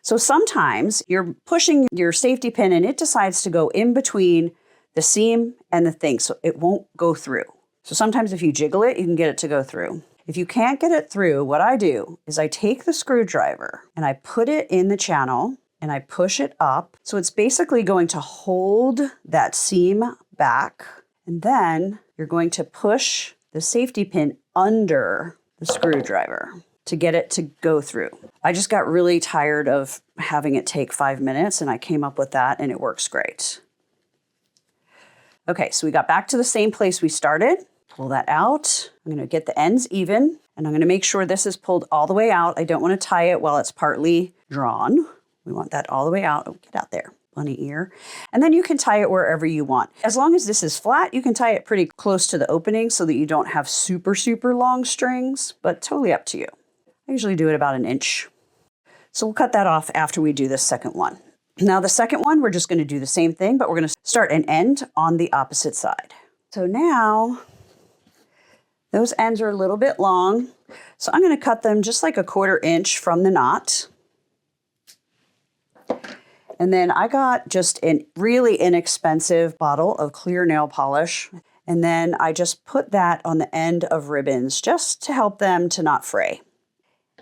So sometimes you're pushing your safety pin and it decides to go in between the seam and the thing, so it won't go through. So sometimes if you jiggle it, you can get it to go through. If you can't get it through, what I do is I take the screwdriver and I put it in the channel and I push it up. So it's basically going to hold that seam back. And then you're going to push the safety pin under the screwdriver to get it to go through. I just got really tired of having it take 5 minutes and I came up with that and it works great. Okay, so we got back to the same place we started. Pull that out. I'm going to get the ends even and I'm going to make sure this is pulled all the way out. I don't want to tie it while it's partly drawn. We want that all the way out. Oh, get out there, bunny ear. And then you can tie it wherever you want. As long as this is flat, you can tie it pretty close to the opening so that you don't have super, super long strings, but totally up to you. I usually do it about 1 inch. So we'll cut that off after we do the second one. Now the second one, we're just going to do the same thing, but we're going to start and end on the opposite side. So now those ends are a little bit long. So I'm going to cut them just like 1/4 inch from the knot. And then I got just a really inexpensive bottle of clear nail polish. And then I just put that on the end of ribbons just to help them to not fray.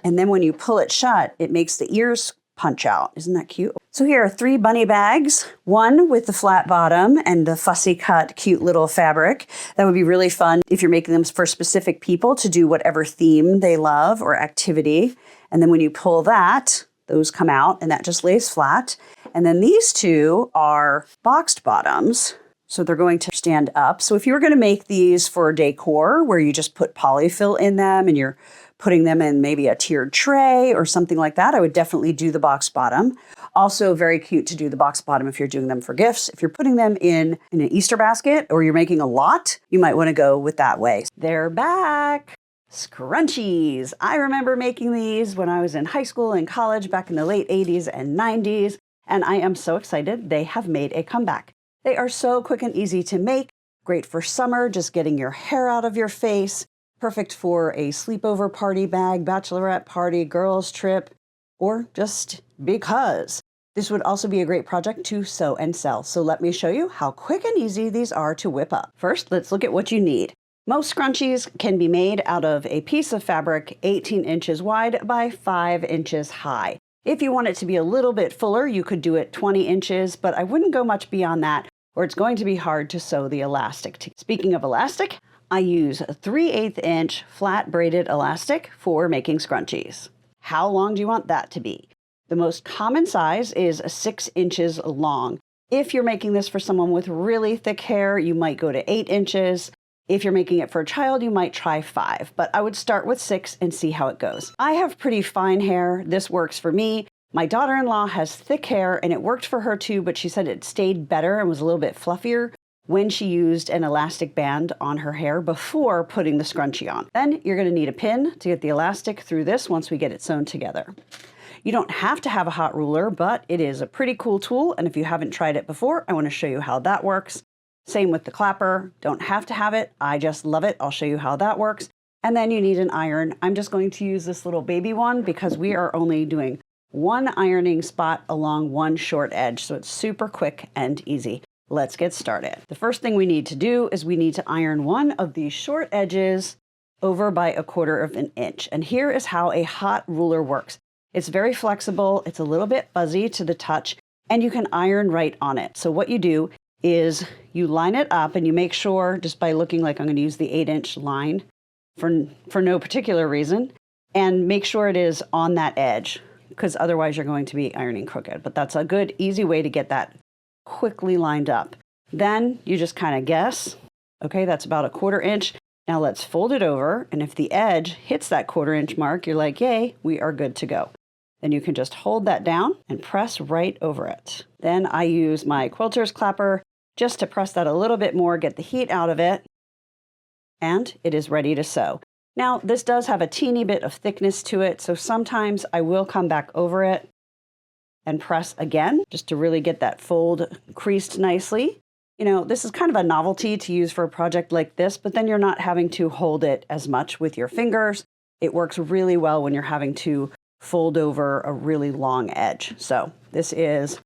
And then when you pull it shut, it makes the ears punch out. Isn't that cute? So here are 3 bunny bags, one with the flat bottom and the fussy cut cute little fabric. That would be really fun if you're making them for specific people to do whatever theme they love or activity. And then when you pull that, those come out and that just lays flat. And then these two are boxed bottoms So they're going to stand up. So if you were going to make these for decor where you just put polyfill in them and you're putting them in maybe a tiered tray or something like that, I would definitely do the box bottom. Also very cute to do the box bottom if you're doing them for gifts. If you're putting them in an Easter basket or you're making a lot, you might want to go with that way. They're back. Scrunchies. I remember making these when I was in high school and college back in the late 80s and 90s, and I am so excited they have made a comeback. They are so quick and easy to make, great for summer, just getting your hair out of your face, perfect for a sleepover party bag, bachelorette party, girls trip, or just because. This would also be a great project to sew and sell. So let me show you how quick and easy these are to whip up. First, let's look at what you need. Most scrunchies can be made out of a piece of fabric 18 inches wide by 5 inches high. If you want it to be a little bit fuller, you could do it 20 inches, but I wouldn't go much beyond that, or it's going to be hard to sew the elastic. Speaking of elastic, I use a 3/8 inch flat braided elastic for making scrunchies. How long do you want that to be? The most common size is 6 inches long. If you're making this for someone with really thick hair, you might go to 8 inches. If you're making it for a child, you might try 5, but I would start with 6 and see how it goes. I have pretty fine hair. This works for me. My daughter-in-law has thick hair and it worked for her too, but she said it stayed better and was a little bit fluffier when she used an elastic band on her hair before putting the scrunchie on. Then you're going to need a pin to get the elastic through this once we get it sewn together. You don't have to have a hot ruler, but it is a pretty cool tool, and if you haven't tried it before, I want to show you how that works. Same with the clapper. Don't have to have it. I just love it. I'll show you how that works. And then you need an iron. I'm just going to use this little baby one because we are only doing one ironing spot along one short edge. So it's super quick and easy. Let's get started. The first thing we need to do is we need to iron one of these short edges over by 1/4 inch. And here is how a hot ruler works. It's very flexible. It's a little bit fuzzy to the touch, and you can iron right on it. So what you do is you line it up and you make sure, just by looking, like I'm going to use the 8-inch line for no particular reason, and make sure it is on that edge, because otherwise you're going to be ironing crooked. But that's a good, easy way to get that quickly lined up. Then you just kind of guess, okay, that's about 1/4 inch. Now let's fold it over, and if the edge hits that 1/4 inch mark, you're like, yay, we are good to go. Then you can just hold that down and press right over it. Then I use my quilter's clapper just to press that a little bit more, get the heat out of it, and it is ready to sew. Now, this does have a teeny bit of thickness to it, so sometimes I will come back over it and press again, just to really get that fold creased nicely. You know, this is kind of a novelty to use for a project like this, but then you're not having to hold it as much with your fingers. It works really well when you're having to fold over a really long edge. So this is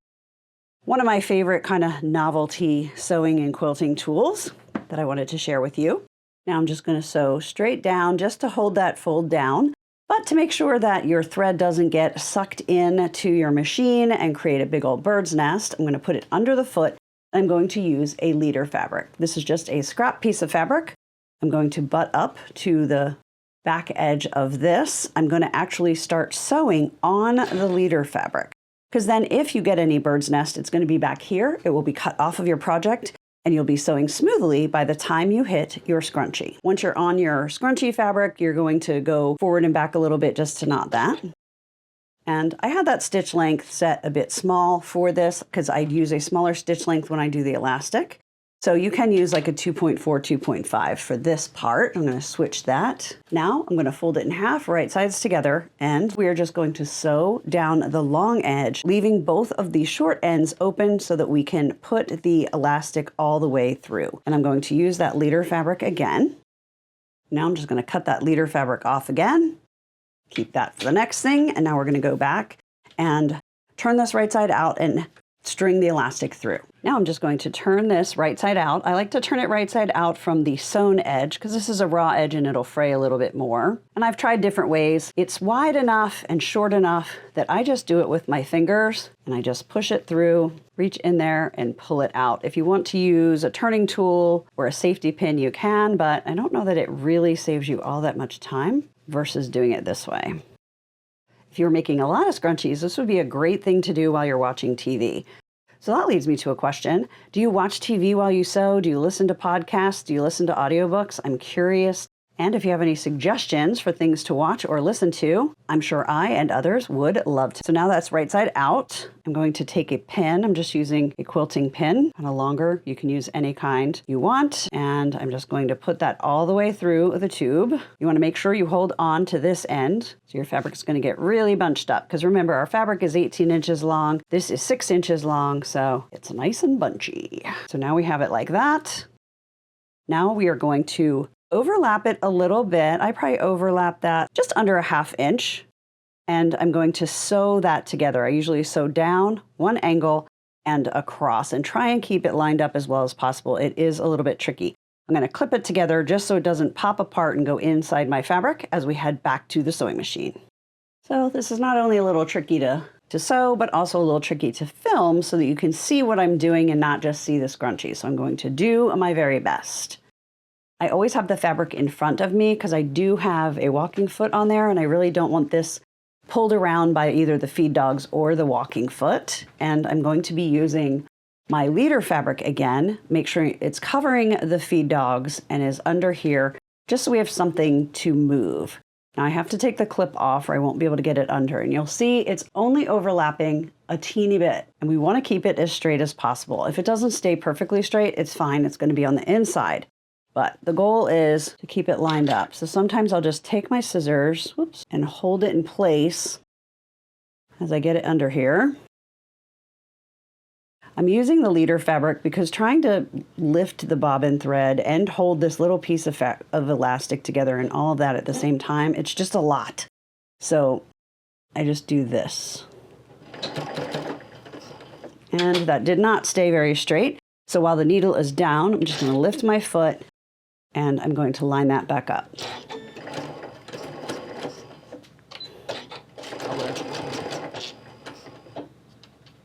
one of my favorite kind of novelty sewing and quilting tools that I wanted to share with you. Now I'm just going to sew straight down just to hold that fold down, but to make sure that your thread doesn't get sucked in to your machine and create a big old bird's nest, I'm going to put it under the foot. I'm going to use a leader fabric. This is just a scrap piece of fabric. I'm going to butt up to the back edge of this. I'm going to actually start sewing on the leader fabric, because then if you get any bird's nest, it's going to be back here. It will be cut off of your project and you'll be sewing smoothly by the time you hit your scrunchie. Once you're on your scrunchie fabric, you're going to go forward and back a little bit just to knot that. And I had that stitch length set a bit small for this because I'd use a smaller stitch length when I do the elastic. So you can use like a 2.4, 2.5 for this part. I'm going to switch that. Now I'm going to fold it in half, right sides together, and we are just going to sew down the long edge, leaving both of the short ends open so that we can put the elastic all the way through. And I'm going to use that leader fabric again. Now I'm just going to cut that leader fabric off again. Keep that for the next thing. And now we're going to go back and turn this right side out and string the elastic through. Now I'm just going to turn this right side out. I like to turn it right side out from the sewn edge because this is a raw edge and it'll fray a little bit more. And I've tried different ways. It's wide enough and short enough that I just do it with my fingers and I just push it through, reach in there and pull it out. If you want to use a turning tool or a safety pin, you can, but I don't know that it really saves you all that much time versus doing it this way. If you're making a lot of scrunchies, this would be a great thing to do while you're watching TV. So that leads me to a question. Do you watch TV while you sew? Do you listen to podcasts? Do you listen to audiobooks? I'm curious. And if you have any suggestions for things to watch or listen to, I'm sure I and others would love to. So now that's right side out. I'm going to take a pin. I'm just using a quilting pin. On a longer, you can use any kind you want. And I'm just going to put that all the way through the tube. You want to make sure you hold on to this end. So your fabric is going to get really bunched up. Because remember, our fabric is 18 inches long. This is 6 inches long. So it's nice and bunchy. So now we have it like that. Now we are going to overlap it a little bit. I probably overlap that just under a 1/2 inch. And I'm going to sew that together. I usually sew down one angle and across and try and keep it lined up as well as possible. It is a little bit tricky. I'm going to clip it together just so it doesn't pop apart and go inside my fabric as we head back to the sewing machine. So this is not only a little tricky to sew, but also a little tricky to film so that you can see what I'm doing and not just see the scrunchie. So I'm going to do my very best. I always have the fabric in front of me because I do have a walking foot on there and I really don't want this pulled around by either the feed dogs or the walking foot. And I'm going to be using my leader fabric again, make sure it's covering the feed dogs and is under here just so we have something to move. Now I have to take the clip off or I won't be able to get it under, and you'll see it's only overlapping a teeny bit and we want to keep it as straight as possible. If it doesn't stay perfectly straight, it's fine. It's going to be on the inside. But the goal is to keep it lined up. So sometimes I'll just take my scissors, and hold it in place as I get it under here. I'm using the leader fabric because trying to lift the bobbin thread and hold this little piece of elastic together and all of that at the same time, it's just a lot. So I just do this. And that did not stay very straight. So while the needle is down, I'm just going to lift my foot and I'm going to line that back up.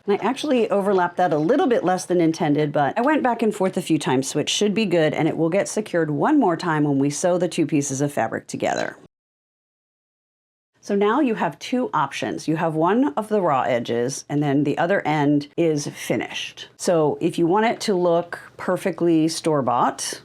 And I actually overlapped that a little bit less than intended, but I went back and forth a few times, so it should be good, and it will get secured one more time when we sew the two pieces of fabric together. So now you have two options. You have one of the raw edges, and then the other end is finished. So if you want it to look perfectly store-bought,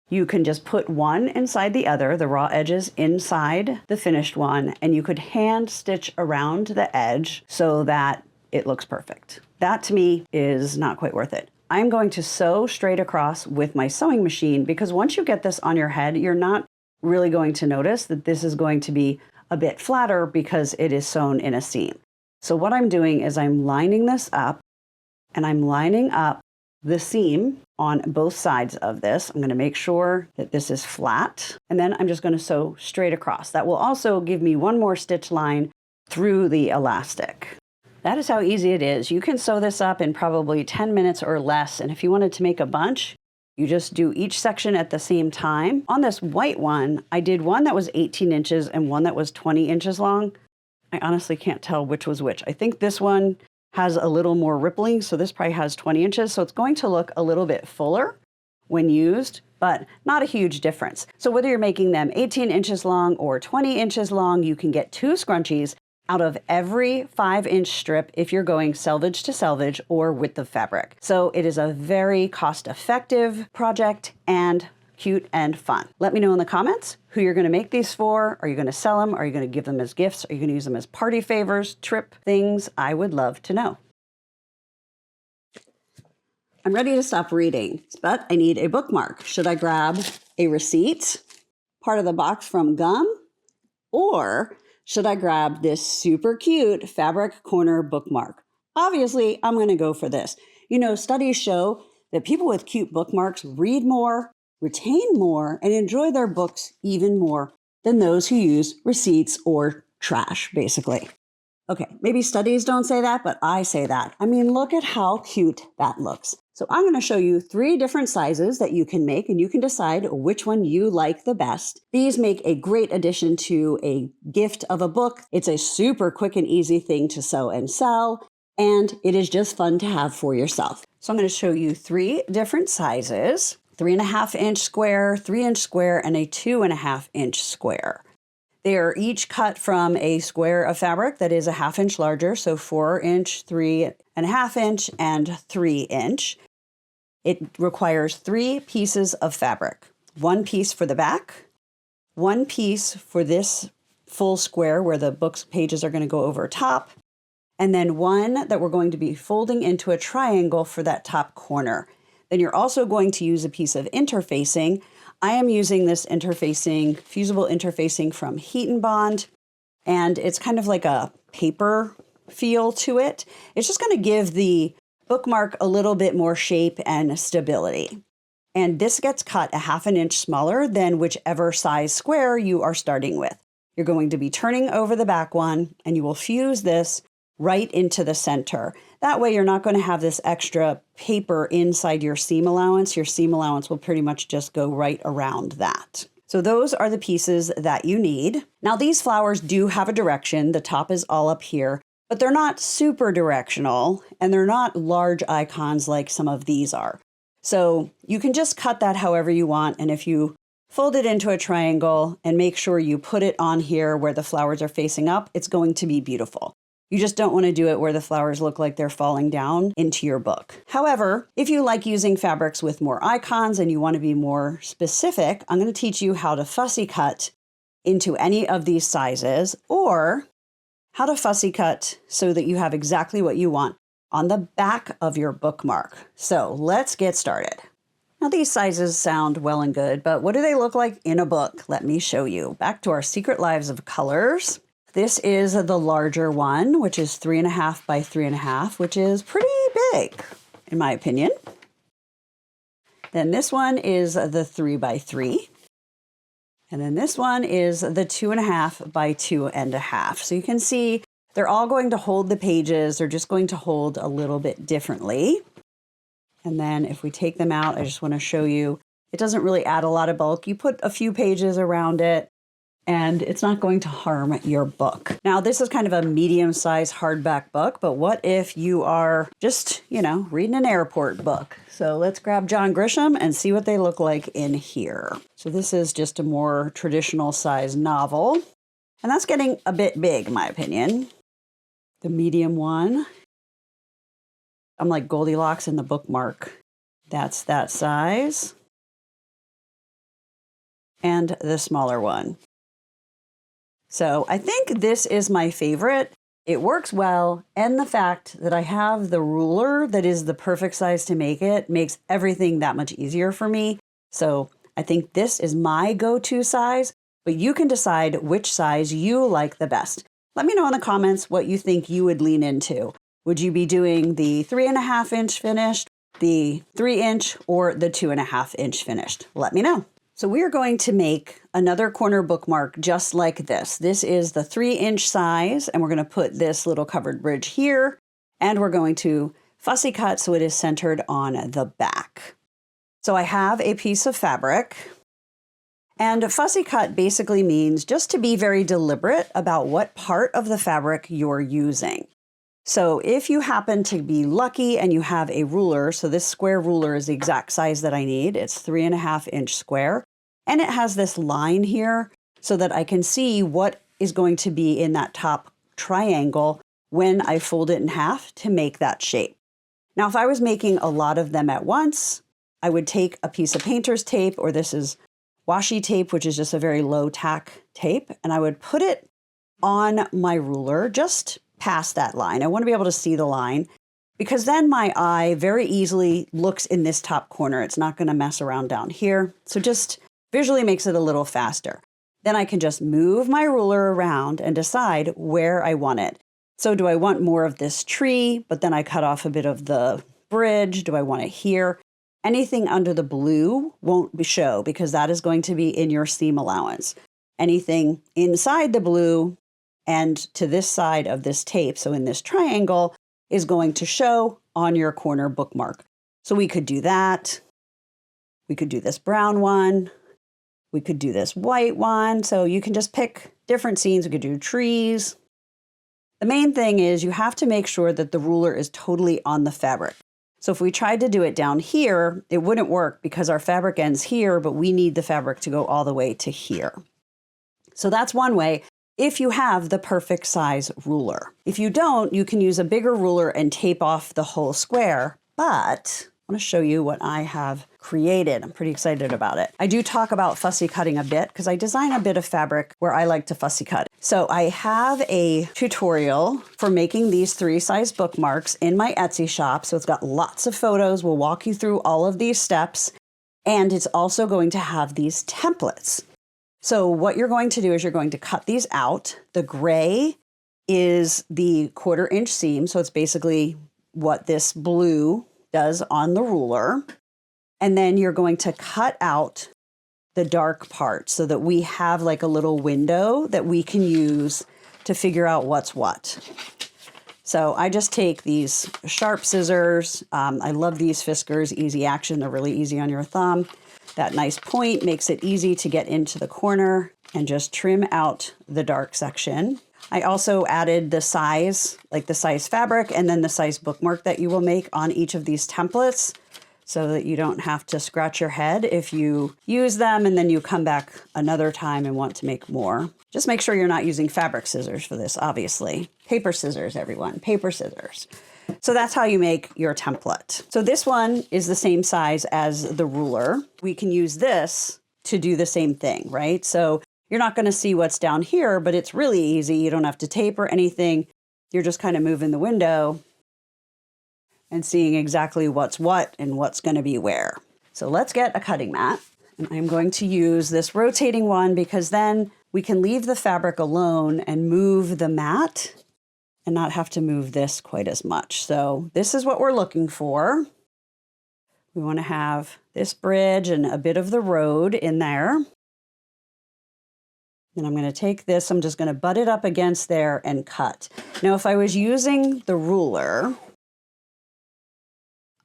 you can just put one inside the other, the raw edges inside the finished one, and you could hand stitch around the edge so that it looks perfect. That to me is not quite worth it. I'm going to sew straight across with my sewing machine because once you get this on your head, you're not really going to notice that this is going to be a bit flatter because it is sewn in a seam. So what I'm doing is I'm lining this up and I'm lining up the seam on both sides of this. I'm going to make sure that this is flat, and then I'm just going to sew straight across. That will also give me one more stitch line through the elastic. That is how easy it is. You can sew this up in probably 10 minutes or less, and if you wanted to make a bunch, you just do each section at the same time. On this white one, I did one that was 18 inches and one that was 20 inches long. I honestly can't tell which was which. I think this one has a little more rippling, so this probably has 20 inches, so it's going to look a little bit fuller when used, but not a huge difference. So whether you're making them 18 inches long or 20 inches long, you can get 2 scrunchies out of every 5-inch strip if you're going selvage to selvage or with the fabric. So it is a very cost-effective project and cute and fun. Let me know in the comments who you're going to make these for. Are you going to sell them? Are you going to give them as gifts? Are you going to use them as party favors, trip things? I would love to know. I'm ready to stop reading, but I need a bookmark. Should I grab a receipt, part of the box from Gum, or should I grab this super cute fabric corner bookmark? Obviously, I'm going to go for this. You know, studies show that people with cute bookmarks read more, retain more, and enjoy their books even more than those who use receipts or trash, basically. Okay, maybe studies don't say that, but I say that. I mean, look at how cute that looks. So I'm going to show you 3 different sizes that you can make, and you can decide which one you like the best. These make a great addition to a gift of a book. It's a super quick and easy thing to sew and sell, and it is just fun to have for yourself. So I'm going to show you 3 different sizes: 3.5-inch square, 3-inch square, and a 2.5-inch square. They are each cut from a square of fabric that is a 1/2 inch larger, so 4 inch, 3.5 inch, and 3 inch. It requires 3 pieces of fabric. 1 piece for the back, 1 piece for this full square where the book's pages are going to go over top, and then 1 that we're going to be folding into a triangle for that top corner. Then you're also going to use a piece of interfacing. I am using this interfacing, fusible interfacing from Heat and Bond, and it's kind of like a paper feel to it. It's just going to give the bookmark a little bit more shape and stability. And this gets cut a 1/2 inch smaller than whichever size square you are starting with. You're going to be turning over the back one, and you will fuse this right into the center. That way you're not going to have this extra paper inside your seam allowance. Your seam allowance will pretty much just go right around that. So those are the pieces that you need. Now these flowers do have a direction. The top is all up here, but they're not super directional, and they're not large icons like some of these are. So you can just cut that however you want, and if you fold it into a triangle and make sure you put it on here where the flowers are facing up, it's going to be beautiful. You just don't want to do it where the flowers look like they're falling down into your book. However, if you like using fabrics with more icons and you want to be more specific, I'm going to teach you how to fussy cut into any of these sizes, or how to fussy cut so that you have exactly what you want on the back of your bookmark. So let's get started. Now these sizes sound well and good, but what do they look like in a book? Let me show you. Back to our Secret Lives of Colors. This is the larger one, which is 3.5 by 3.5, which is pretty big, in my opinion. Then this one is the 3 by 3. And then this one is the 2.5 by 2.5. So you can see they're all going to hold the pages. They're just going to hold a little bit differently. And then if we take them out, I just want to show you, it doesn't really add a lot of bulk. You put a few pages around it, and it's not going to harm your book. Now, this is kind of a medium-sized hardback book, but what if you are just, reading an airport book? So let's grab John Grisham and see what they look like in here. So this is just a more traditional size novel, and that's getting a bit big, in my opinion. The medium one, I'm like Goldilocks in the bookmark. That's that size. And the smaller one. So I think this is my favorite. It works well, and the fact that I have the ruler that is the perfect size to make it makes everything that much easier for me. So I think this is my go-to size, but you can decide which size you like the best. Let me know in the comments what you think you would lean into. Would you be doing the 3.5 inch finished, the 3 inch, or the 2.5 inch finished? Let me know. So we are going to make another corner bookmark just like this. This is the 3 inch size, and we're going to put this little covered bridge here, and we're going to fussy cut so it is centered on the back. So I have a piece of fabric, and fussy cut basically means just to be very deliberate about what part of the fabric you're using. So if you happen to be lucky and you have a ruler, so this square ruler is the exact size that I need. It's 3.5 inch square, and it has this line here so that I can see what is going to be in that top triangle when I fold it in half to make that shape. Now, if I was making a lot of them at once, I would take a piece of painter's tape, or this is washi tape, which is just a very low tack tape, and I would put it on my ruler just past that line. I want to be able to see the line, because then my eye very easily looks in this top corner. It's not going to mess around down here. So just visually makes it a little faster. Then I can just move my ruler around and decide where I want it. So do I want more of this tree, but then I cut off a bit of the bridge? Do I want it here? Anything under the blue won't show, because that is going to be in your seam allowance. Anything inside the blue and to this side of this tape, so in this triangle, is going to show on your corner bookmark. So we could do that. We could do this brown one. We could do this white one. So you can just pick different scenes. We could do trees. The main thing is you have to make sure that the ruler is totally on the fabric. So if we tried to do it down here, it wouldn't work because our fabric ends here, but we need the fabric to go all the way to here. So that's one way if you have the perfect size ruler. If you don't, you can use a bigger ruler and tape off the whole square, but I want to show you what I have created. I'm pretty excited about it. I do talk about fussy cutting a bit because I design a bit of fabric where I like to fussy cut. So I have a tutorial for making these 3-size bookmarks in my Etsy shop. So it's got lots of photos. We'll walk you through all of these steps. And it's also going to have these templates. So what you're going to do is you're going to cut these out. The gray is the 1/4 inch seam. So it's basically what this blue does on the ruler. And then you're going to cut out the dark part so that we have like a little window that we can use to figure out what's what. So I just take these sharp scissors. I love these Fiskars, easy action. They're really easy on your thumb. That nice point makes it easy to get into the corner and just trim out the dark section. I also added the size, like the size fabric, and then the size bookmark that you will make on each of these templates so that you don't have to scratch your head if you use them and then you come back another time and want to make more. Just make sure you're not using fabric scissors for this, obviously. Paper scissors, everyone, paper scissors. So that's how you make your template. So this one is the same size as the ruler. We can use this to do the same thing, right? So you're not going to see what's down here, but it's really easy. You don't have to tape or anything. You're just kind of moving the window and seeing exactly what's what and what's going to be where. So let's get a cutting mat. And I'm going to use this rotating one because then we can leave the fabric alone and move the mat and not have to move this quite as much. So this is what we're looking for. We want to have this bridge and a bit of the road in there. Then I'm going to take this, I'm just going to butt it up against there and cut. Now, if I was using the ruler,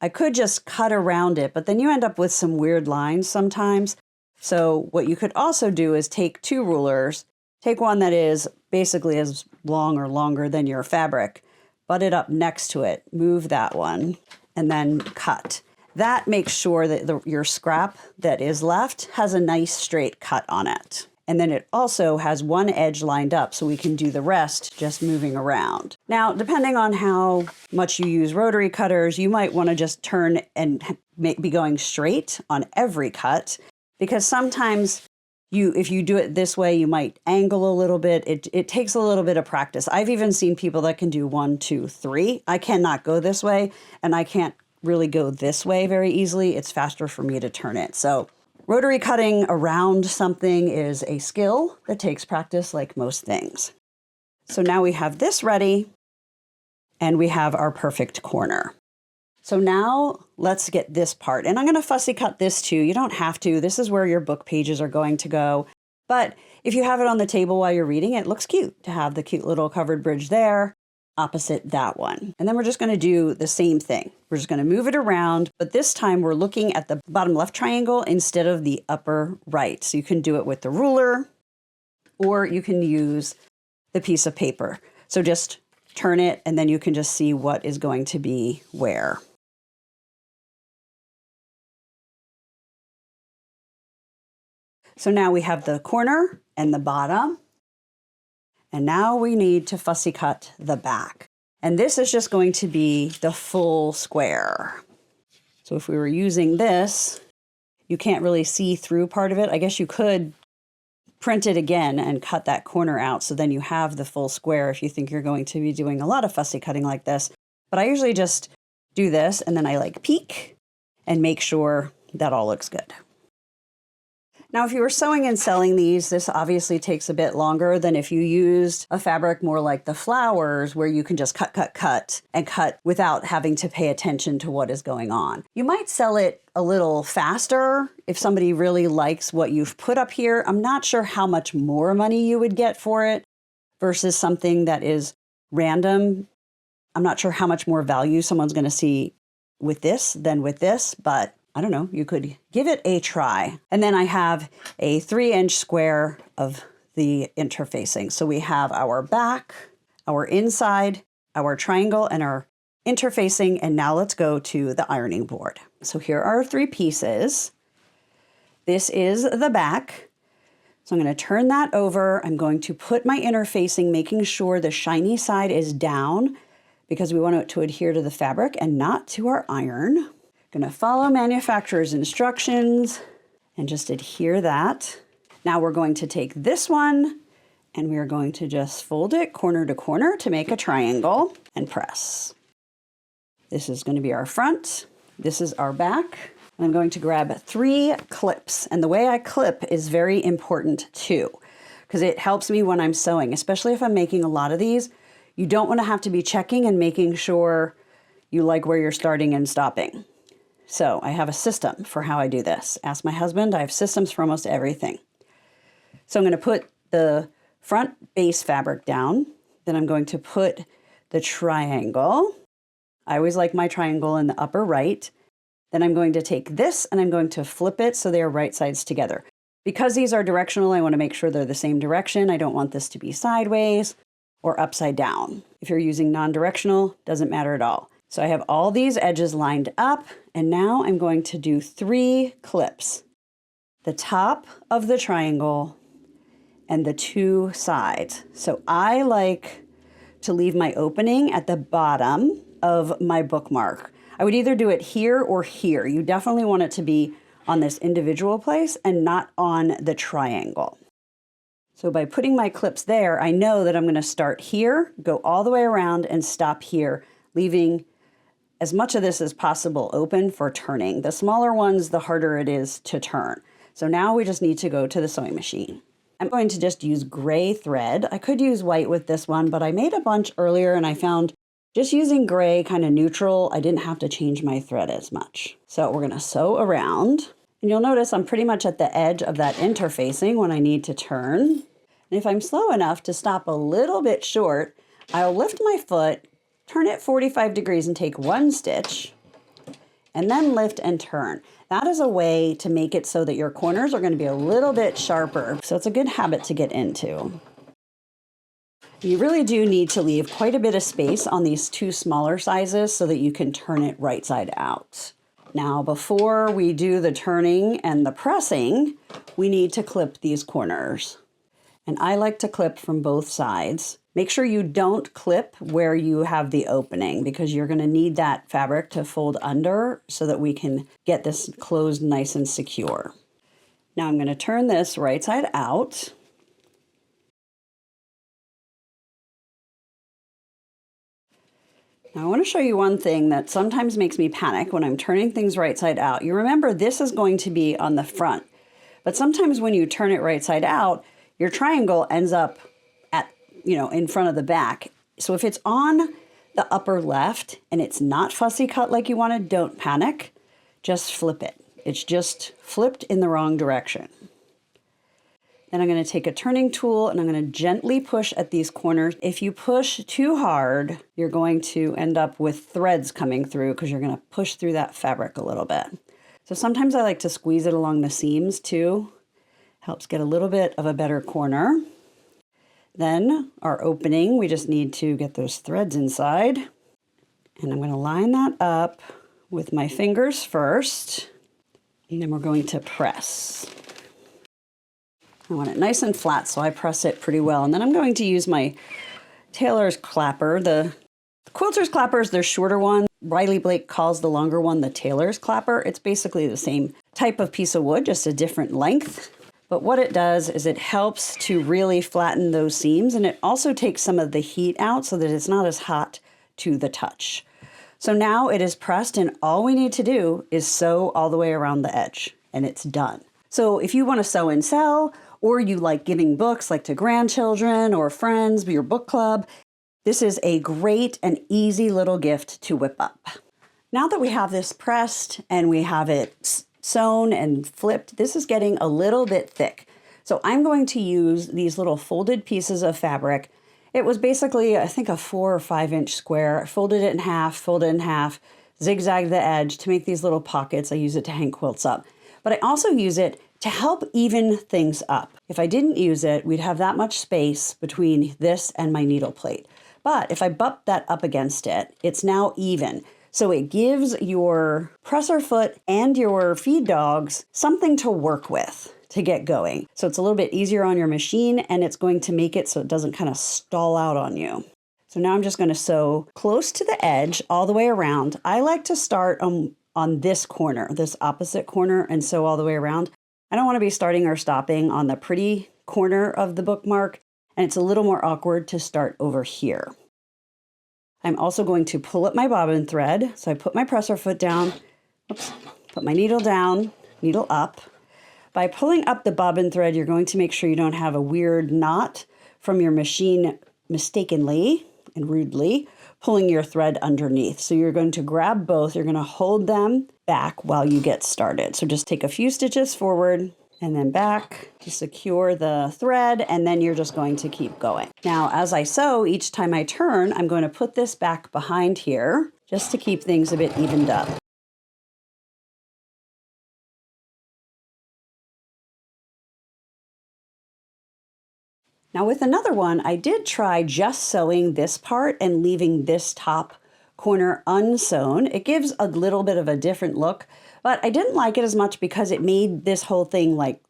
I could just cut around it, but then you end up with some weird lines sometimes. So what you could also do is take 2 rulers, take one that is basically as long or longer than your fabric, butt it up next to it, move that one, and then cut. That makes sure that your scrap that is left has a nice straight cut on it. And then it also has one edge lined up so we can do the rest just moving around. Now, depending on how much you use rotary cutters, you might want to just turn and be going straight on every cut, because sometimes if you do it this way, you might angle a little bit. It takes a little bit of practice. I've even seen people that can do 1, 2, 3. I cannot go this way, and I can't really go this way very easily. It's faster for me to turn it. So rotary cutting around something is a skill that takes practice, like most things. So now we have this ready, and we have our perfect corner. So now let's get this part. And I'm going to fussy cut this too. You don't have to. This is where your book pages are going to go. But if you have it on the table while you're reading, it looks cute to have the cute little covered bridge there opposite that one. And then we're just going to do the same thing. We're just going to move it around, but this time we're looking at the bottom left triangle instead of the upper right. So you can do it with the ruler, or you can use the piece of paper. So just turn it, and then you can just see what is going to be where. So now we have the corner and the bottom. And now we need to fussy cut the back. And this is just going to be the full square. So if we were using this, you can't really see through part of it. I guess you could print it again and cut that corner out, so then you have the full square if you think you're going to be doing a lot of fussy cutting like this. But I usually just do this, and then I like peek and make sure that all looks good. Now, if you were sewing and selling these, this obviously takes a bit longer than if you used a fabric more like the flowers, where you can just cut, and cut without having to pay attention to what is going on. You might sell it a little faster if somebody really likes what you've put up here. I'm not sure how much more money you would get for it versus something that is random. I'm not sure how much more value someone's going to see with this than with this, but I don't know, you could give it a try. And then I have a 3-inch square of the interfacing. So we have our back, our inside, our triangle, and our interfacing. And now let's go to the ironing board. So here are our 3 pieces. This is the back. So I'm going to turn that over. I'm going to put my interfacing, making sure the shiny side is down because we want it to adhere to the fabric and not to our iron. Going to follow manufacturer's instructions and just adhere that. Now we're going to take this one and we are going to just fold it corner to corner to make a triangle and press. This is going to be our front. This is our back. And I'm going to grab 3 clips. And the way I clip is very important too, because it helps me when I'm sewing, especially if I'm making a lot of these. You don't want to have to be checking and making sure you like where you're starting and stopping. So I have a system for how I do this. Ask my husband, I have systems for almost everything. So I'm going to put the front base fabric down. Then I'm going to put the triangle. I always like my triangle in the upper right. Then I'm going to take this and I'm going to flip it so they are right sides together. Because these are directional, I want to make sure they're the same direction. I don't want this to be sideways or upside down. If you're using non-directional, doesn't matter at all. So I have all these edges lined up, and now I'm going to do 3 clips. The top of the triangle and the 2 sides. So I like to leave my opening at the bottom of my bookmark. I would either do it here or here. You definitely want it to be on this individual place and not on the triangle. So by putting my clips there, I know that I'm going to start here, go all the way around and stop here, leaving as much of this as possible open for turning. The smaller ones, the harder it is to turn. So now we just need to go to the sewing machine. I'm going to just use gray thread. I could use white with this one, but I made a bunch earlier and I found just using gray, kind of neutral, I didn't have to change my thread as much. So we're going to sew around. And you'll notice I'm pretty much at the edge of that interfacing when I need to turn. And if I'm slow enough to stop a little bit short, I'll lift my foot, turn it 45 degrees and take 1 stitch, and then lift and turn. That is a way to make it so that your corners are going to be a little bit sharper. So it's a good habit to get into. You really do need to leave quite a bit of space on these 2 smaller sizes so that you can turn it right side out. Now, before we do the turning and the pressing, we need to clip these corners. And I like to clip from both sides. Make sure you don't clip where you have the opening because you're going to need that fabric to fold under so that we can get this closed nice and secure. Now I'm going to turn this right side out. Now I want to show you one thing that sometimes makes me panic when I'm turning things right side out. You remember this is going to be on the front, but sometimes when you turn it right side out, your triangle ends up at, in front of the back. So if it's on the upper left and it's not fussy cut like you wanted, don't panic, just flip it. It's just flipped in the wrong direction. Then I'm going to take a turning tool and I'm going to gently push at these corners. If you push too hard, you're going to end up with threads coming through because you're going to push through that fabric a little bit. So sometimes I like to squeeze it along the seams too. Helps get a little bit of a better corner. Then our opening, we just need to get those threads inside. And I'm going to line that up with my fingers first. And then we're going to press. I want it nice and flat, so I press it pretty well. And then I'm going to use my tailor's clapper. The quilter's clapper is their shorter one. Riley Blake calls the longer one the tailor's clapper. It's basically the same type of piece of wood, just a different length. But what it does is it helps to really flatten those seams, and it also takes some of the heat out so that it's not as hot to the touch. So now it is pressed, and all we need to do is sew all the way around the edge, and it's done. So if you want to sew and sell, or you like giving books like to grandchildren or friends, your book club, this is a great and easy little gift to whip up. Now that we have this pressed and we have it sewn and flipped, this is getting a little bit thick. So I'm going to use these little folded pieces of fabric. It was basically, I think, a 4 or 5 inch square. I folded it in half, zigzagged the edge to make these little pockets. I use it to hang quilts up. But I also use it to help even things up. If I didn't use it, we'd have that much space between this and my needle plate. But if I bump that up against it, it's now even. So it gives your presser foot and your feed dogs something to work with to get going. So it's a little bit easier on your machine, and it's going to make it so it doesn't kind of stall out on you. So now I'm just going to sew close to the edge all the way around. I like to start on this corner, this opposite corner, and sew all the way around. I don't want to be starting or stopping on the pretty corner of the bookmark, and it's a little more awkward to start over here. I'm also going to pull up my bobbin thread. So I put my presser foot down, put my needle down, needle up. By pulling up the bobbin thread, you're going to make sure you don't have a weird knot from your machine mistakenly and rudely pulling your thread underneath. So you're going to grab both. You're going to hold them back while you get started. So just take a few stitches forward and then back to secure the thread, and then you're just going to keep going. Now, as I sew, each time I turn, I'm going to put this back behind here just to keep things a bit evened up. Now with another one, I did try just sewing this part and leaving this top corner unsewn. It gives a little bit of a different look, but I didn't like it as much because it made this whole thing like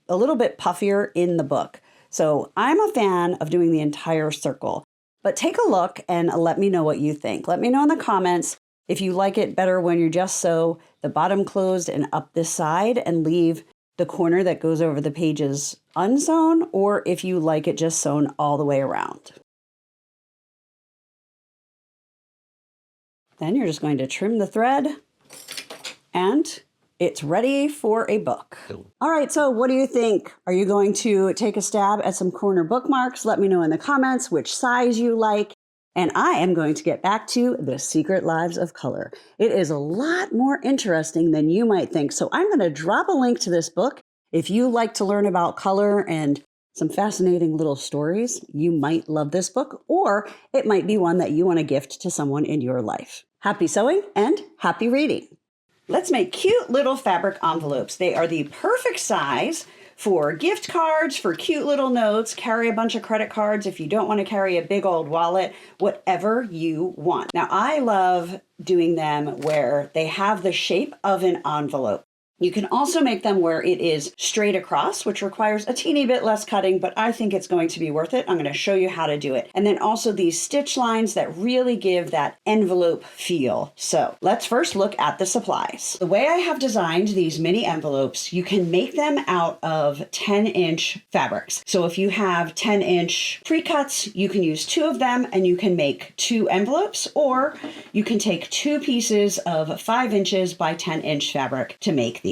a little bit puffier in the book. So I'm a fan of doing the entire circle, but take a look and let me know what you think. Let me know in the comments if you like it better when you just sew the bottom closed and up this side and leave the corner that goes over the pages unsewn, or if you like it just sewn all the way around. Then you're just going to trim the thread and it's ready for a book. All right, so what do you think? Are you going to take a stab at some corner bookmarks? Let me know in the comments which size you like. And I am going to get back to The Secret Lives of Color. It is a lot more interesting than you might think. So I'm going to drop a link to this book. If you like to learn about color and some fascinating little stories, you might love this book, or it might be one that you want to gift to someone in your life. Happy sewing and happy reading. Let's make cute little fabric envelopes. They are the perfect size for gift cards, for cute little notes, carry a bunch of credit cards if you don't want to carry a big old wallet, whatever you want. Now, I love doing them where they have the shape of an envelope. You can also make them where it is straight across, which requires a teeny bit less cutting, but I think it's going to be worth it. I'm going to show you how to do it. And then also these stitch lines that really give that envelope feel. So let's first look at the supplies. The way I have designed these mini envelopes, you can make them out of 10-inch fabrics. So if you have 10-inch pre-cuts, you can use 2 of them and you can make 2 envelopes, or you can take 2 pieces of 5 inches by 10-inch fabric to make these.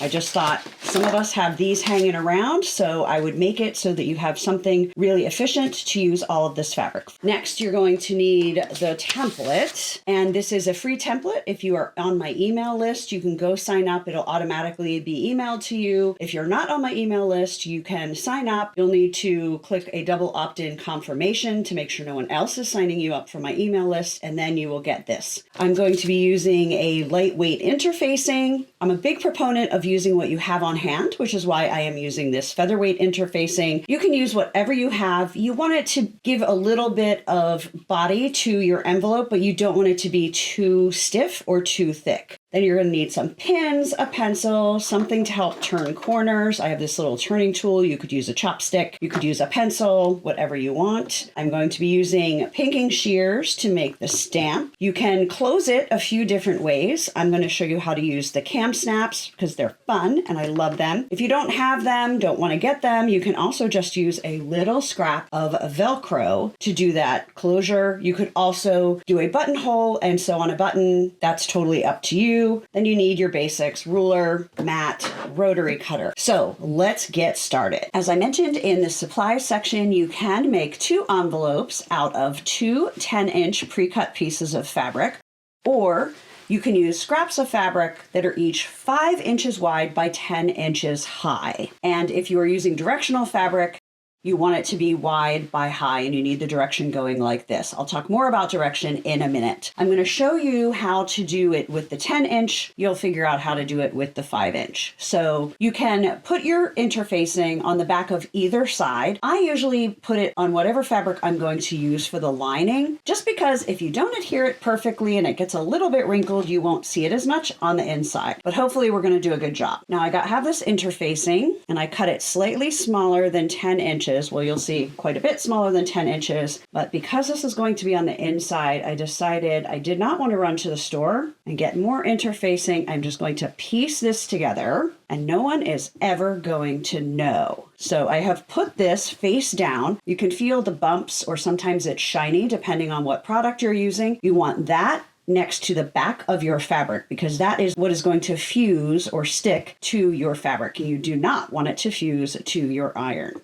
I just thought some of us have these hanging around, so I would make it so that you have something really efficient to use all of this fabric. Next, you're going to need the template, and this is a free template. If you are on my email list, you can go sign up. It'll automatically be emailed to you. If you're not on my email list, you can sign up. You'll need to click a double opt-in confirmation to make sure no one else is signing you up for my email list, and then you will get this. I'm going to be using a lightweight interfacing. I'm a big proponent of using what you have on hand, which is why I am using this featherweight interfacing. You can use whatever you have. You want it to give a little bit of body to your envelope, but you don't want it to be too stiff or too thick. Then you're going to need some pins, a pencil, something to help turn corners. I have this little turning tool. You could use a chopstick. You could use a pencil, whatever you want. I'm going to be using pinking shears to make the stamp. You can close it a few different ways. I'm going to show you how to use the cam snaps because they're fun and I love them. If you don't have them, don't want to get them, you can also just use a little scrap of Velcro to do that closure. You could also do a buttonhole and sew on a button. That's totally up to you. Then you need your basics: ruler, mat, rotary cutter. So let's get started. As I mentioned in the supplies section, you can make 2 envelopes out of 2 10-inch pre-cut pieces of fabric, or you can use scraps of fabric that are each 5 inches wide by 10 inches high. And if you are using directional fabric, you want it to be wide by high, and you need the direction going like this. I'll talk more about direction in a minute. I'm going to show you how to do it with the 10-inch. You'll figure out how to do it with the 5-inch. So you can put your interfacing on the back of either side. I usually put it on whatever fabric I'm going to use for the lining, just because if you don't adhere it perfectly and it gets a little bit wrinkled, you won't see it as much on the inside. But hopefully we're going to do a good job. Now I have this interfacing, and I cut it slightly smaller than 10 inches. Well, you'll see quite a bit smaller than 10 inches, but because this is going to be on the inside, I decided I did not want to run to the store and get more interfacing. I'm just going to piece this together, and no one is ever going to know. So I have put this face down. You can feel the bumps, or sometimes it's shiny depending on what product you're using. You want that next to the back of your fabric, because that is what is going to fuse or stick to your fabric, and you do not want it to fuse to your iron.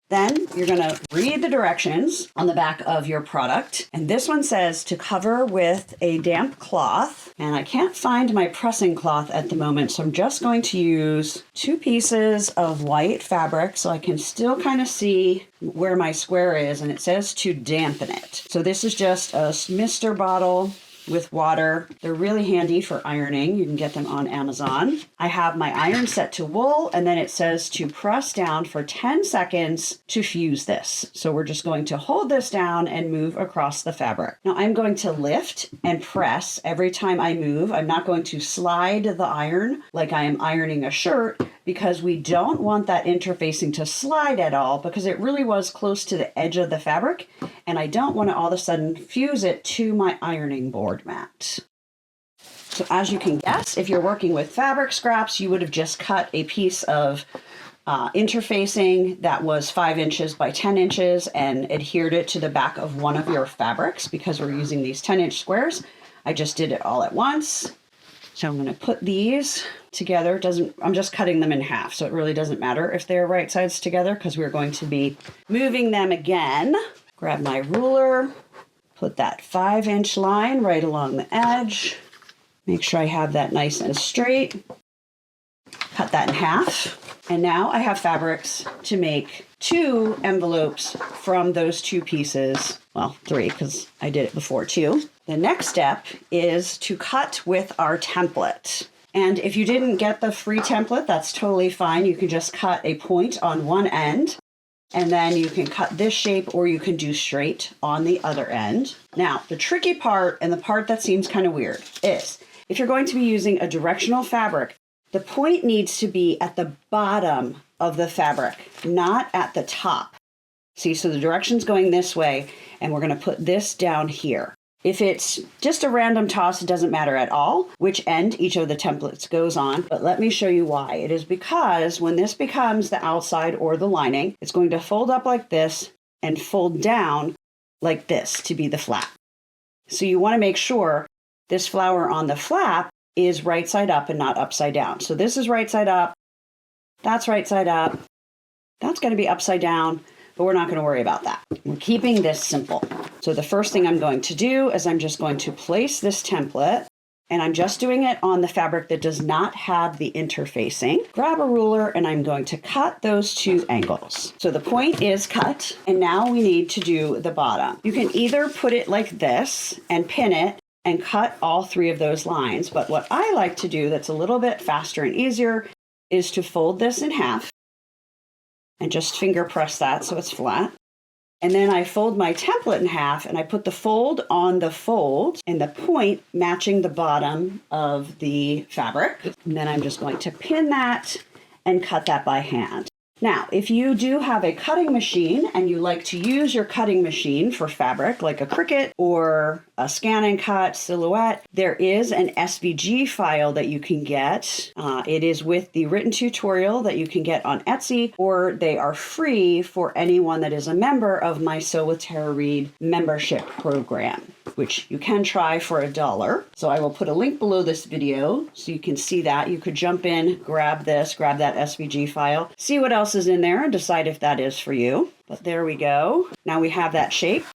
Then you're going to read the directions on the back of your product. And this one says to cover with a damp cloth. And I can't find my pressing cloth at the moment, so I'm just going to use 2 pieces of white fabric so I can still kind of see where my square is. And it says to dampen it. So this is just a mister bottle with water. They're really handy for ironing. You can get them on Amazon. I have my iron set to wool, and then it says to press down for 10 seconds to fuse this. So we're just going to hold this down and move across the fabric. Now I'm going to lift and press every time I move. I'm not going to slide the iron like I am ironing a shirt, because we don't want that interfacing to slide at all, because it really was close to the edge of the fabric, and I don't want to all of a sudden fuse it to my ironing board mat. So as you can guess, if you're working with fabric scraps, you would have just cut a piece of interfacing that was 5 inches by 10 inches and adhered it to the back of one of your fabrics, because we're using these 10-inch squares. I just did it all at once. So I'm going to put these together. I'm just cutting them in half, so it really doesn't matter if they're right sides together, because we're going to be moving them again. Grab my ruler, put that 5-inch line right along the edge. Make sure I have that nice and straight. Cut that in half. And now I have fabrics to make 2 envelopes from those 2 pieces. Well, 3, because I did it before 2. The next step is to cut with our template. And if you didn't get the free template, that's totally fine. You can just cut a point on one end, and then you can cut this shape, or you can do straight on the other end. Now, the tricky part, and the part that seems kind of weird, is if you're going to be using a directional fabric, the point needs to be at the bottom of the fabric, not at the top. See, so the direction's going this way, and we're going to put this down here. If it's just a random toss, it doesn't matter at all which end each of the templates goes on, but let me show you why. It is because when this becomes the outside or the lining, it's going to fold up like this and fold down like this to be the flap. So you want to make sure this flower on the flap is right side up and not upside down. So this is right side up, that's right side up, that's going to be upside down, but we're not going to worry about that. We're keeping this simple. So the first thing I'm going to do is I'm just going to place this template, and I'm just doing it on the fabric that does not have the interfacing. Grab a ruler, and I'm going to cut those 2 angles. So the point is cut, and now we need to do the bottom. You can either put it like this and pin it and cut all 3 of those lines, but what I like to do that's a little bit faster and easier is to fold this in half and just finger press that so it's flat. And then I fold my template in half, and I put the fold on the fold and the point matching the bottom of the fabric. And then I'm just going to pin that and cut that by hand. Now, if you do have a cutting machine and you like to use your cutting machine for fabric, like a Cricut or a Scan and Cut Silhouette, there is an SVG file that you can get. It is with the written tutorial that you can get on Etsy, or they are free for anyone that is a member of my Sew with Tara Reid membership program, which you can try for $1. So I will put a link below this video so you can see that. You could jump in, grab this, grab that SVG file, see what else is in there and decide if that is for you. But there we go. Now we have that shape.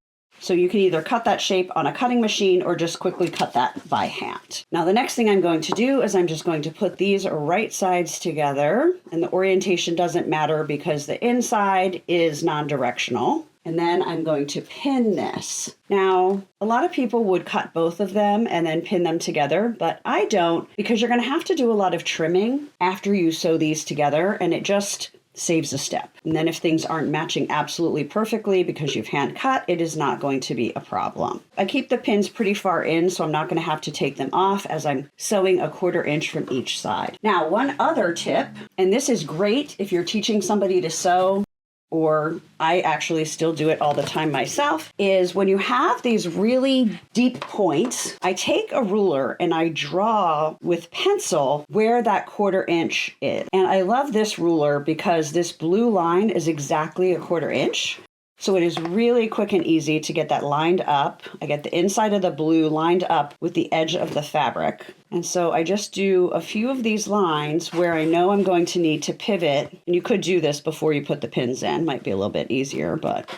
So you can either cut that shape on a cutting machine or just quickly cut that by hand. Now the next thing I'm going to do is I'm just going to put these right sides together, and the orientation doesn't matter because the inside is non-directional. And then I'm going to pin this. Now, a lot of people would cut both of them and then pin them together, but I don't, because you're going to have to do a lot of trimming after you sew these together, and it just saves a step. And then if things aren't matching absolutely perfectly because you've hand cut, it is not going to be a problem. I keep the pins pretty far in, so I'm not going to have to take them off as I'm sewing 1/4 inch from each side. Now, one other tip, and this is great if you're teaching somebody to sew, or I actually still do it all the time myself, is when you have these really deep points, I take a ruler and I draw with pencil where that 1/4 inch is. And I love this ruler because this blue line is exactly 1/4 inch. So it is really quick and easy to get that lined up. I get the inside of the blue lined up with the edge of the fabric. And so I just do a few of these lines where I know I'm going to need to pivot. And you could do this before you put the pins in. Might be a little bit easier, but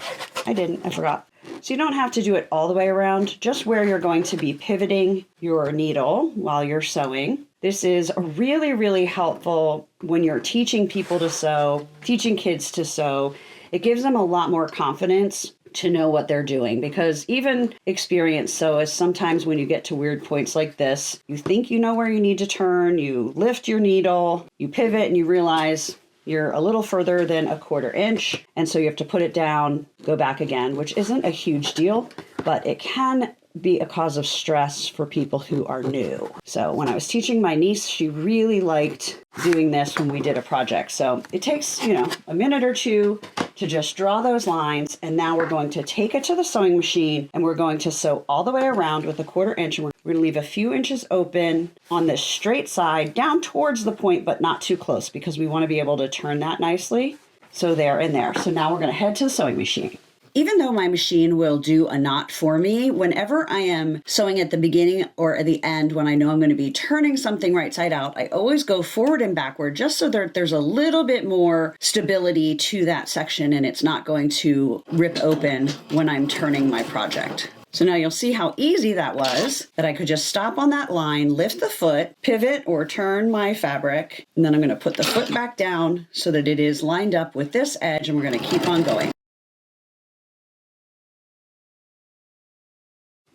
I didn't. I forgot. So you don't have to do it all the way around, just where you're going to be pivoting your needle while you're sewing. This is really, really helpful when you're teaching people to sew, teaching kids to sew. It gives them a lot more confidence to know what they're doing, because even experienced sewists, sometimes when you get to weird points like this, you think you know where you need to turn, you lift your needle, you pivot, and you realize you're a little further than 1/4 inch. And so you have to put it down, go back again, which isn't a huge deal, but it can be a cause of stress for people who are new. So when I was teaching my niece, she really liked doing this when we did a project. So it takes, a minute or two to just draw those lines. And now we're going to take it to the sewing machine and we're going to sew all the way around with 1/4 inch. And we're going to leave a few inches open on this straight side down towards the point, but not too close, because we want to be able to turn that nicely. So there and there. So now we're going to head to the sewing machine. Even though my machine will do a knot for me, whenever I am sewing at the beginning or at the end, when I know I'm going to be turning something right side out, I always go forward and backward just so that there's a little bit more stability to that section and it's not going to rip open when I'm turning my project. So now you'll see how easy that was, that I could just stop on that line, lift the foot, pivot or turn my fabric, and then I'm going to put the foot back down so that it is lined up with this edge, and we're going to keep on going.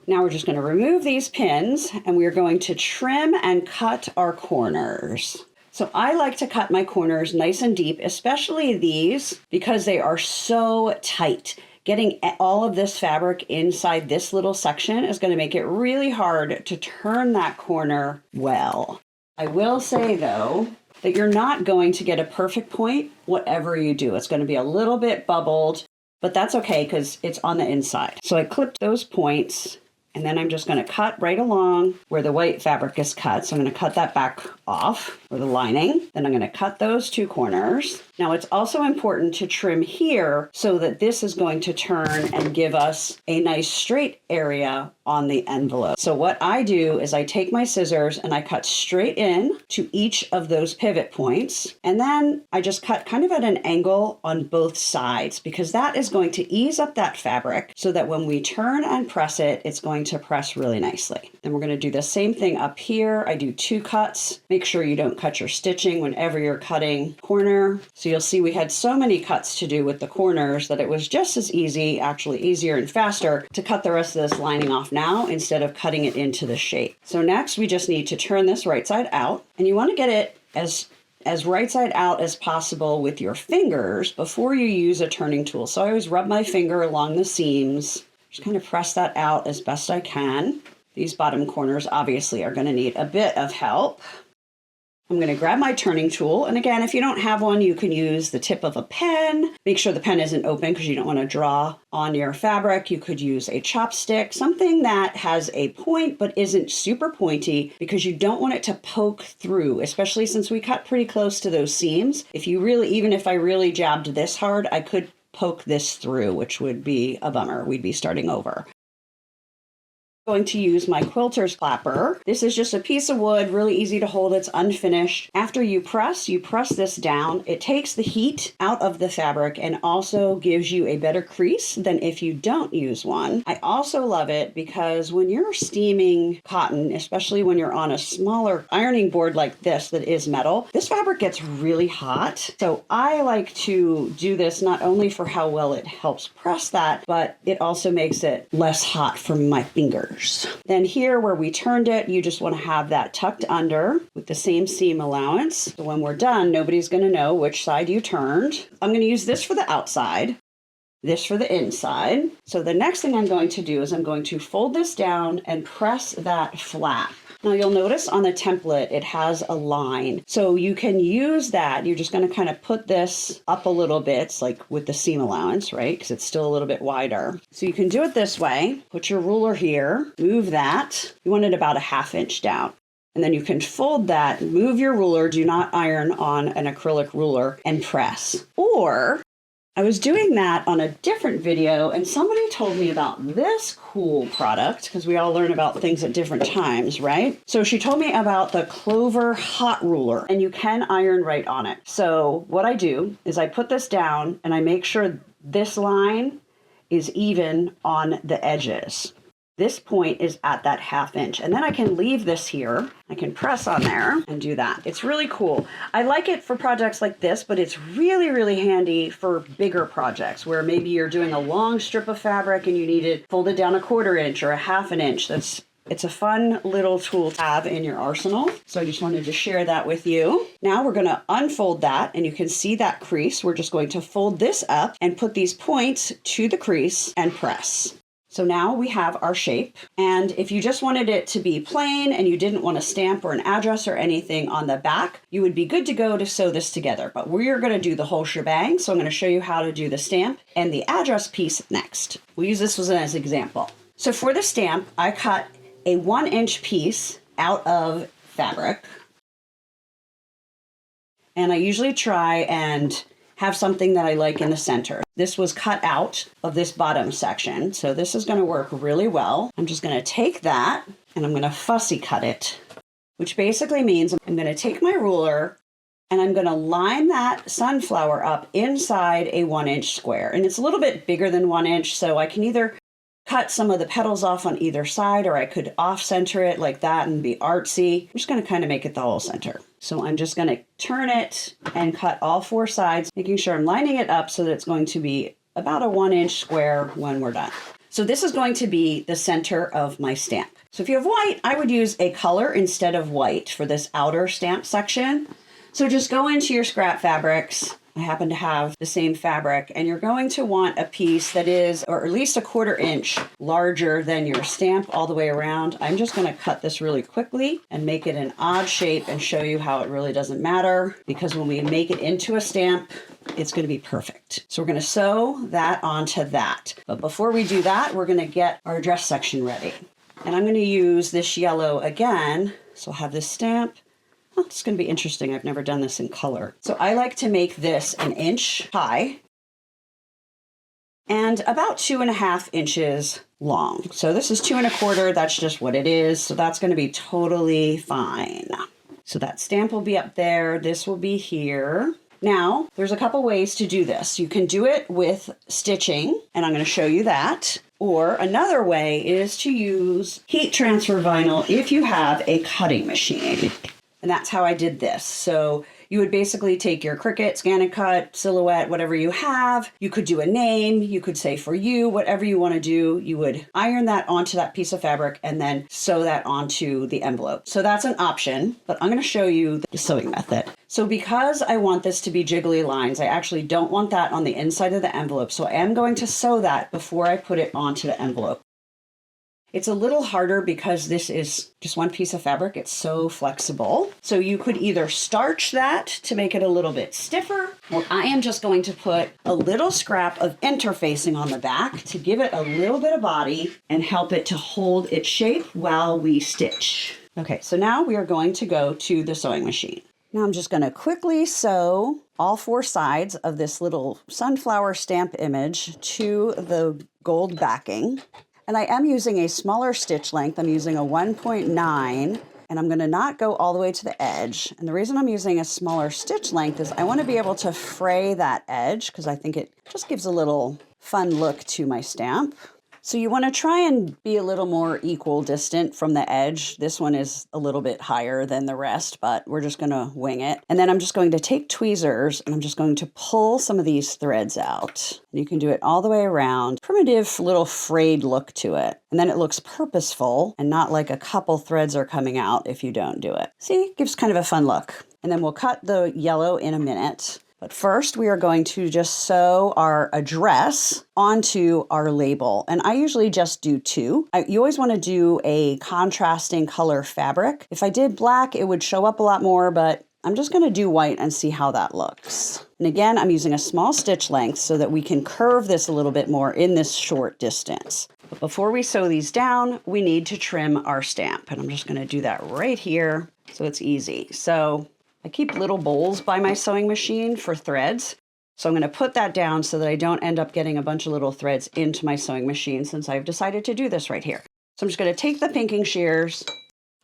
Now we're just going to remove these pins and we're going to trim and cut our corners. So I like to cut my corners nice and deep, especially these, because they are so tight. Getting all of this fabric inside this little section is going to make it really hard to turn that corner well. I will say though, that you're not going to get a perfect point whatever you do. It's going to be a little bit bubbled, but that's okay because it's on the inside. So I clipped those points. And then I'm just going to cut right along where the white fabric is cut. So I'm going to cut that back off, or the lining. Then I'm going to cut those two corners. Now it's also important to trim here so that this is going to turn and give us a nice straight area on the envelope. So what I do is I take my scissors and I cut straight in to each of those pivot points. And then I just cut kind of at an angle on both sides, because that is going to ease up that fabric so that when we turn and press it, it's going to press really nicely. Then we're going to do the same thing up here. I do 2 cuts. Make sure you don't cut your stitching whenever you're cutting corner. So you'll see we had so many cuts to do with the corners that it was just as easy, actually easier and faster, to cut the rest of this lining off now instead of cutting it into the shape. So next we just need to turn this right side out, and you want to get it as right side out as possible with your fingers before you use a turning tool. So I always rub my finger along the seams, just kind of press that out as best I can. These bottom corners obviously are going to need a bit of help. I'm going to grab my turning tool. And again, if you don't have one, you can use the tip of a pen. Make sure the pen isn't open because you don't want to draw on your fabric. You could use a chopstick, something that has a point but isn't super pointy, because you don't want it to poke through, especially since we cut pretty close to those seams. If you really, even if I really jabbed this hard, I could poke this through, which would be a bummer. We'd be starting over. Going to use my quilter's clapper. This is just a piece of wood, really easy to hold. It's unfinished. After you press this down. It takes the heat out of the fabric and also gives you a better crease than if you don't use one. I also love it because when you're steaming cotton, especially when you're on a smaller ironing board like this that is metal, this fabric gets really hot. So I like to do this not only for how well it helps press that, but it also makes it less hot for my fingers. Then here where we turned it, you just want to have that tucked under with the same seam allowance. So when we're done, nobody's going to know which side you turned. I'm going to use this for the outside, this for the inside. So the next thing I'm going to do is I'm going to fold this down and press that flap. Now you'll notice on the template, it has a line. So you can use that. You're just going to kind of put this up a little bit, like with the seam allowance, right? Because it's still a little bit wider. So you can do it this way. Put your ruler here, move that. You want it about a 1/2 inch down. And then you can fold that, move your ruler, do not iron on an acrylic ruler, and press. Or I was doing that on a different video and somebody told me about this cool product because we all learn about things at different times, right? So she told me about the Clover hot ruler and you can iron right on it. So what I do is I put this down and I make sure this line is even on the edges. This point is at that 1/2 inch. And then I can leave this here. I can press on there and do that. It's really cool. I like it for projects like this, but it's really, really handy for bigger projects where maybe you're doing a long strip of fabric and you need it folded down a 1/4 inch or a 1/2 inch. It's a fun little tool to have in your arsenal. So I just wanted to share that with you. Now we're going to unfold that and you can see that crease. We're just going to fold this up and put these points to the crease and press. So now we have our shape. And if you just wanted it to be plain and you didn't want a stamp or an address or anything on the back, you would be good to go to sew this together. But we're going to do the whole shebang. So I'm going to show you how to do the stamp and the address piece next. We'll use this as an example. So for the stamp, I cut a 1-inch piece out of fabric. And I usually try and have something that I like in the center. This was cut out of this bottom section, so this is going to work really well. I'm just going to take that and I'm going to fussy cut it, which basically means I'm going to take my ruler and I'm going to line that sunflower up inside a 1-inch square. And it's a little bit bigger than 1 inch, so I can either cut some of the petals off on either side or I could off-center it like that and be artsy. I'm just going to kind of make it the whole center. So I'm just going to turn it and cut all 4 sides, making sure I'm lining it up so that it's going to be about a 1-inch square when we're done. So this is going to be the center of my stamp. So if you have white, I would use a color instead of white for this outer stamp section. So just go into your scrap fabrics. I happen to have the same fabric, and you're going to want a piece that is, or at least a 1/4 inch larger than your stamp all the way around. I'm just going to cut this really quickly and make it an odd shape and show you how it really doesn't matter, because when we make it into a stamp, it's going to be perfect. So we're going to sew that onto that. But before we do that, we're going to get our dress section ready. And I'm going to use this yellow again. So I'll have this stamp. Oh, it's going to be interesting. I've never done this in color. So I like to make this 1 inch high and about 2.5 inches long. So this is 2 1/4. That's just what it is. So that's going to be totally fine. So that stamp will be up there. This will be here. Now, there's a couple ways to do this. You can do it with stitching, and I'm going to show you that. Or another way is to use heat transfer vinyl if you have a cutting machine. And that's how I did this. So you would basically take your Cricut, Scan and Cut, Silhouette, whatever you have. You could do a name. You could say for you, whatever you want to do. You would iron that onto that piece of fabric and then sew that onto the envelope. So that's an option, but I'm going to show you the sewing method. So because I want this to be jiggly lines, I actually don't want that on the inside of the envelope. So I am going to sew that before I put it onto the envelope. It's a little harder because this is just one piece of fabric. It's so flexible. So you could either starch that to make it a little bit stiffer, or I am just going to put a little scrap of interfacing on the back to give it a little bit of body and help it to hold its shape while we stitch. Okay, so now we are going to go to the sewing machine. Now I'm just going to quickly sew all 4 sides of this little sunflower stamp image to the gold backing. And I am using a smaller stitch length. I'm using a 1.9, and I'm gonna not go all the way to the edge. And the reason I'm using a smaller stitch length is I wanna be able to fray that edge because I think it just gives a little fun look to my stamp. So you want to try and be a little more equal distant from the edge. This one is a little bit higher than the rest, but we're just going to wing it. And then I'm just going to take tweezers and I'm just going to pull some of these threads out. And you can do it all the way around. Primitive little frayed look to it. And then it looks purposeful and not like a couple threads are coming out if you don't do it. See, it gives kind of a fun look. And then we'll cut the yellow in a minute. But first, we are going to just sew our address onto our label. And I usually just do two. You always want to do a contrasting color fabric. If I did black, it would show up a lot more, but I'm just going to do white and see how that looks. And again, I'm using a small stitch length so that we can curve this a little bit more in this short distance. But before we sew these down, we need to trim our stamp. And I'm just going to do that right here so it's easy. So I keep little bowls by my sewing machine for threads. So I'm going to put that down so that I don't end up getting a bunch of little threads into my sewing machine since I've decided to do this right here. So I'm just going to take the pinking shears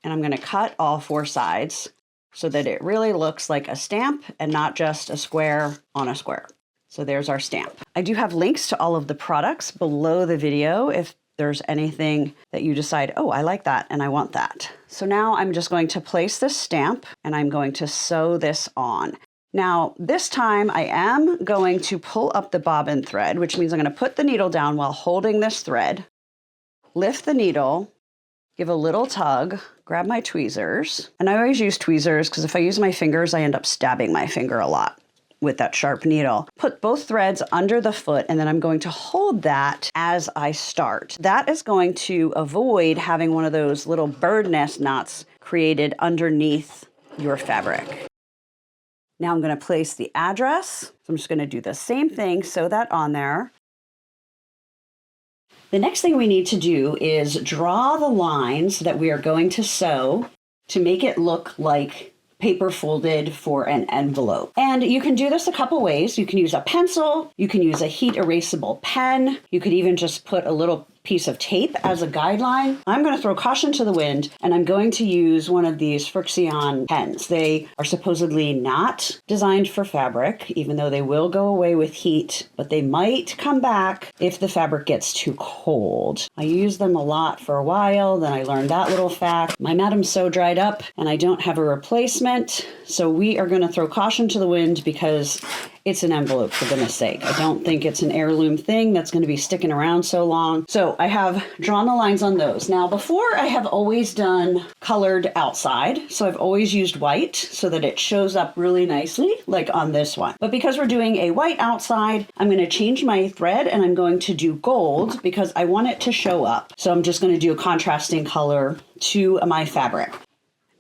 and I'm going to cut all four sides so that it really looks like a stamp and not just a square on a square. So there's our stamp. I do have links to all of the products below the video if there's anything that you decide, oh, I like that and I want that. So now I'm just going to place this stamp and I'm going to sew this on. Now, this time I am going to pull up the bobbin thread, which means I'm going to put the needle down while holding this thread, lift the needle, give a little tug, grab my tweezers. And I always use tweezers because if I use my fingers, I end up stabbing my finger a lot with that sharp needle. Put both threads under the foot and then I'm going to hold that as I start. That is going to avoid having one of those little bird nest knots created underneath your fabric. Now I'm going to place the address. So I'm just going to do the same thing, sew that on there. The next thing we need to do is draw the lines that we are going to sew to make it look like paper folded for an envelope. And you can do this a couple ways. You can use a pencil, you can use a heat erasable pen, you could even just put a little piece of tape as a guideline. I'm going to throw caution to the wind and I'm going to use one of these Frixion pens. They are supposedly not designed for fabric, even though they will go away with heat, but they might come back if the fabric gets too cold. I used them a lot for a while, then I learned that little fact. My Madame So dried up and I don't have a replacement, so we are going to throw caution to the wind because it's an envelope, for goodness sake. I don't think it's an heirloom thing that's going to be sticking around so long. So I have drawn the lines on those. Now, before I have always done colored outside. So I've always used white so that it shows up really nicely, like on this one. But because we're doing a white outside, I'm going to change my thread and I'm going to do gold because I want it to show up. So I'm just going to do a contrasting color to my fabric.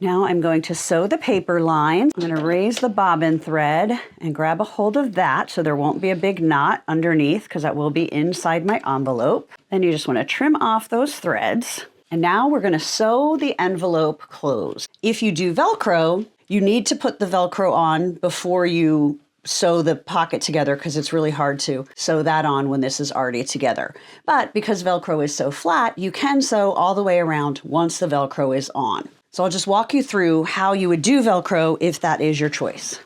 Now I'm going to sew the paper line. I'm going to raise the bobbin thread and grab a hold of that so there won't be a big knot underneath because that will be inside my envelope. Then you just want to trim off those threads. And now we're going to sew the envelope closed. If you do Velcro, you need to put the Velcro on before you sew the pocket together because it's really hard to sew that on when this is already together. But because Velcro is so flat, you can sew all the way around once the Velcro is on. So I'll just walk you through how you would do Velcro if that is your choice.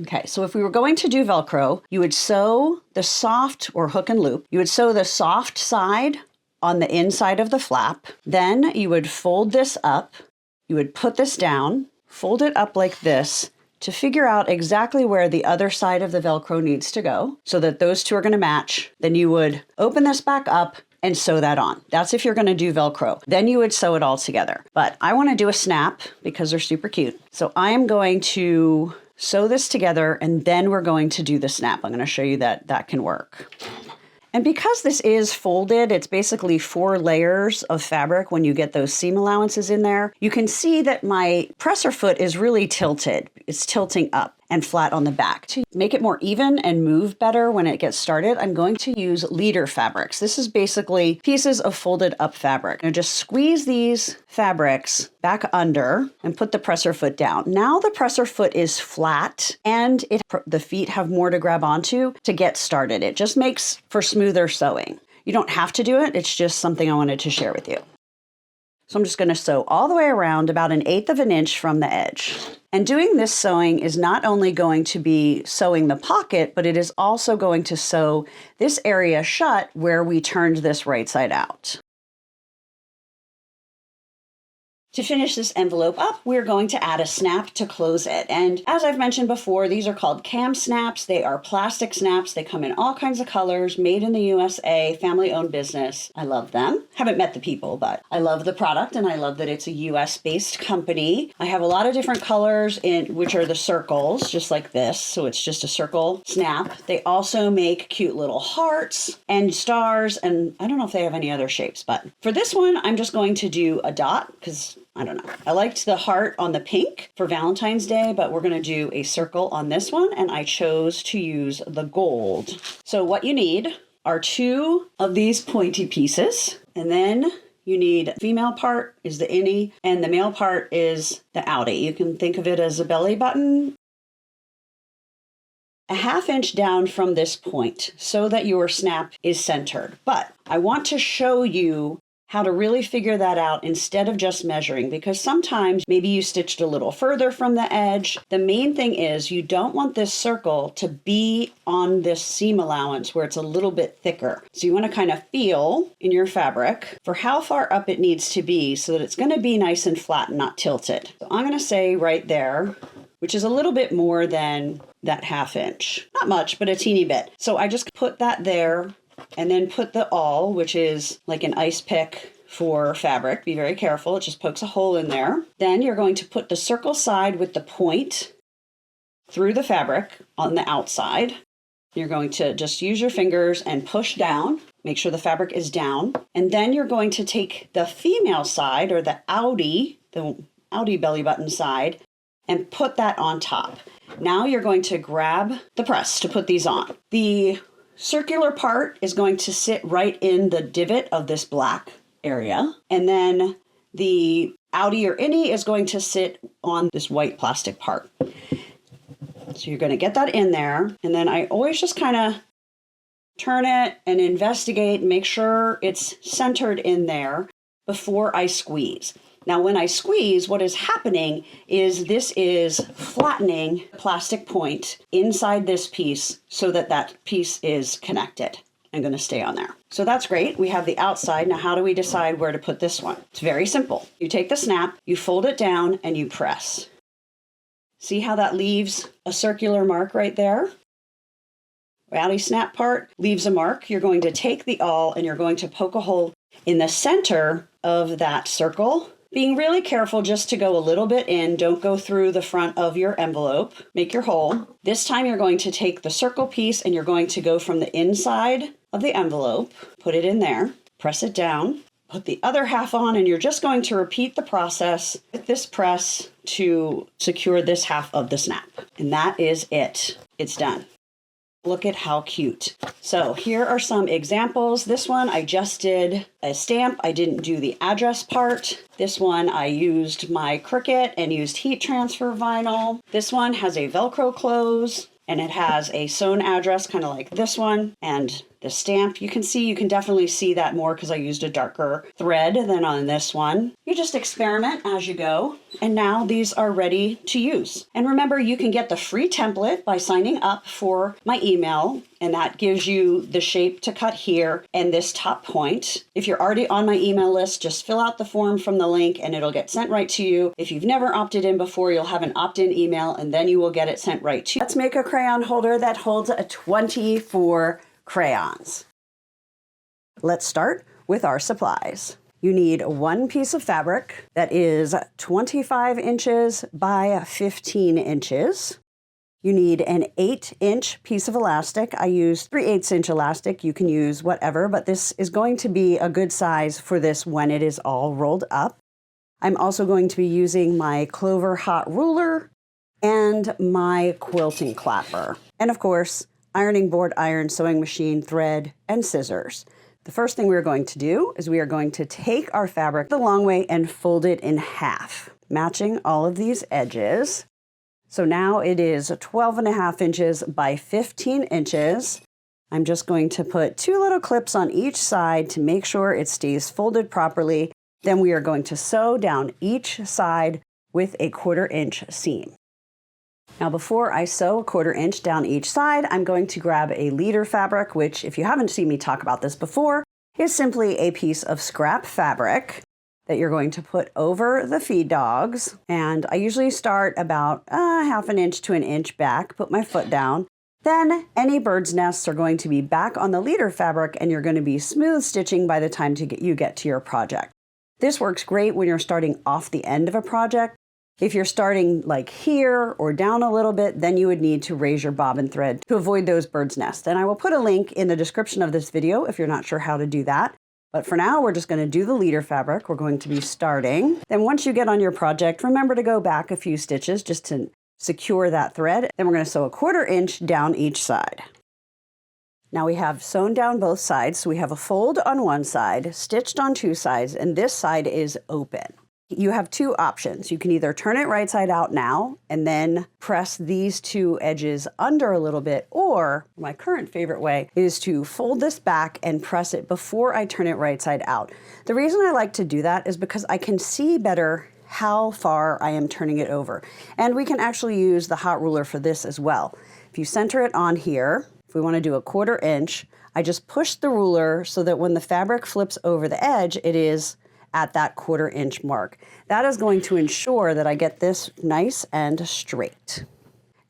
Okay, so if we were going to do Velcro, you would sew the soft or hook and loop. You would sew the soft side on the inside of the flap. Then you would fold this up. You would put this down, fold it up like this to figure out exactly where the other side of the Velcro needs to go so that those two are going to match. Then you would open this back up and sew that on. That's if you're going to do Velcro. Then you would sew it all together. But I want to do a snap because they're super cute. So I am going to sew this together and then we're going to do the snap. I'm going to show you that that can work. And because this is folded, it's basically 4 layers of fabric when you get those seam allowances in there. You can see that my presser foot is really tilted. It's tilting up and flat on the back. To make it more even and move better when it gets started, I'm going to use leader fabrics. This is basically pieces of folded up fabric. Now just squeeze these fabrics back under and put the presser foot down. Now the presser foot is flat and the feet have more to grab onto to get started. It just makes for smoother sewing. You don't have to do it. It's just something I wanted to share with you. So I'm just going to sew all the way around about 1/8 of an inch from the edge. And doing this sewing is not only going to be sewing the pocket, but it is also going to sew this area shut where we turned this right side out. To finish this envelope up, we're going to add a snap to close it. And as I've mentioned before, these are called cam snaps. They are plastic snaps. They come in all kinds of colors, made in the USA, family-owned business. I love them. Haven't met the people, but I love the product and I love that it's a US-based company. I have a lot of different colors which are the circles, just like this. So it's just a circle snap. They also make cute little hearts and stars, and I don't know if they have any other shapes, but for this one, I'm just going to do a dot because I don't know. I liked the heart on the pink for Valentine's Day, but we're going to do a circle on this one, and I chose to use the gold. So what you need are 2 of these pointy pieces, and then you need female part is the innie, and the male part is the outie. You can think of it as a belly button. A 1/2 inch down from this point so that your snap is centered. But I want to show you how to really figure that out instead of just measuring, because sometimes maybe you stitched a little further from the edge. The main thing is you don't want this circle to be on this seam allowance where it's a little bit thicker. So you want to kind of feel in your fabric for how far up it needs to be so that it's going to be nice and flat and not tilted. So I'm going to say right there, which is a little bit more than that 1/2 inch. Not much, but a teeny bit. So I just put that there. And then put the awl, which is like an ice pick for fabric. Be very careful. It just pokes a hole in there. Then you're going to put the circle side with the point through the fabric on the outside. You're going to just use your fingers and push down. Make sure the fabric is down. And then you're going to take the female side, or the outie belly button side, and put that on top. Now you're going to grab the press to put these on. The circular part is going to sit right in the divot of this black area. And then the outie or innie is going to sit on this white plastic part. So you're going to get that in there. And then I always just kind of turn it and investigate, make sure it's centered in there before I squeeze. Now, when I squeeze, what is happening is this is flattening the plastic point inside this piece so that that piece is connected and going to stay on there. So that's great. We have the outside. Now, how do we decide where to put this one? It's very simple. You take the snap, you fold it down, and you press. See how that leaves a circular mark right there? Outie snap part leaves a mark. You're going to take the awl and you're going to poke a hole in the center of that circle. Being really careful just to go a little bit in. Don't go through the front of your envelope. Make your hole. This time you're going to take the circle piece and you're going to go from the inside of the envelope, put it in there, press it down, put the other half on, and you're just going to repeat the process with this press to secure this half of the snap. And that is it. It's done. Look at how cute. So here are some examples. This one, I just did a stamp. I didn't do the address part. This one, I used my Cricut and used heat transfer vinyl. This one has a Velcro close and it has a sewn address, kind of like this one. And the stamp, you can definitely see that more because I used a darker thread than on this one. You just experiment as you go. And now these are ready to use. And remember, you can get the free template by signing up for my email. And that gives you the shape to cut here and this top point. If you're already on my email list, just fill out the form from the link and it'll get sent right to you. If you've never opted in before, you'll have an opt-in email and then you will get it sent right to you. Let's make a crayon holder that holds a 24 crayons. Let's start with our supplies. You need one piece of fabric that is 25 inches by 15 inches. You need an 8-inch piece of elastic. I used 3/8 inch elastic. You can use whatever, but this is going to be a good size for this when it is all rolled up. I'm also going to be using my Clover hot ruler and my quilting clapper. And of course, ironing board, iron, sewing machine, thread, and scissors. The first thing we're going to do is we are going to take our fabric the long way and fold it in half, matching all of these edges. So now it is 12.5 inches by 15 inches. I'm just going to put 2 little clips on each side to make sure it stays folded properly. Then we are going to sew down each side with a 1/4 inch seam. Now before I sew a 1/4 inch down each side, I'm going to grab a leader fabric, which if you haven't seen me talk about this before, is simply a piece of scrap fabric that you're going to put over the feed dogs. And I usually start about 1/2 inch to 1 inch back, put my foot down. Then any bird's nests are going to be back on the leader fabric and you're going to be smooth stitching by the time you get to your project. This works great when you're starting off the end of a project. If you're starting like here or down a little bit, then you would need to raise your bobbin thread to avoid those bird's nests. And I will put a link in the description of this video if you're not sure how to do that. But for now, we're just going to do the leader fabric. We're going to be starting. Then once you get on your project, remember to go back a few stitches just to secure that thread. Then we're going to sew a 1/4 inch down each side. Now we have sewn down both sides. So we have a fold on one side, stitched on 2 sides, and this side is open. You have 2 options. You can either turn it right side out now and then press these 2 edges under a little bit, or my current favorite way is to fold this back and press it before I turn it right side out. The reason I like to do that is because I can see better how far I am turning it over. And we can actually use the hot ruler for this as well. If you center it on here, if we want to do a 1/4 inch, I just push the ruler so that when the fabric flips over the edge, it is at that 1/4 inch mark. That is going to ensure that I get this nice and straight.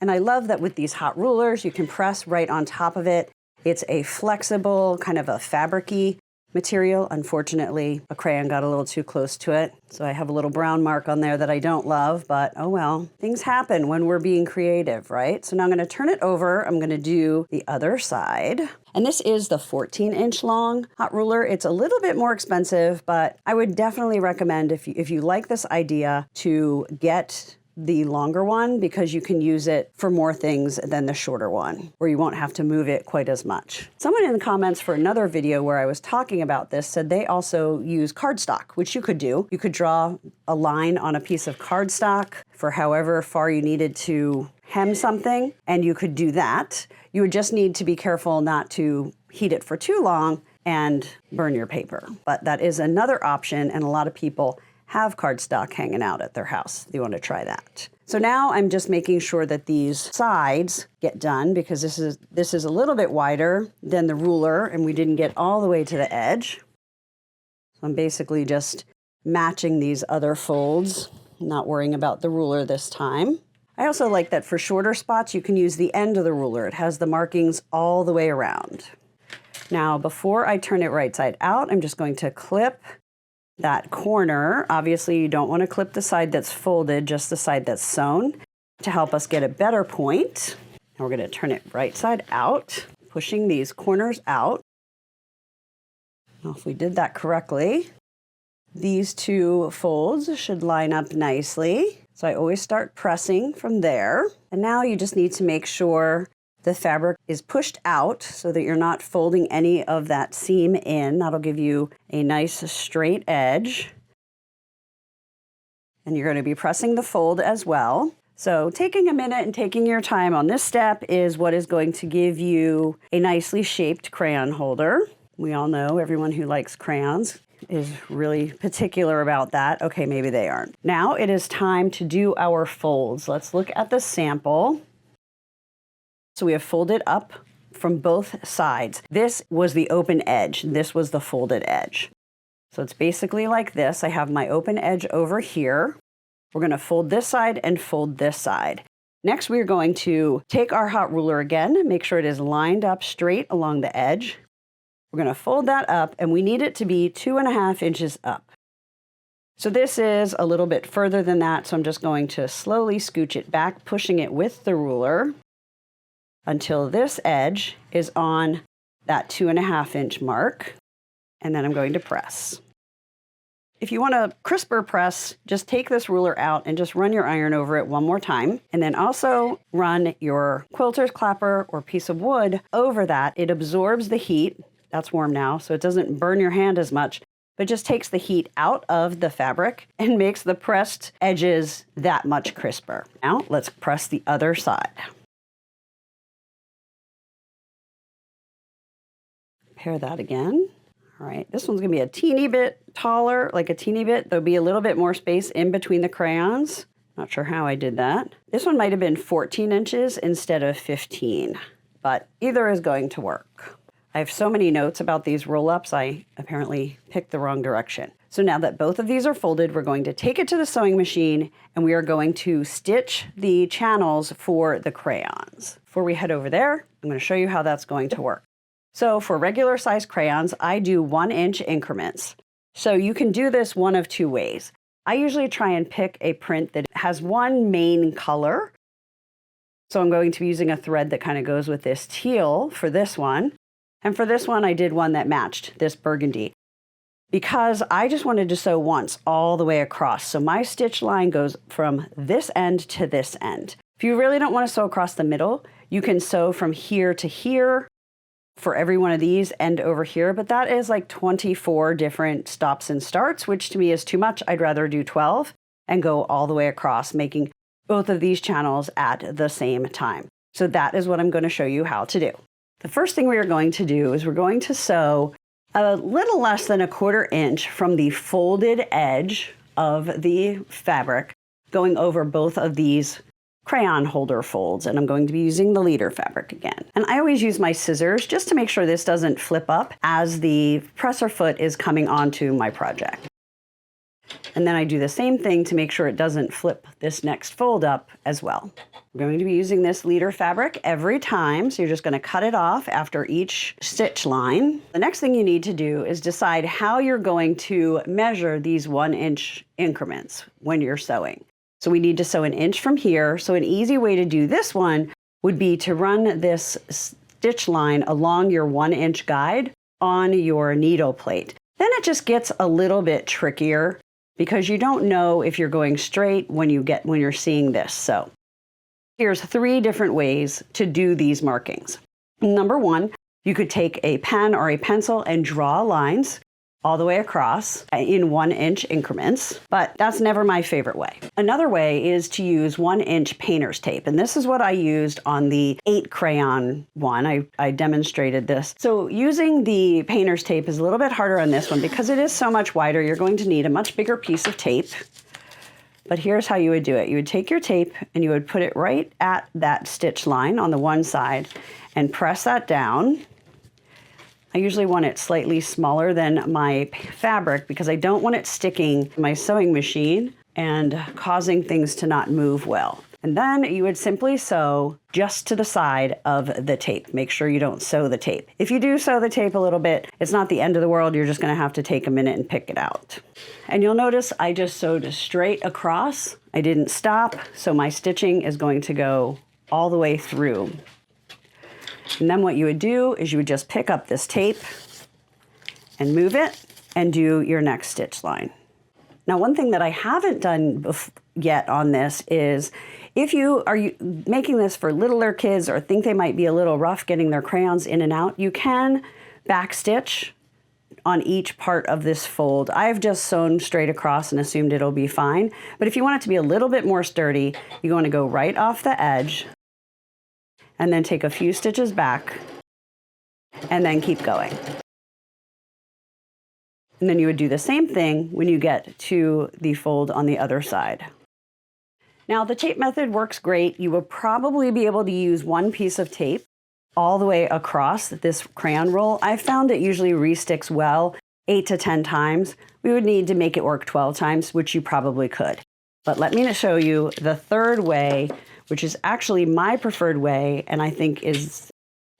And I love that with these hot rulers, you can press right on top of it. It's a flexible, kind of a fabric-y material. Unfortunately, a crayon got a little too close to it. So I have a little brown mark on there that I don't love, but oh well. Things happen when we're being creative, right? So now I'm gonna turn it over. I'm gonna do the other side. And this is the 14-inch long hot ruler. It's a little bit more expensive, but I would definitely recommend if you like this idea to get the longer one because you can use it for more things than the shorter one, where you won't have to move it quite as much. Someone in the comments for another video where I was talking about this said they also use cardstock, which you could do. You could draw a line on a piece of cardstock for however far you needed to hem something, and you could do that. You would just need to be careful not to heat it for too long and burn your paper. But that is another option, and a lot of people have cardstock hanging out at their house. You want to try that. So now I'm just making sure that these sides get done because this is a little bit wider than the ruler and we didn't get all the way to the edge. So I'm basically just matching these other folds, not worrying about the ruler this time. I also like that for shorter spots, you can use the end of the ruler. It has the markings all the way around. Now, before I turn it right side out, I'm just going to clip that corner. Obviously, you don't want to clip the side that's folded, just the side that's sewn to help us get a better point. And we're going to turn it right side out, pushing these corners out. Now, if we did that correctly, these 2 folds should line up nicely. So I always start pressing from there. And now you just need to make sure the fabric is pushed out so that you're not folding any of that seam in. That'll give you a nice straight edge. And you're going to be pressing the fold as well. So taking a minute and taking your time on this step is what is going to give you a nicely shaped crayon holder. We all know everyone who likes crayons is really particular about that. Okay, maybe they aren't. Now it is time to do our folds. Let's look at the sample. So we have folded up from both sides. This was the open edge. This was the folded edge. So it's basically like this. I have my open edge over here. We're going to fold this side and fold this side. Next, we're going to take our hot ruler again, make sure it is lined up straight along the edge. We're going to fold that up, and we need it to be 2.5 inches up. So this is a little bit further than that, so I'm just going to slowly scooch it back, pushing it with the ruler until this edge is on that 2.5 inch mark, and then I'm going to press. If you want a crisper press, just take this ruler out and just run your iron over it one more time, and then also run your quilter's clapper or piece of wood over that. It absorbs the heat. That's warm now, so it doesn't burn your hand as much, but just takes the heat out of the fabric and makes the pressed edges that much crisper. Now let's press the other side. Pair that again. All right, this one's gonna be a teeny bit taller, like a teeny bit. There'll be a little bit more space in between the crayons. Not sure how I did that. This one might have been 14 inches instead of 15, but either is going to work. I have so many notes about these roll-ups, I apparently picked the wrong direction. So now that both of these are folded, we're going to take it to the sewing machine and we are going to stitch the channels for the crayons. Before we head over there, I'm going to show you how that's going to work. So for regular size crayons, I do 1-inch increments. So you can do this one of two ways. I usually try and pick a print that has one main color. So I'm going to be using a thread that kind of goes with this teal for this one. And for this one, I did one that matched this burgundy because I just wanted to sew once all the way across. So my stitch line goes from this end to this end. If you really don't want to sew across the middle, you can sew from here to here for every one of these and over here, but that is like 24 different stops and starts, which to me is too much. I'd rather do 12 and go all the way across, making both of these channels at the same time. So that is what I'm going to show you how to do. The first thing we are going to do is we're going to sew a little less than 1/4 inch from the folded edge of the fabric going over both of these crayon holder folds, and I'm going to be using the leader fabric again. And I always use my scissors just to make sure this doesn't flip up as the presser foot is coming onto my project. And then I do the same thing to make sure it doesn't flip this next fold up as well. We're going to be using this leader fabric every time, so you're just going to cut it off after each stitch line. The next thing you need to do is decide how you're going to measure these 1-inch increments when you're sewing. So we need to sew 1 inch from here. So an easy way to do this one would be to run this stitch line along your 1-inch guide on your needle plate. Then it just gets a little bit trickier because you don't know if you're going straight when you're seeing this. So here's 3 different ways to do these markings. Number 1, you could take a pen or a pencil and draw lines all the way across in 1-inch increments, but that's never my favorite way. Another way is to use 1-inch painter's tape, and this is what I used on the 8 crayon one. I demonstrated this. So using the painter's tape is a little bit harder on this one because it is so much wider. You're going to need a much bigger piece of tape. But here's how you would do it. You would take your tape and you would put it right at that stitch line on the one side and press that down. I usually want it slightly smaller than my fabric because I don't want it sticking to my sewing machine and causing things to not move well. And then you would simply sew just to the side of the tape. Make sure you don't sew the tape. If you do sew the tape a little bit, it's not the end of the world. You're just going to have to take a minute and pick it out. And you'll notice I just sewed straight across. I didn't stop, so my stitching is going to go all the way through. And then what you would do is you would just pick up this tape and move it and do your next stitch line. Now, one thing that I haven't done yet on this is if you are making this for littler kids or think they might be a little rough getting their crayons in and out, you can backstitch on each part of this fold. I've just sewn straight across and assumed it'll be fine. But if you want it to be a little bit more sturdy, you want to go right off the edge and then take a few stitches back and then keep going. And then you would do the same thing when you get to the fold on the other side. Now, the tape method works great. You will probably be able to use one piece of tape all the way across this crayon roll. I've found it usually resticks well 8 to 10 times. We would need to make it work 12 times, which you probably could. But let me show you the third way, which is actually my preferred way, and I think is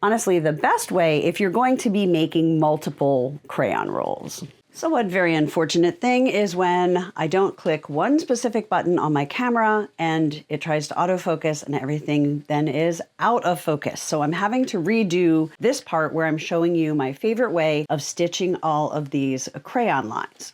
honestly the best way if you're going to be making multiple crayon rolls. So one very unfortunate thing is when I don't click one specific button on my camera and it tries to autofocus and everything then is out of focus. So I'm having to redo this part where I'm showing you my favorite way of stitching all of these crayon lines.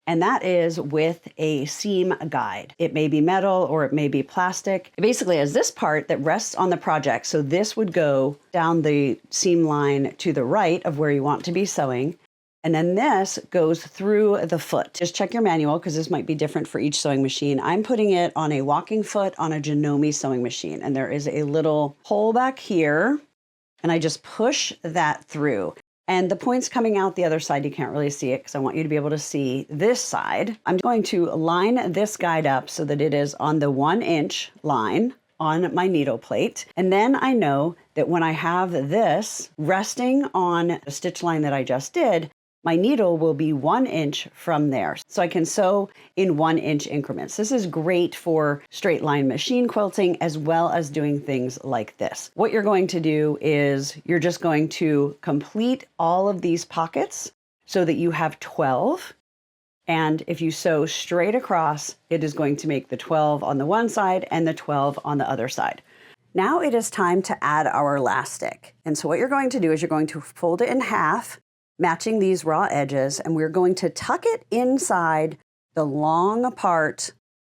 And that is with a seam guide. It may be metal or it may be plastic. It basically has this part that rests on the project. So this would go down the seam line to the right of where you want to be sewing. And then this goes through the foot. Just check your manual because this might be different for each sewing machine. I'm putting it on a walking foot on a Janome sewing machine. And there is a little hole back here. And I just push that through. And the point's coming out the other side. You can't really see it because I want you to be able to see this side. I'm going to line this guide up so that it is on the 1-inch line on my needle plate. And then I know that when I have this resting on the stitch line that I just did, my needle will be 1 inch from there. So I can sew in 1-inch increments. This is great for straight line machine quilting as well as doing things like this. What you're going to do is you're just going to complete all of these pockets so that you have 12. And if you sew straight across, it is going to make the 12 on the one side and the 12 on the other side. Now it is time to add our elastic. And so what you're going to do is you're going to fold it in half, matching these raw edges, and we're going to tuck it inside the long part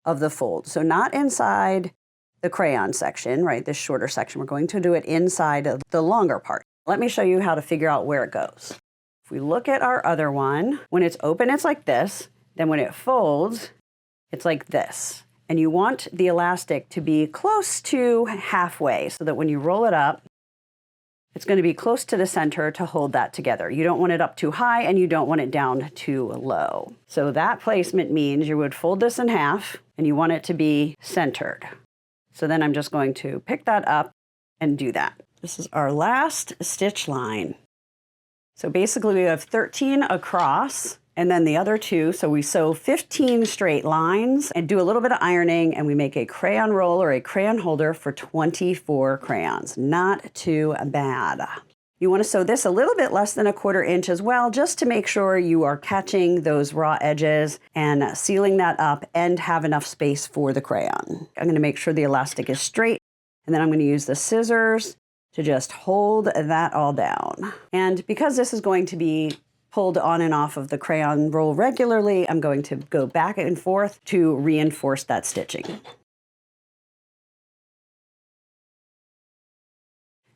of the fold. So not inside the crayon section, right, this shorter section. We're going to do it inside of the longer part. Let me show you how to figure out where it goes. If we look at our other one, when it's open, it's like this. Then when it folds, it's like this. And you want the elastic to be close to halfway so that when you roll it up, it's going to be close to the center to hold that together. You don't want it up too high and you don't want it down too low. So that placement means you would fold this in half and you want it to be centered. So then I'm just going to pick that up and do that. This is our last stitch line. So basically we have 13 across and then the other 2. So we sew 15 straight lines and do a little bit of ironing and we make a crayon roll or a crayon holder for 24 crayons. Not too bad. You want to sew this a little bit less than 1/4 inch as well, just to make sure you are catching those raw edges and sealing that up and have enough space for the crayon. I'm going to make sure the elastic is straight and then I'm going to use the scissors to just hold that all down. And because this is going to be pulled on and off of the crayon roll regularly, I'm going to go back and forth to reinforce that stitching.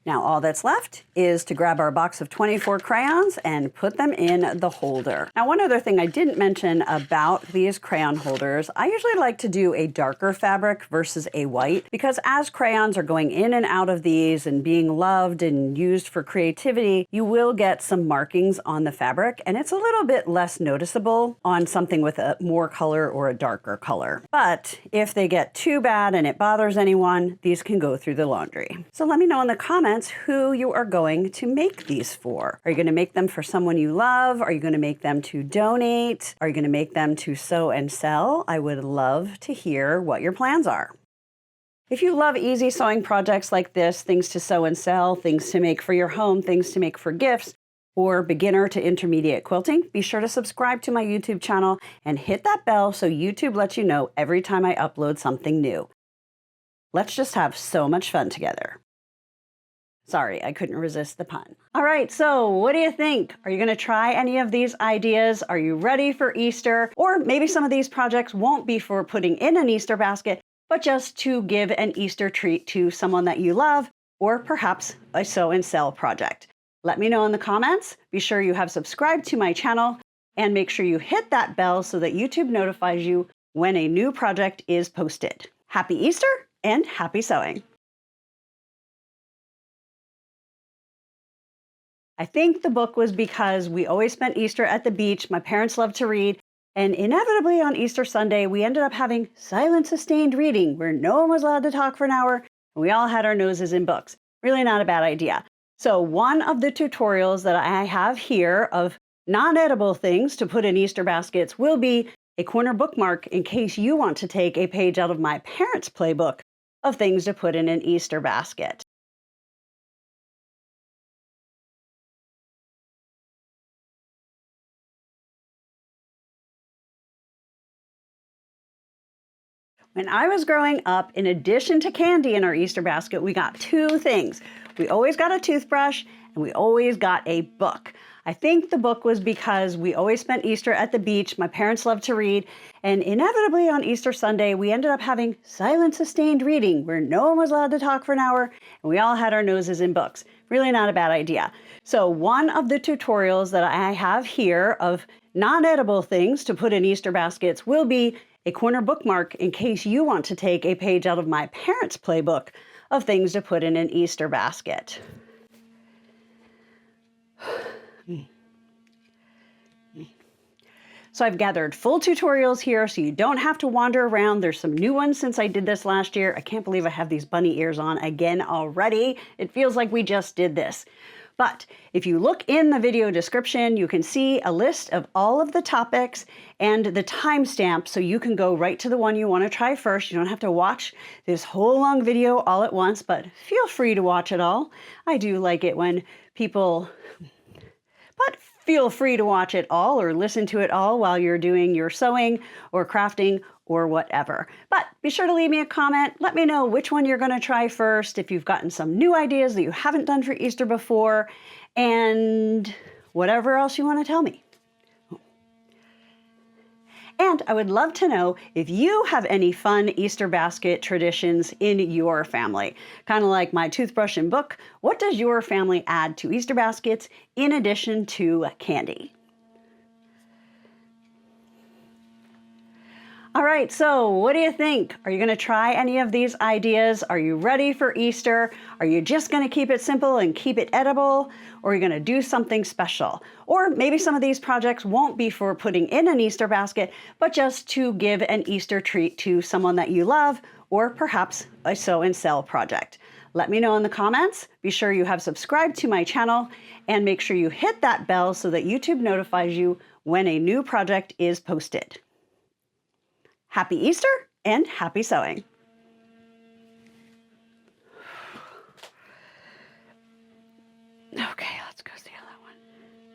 Now all that's left is to grab our box of 24 crayons and put them in the holder. Now one other thing I didn't mention about these crayon holders, I usually like to do a darker fabric versus a white because as crayons are going in and out of these and being loved and used for creativity, you will get some markings on the fabric and it's a little bit less noticeable on something with a more color or a darker color. But if they get too bad and it bothers anyone, these can go through the laundry. So let me know in the comments who you are going to make these for. Are you going to make them for someone you love? Are you going to make them to donate? Are you going to make them to sew and sell? I would love to hear what your plans are. If you love easy sewing projects like this, things to sew and sell, things to make for your home, things to make for gifts, or beginner to intermediate quilting, be sure to subscribe to my YouTube channel and hit that bell so YouTube lets you know every time I upload something new. Let's just have so much fun together. Sorry, I couldn't resist the pun. All right, so what do you think? Are you going to try any of these ideas? Are you ready for Easter? Or maybe some of these projects won't be for putting in an Easter basket, but just to give an Easter treat to someone that you love, or perhaps a sew and sell project. Let me know in the comments. Be sure you have subscribed to my channel and make sure you hit that bell so that YouTube notifies you when a new project is posted. Happy Easter and happy sewing! I think the book was because we always spent Easter at the beach. My parents loved to read. And inevitably on Easter Sunday, we ended up having silent sustained reading where no one was allowed to talk for an hour. And we all had our noses in books. Really not a bad idea. So one of the tutorials that I have here of non-edible things to put in Easter baskets will be a corner bookmark in case you want to take a page out of my parents' playbook of things to put in an Easter basket. When I was growing up, in addition to candy in our Easter basket, we got 2 things. We always got a toothbrush and we always got a book. I think the book was because we always spent Easter at the beach. My parents loved to read. And inevitably on Easter Sunday, we ended up having silent sustained reading where no one was allowed to talk for an hour and we all had our noses in books. Really not a bad idea. So one of the tutorials that I have here of non-edible things to put in Easter baskets will be a corner bookmark in case you want to take a page out of my parents' playbook of things to put in an Easter basket. So I've gathered full tutorials here so you don't have to wander around. There's some new ones since I did this last year. I can't believe I have these bunny ears on again already. It feels like we just did this. But if you look in the video description, you can see a list of all of the topics and the timestamp so you can go right to the one you want to try first. You don't have to watch this whole long video all at once, but feel free to watch it all. I do like it when people... But feel free to watch it all or listen to it all while you're doing your sewing or crafting or whatever. But be sure to leave me a comment. Let me know which one you're going to try first, if you've gotten some new ideas that you haven't done for Easter before, and whatever else you want to tell me. And I would love to know if you have any fun Easter basket traditions in your family. Kind of like my toothbrush and book, what does your family add to Easter baskets in addition to candy? All right, so what do you think? Are you going to try any of these ideas? Are you ready for Easter? Are you just going to keep it simple and keep it edible? Or are you going to do something special? Or maybe some of these projects won't be for putting in an Easter basket, but just to give an Easter treat to someone that you love, or perhaps a sew and sell project. Let me know in the comments. Be sure you have subscribed to my channel and make sure you hit that bell so that YouTube notifies you when a new project is posted. Happy Easter and happy sewing!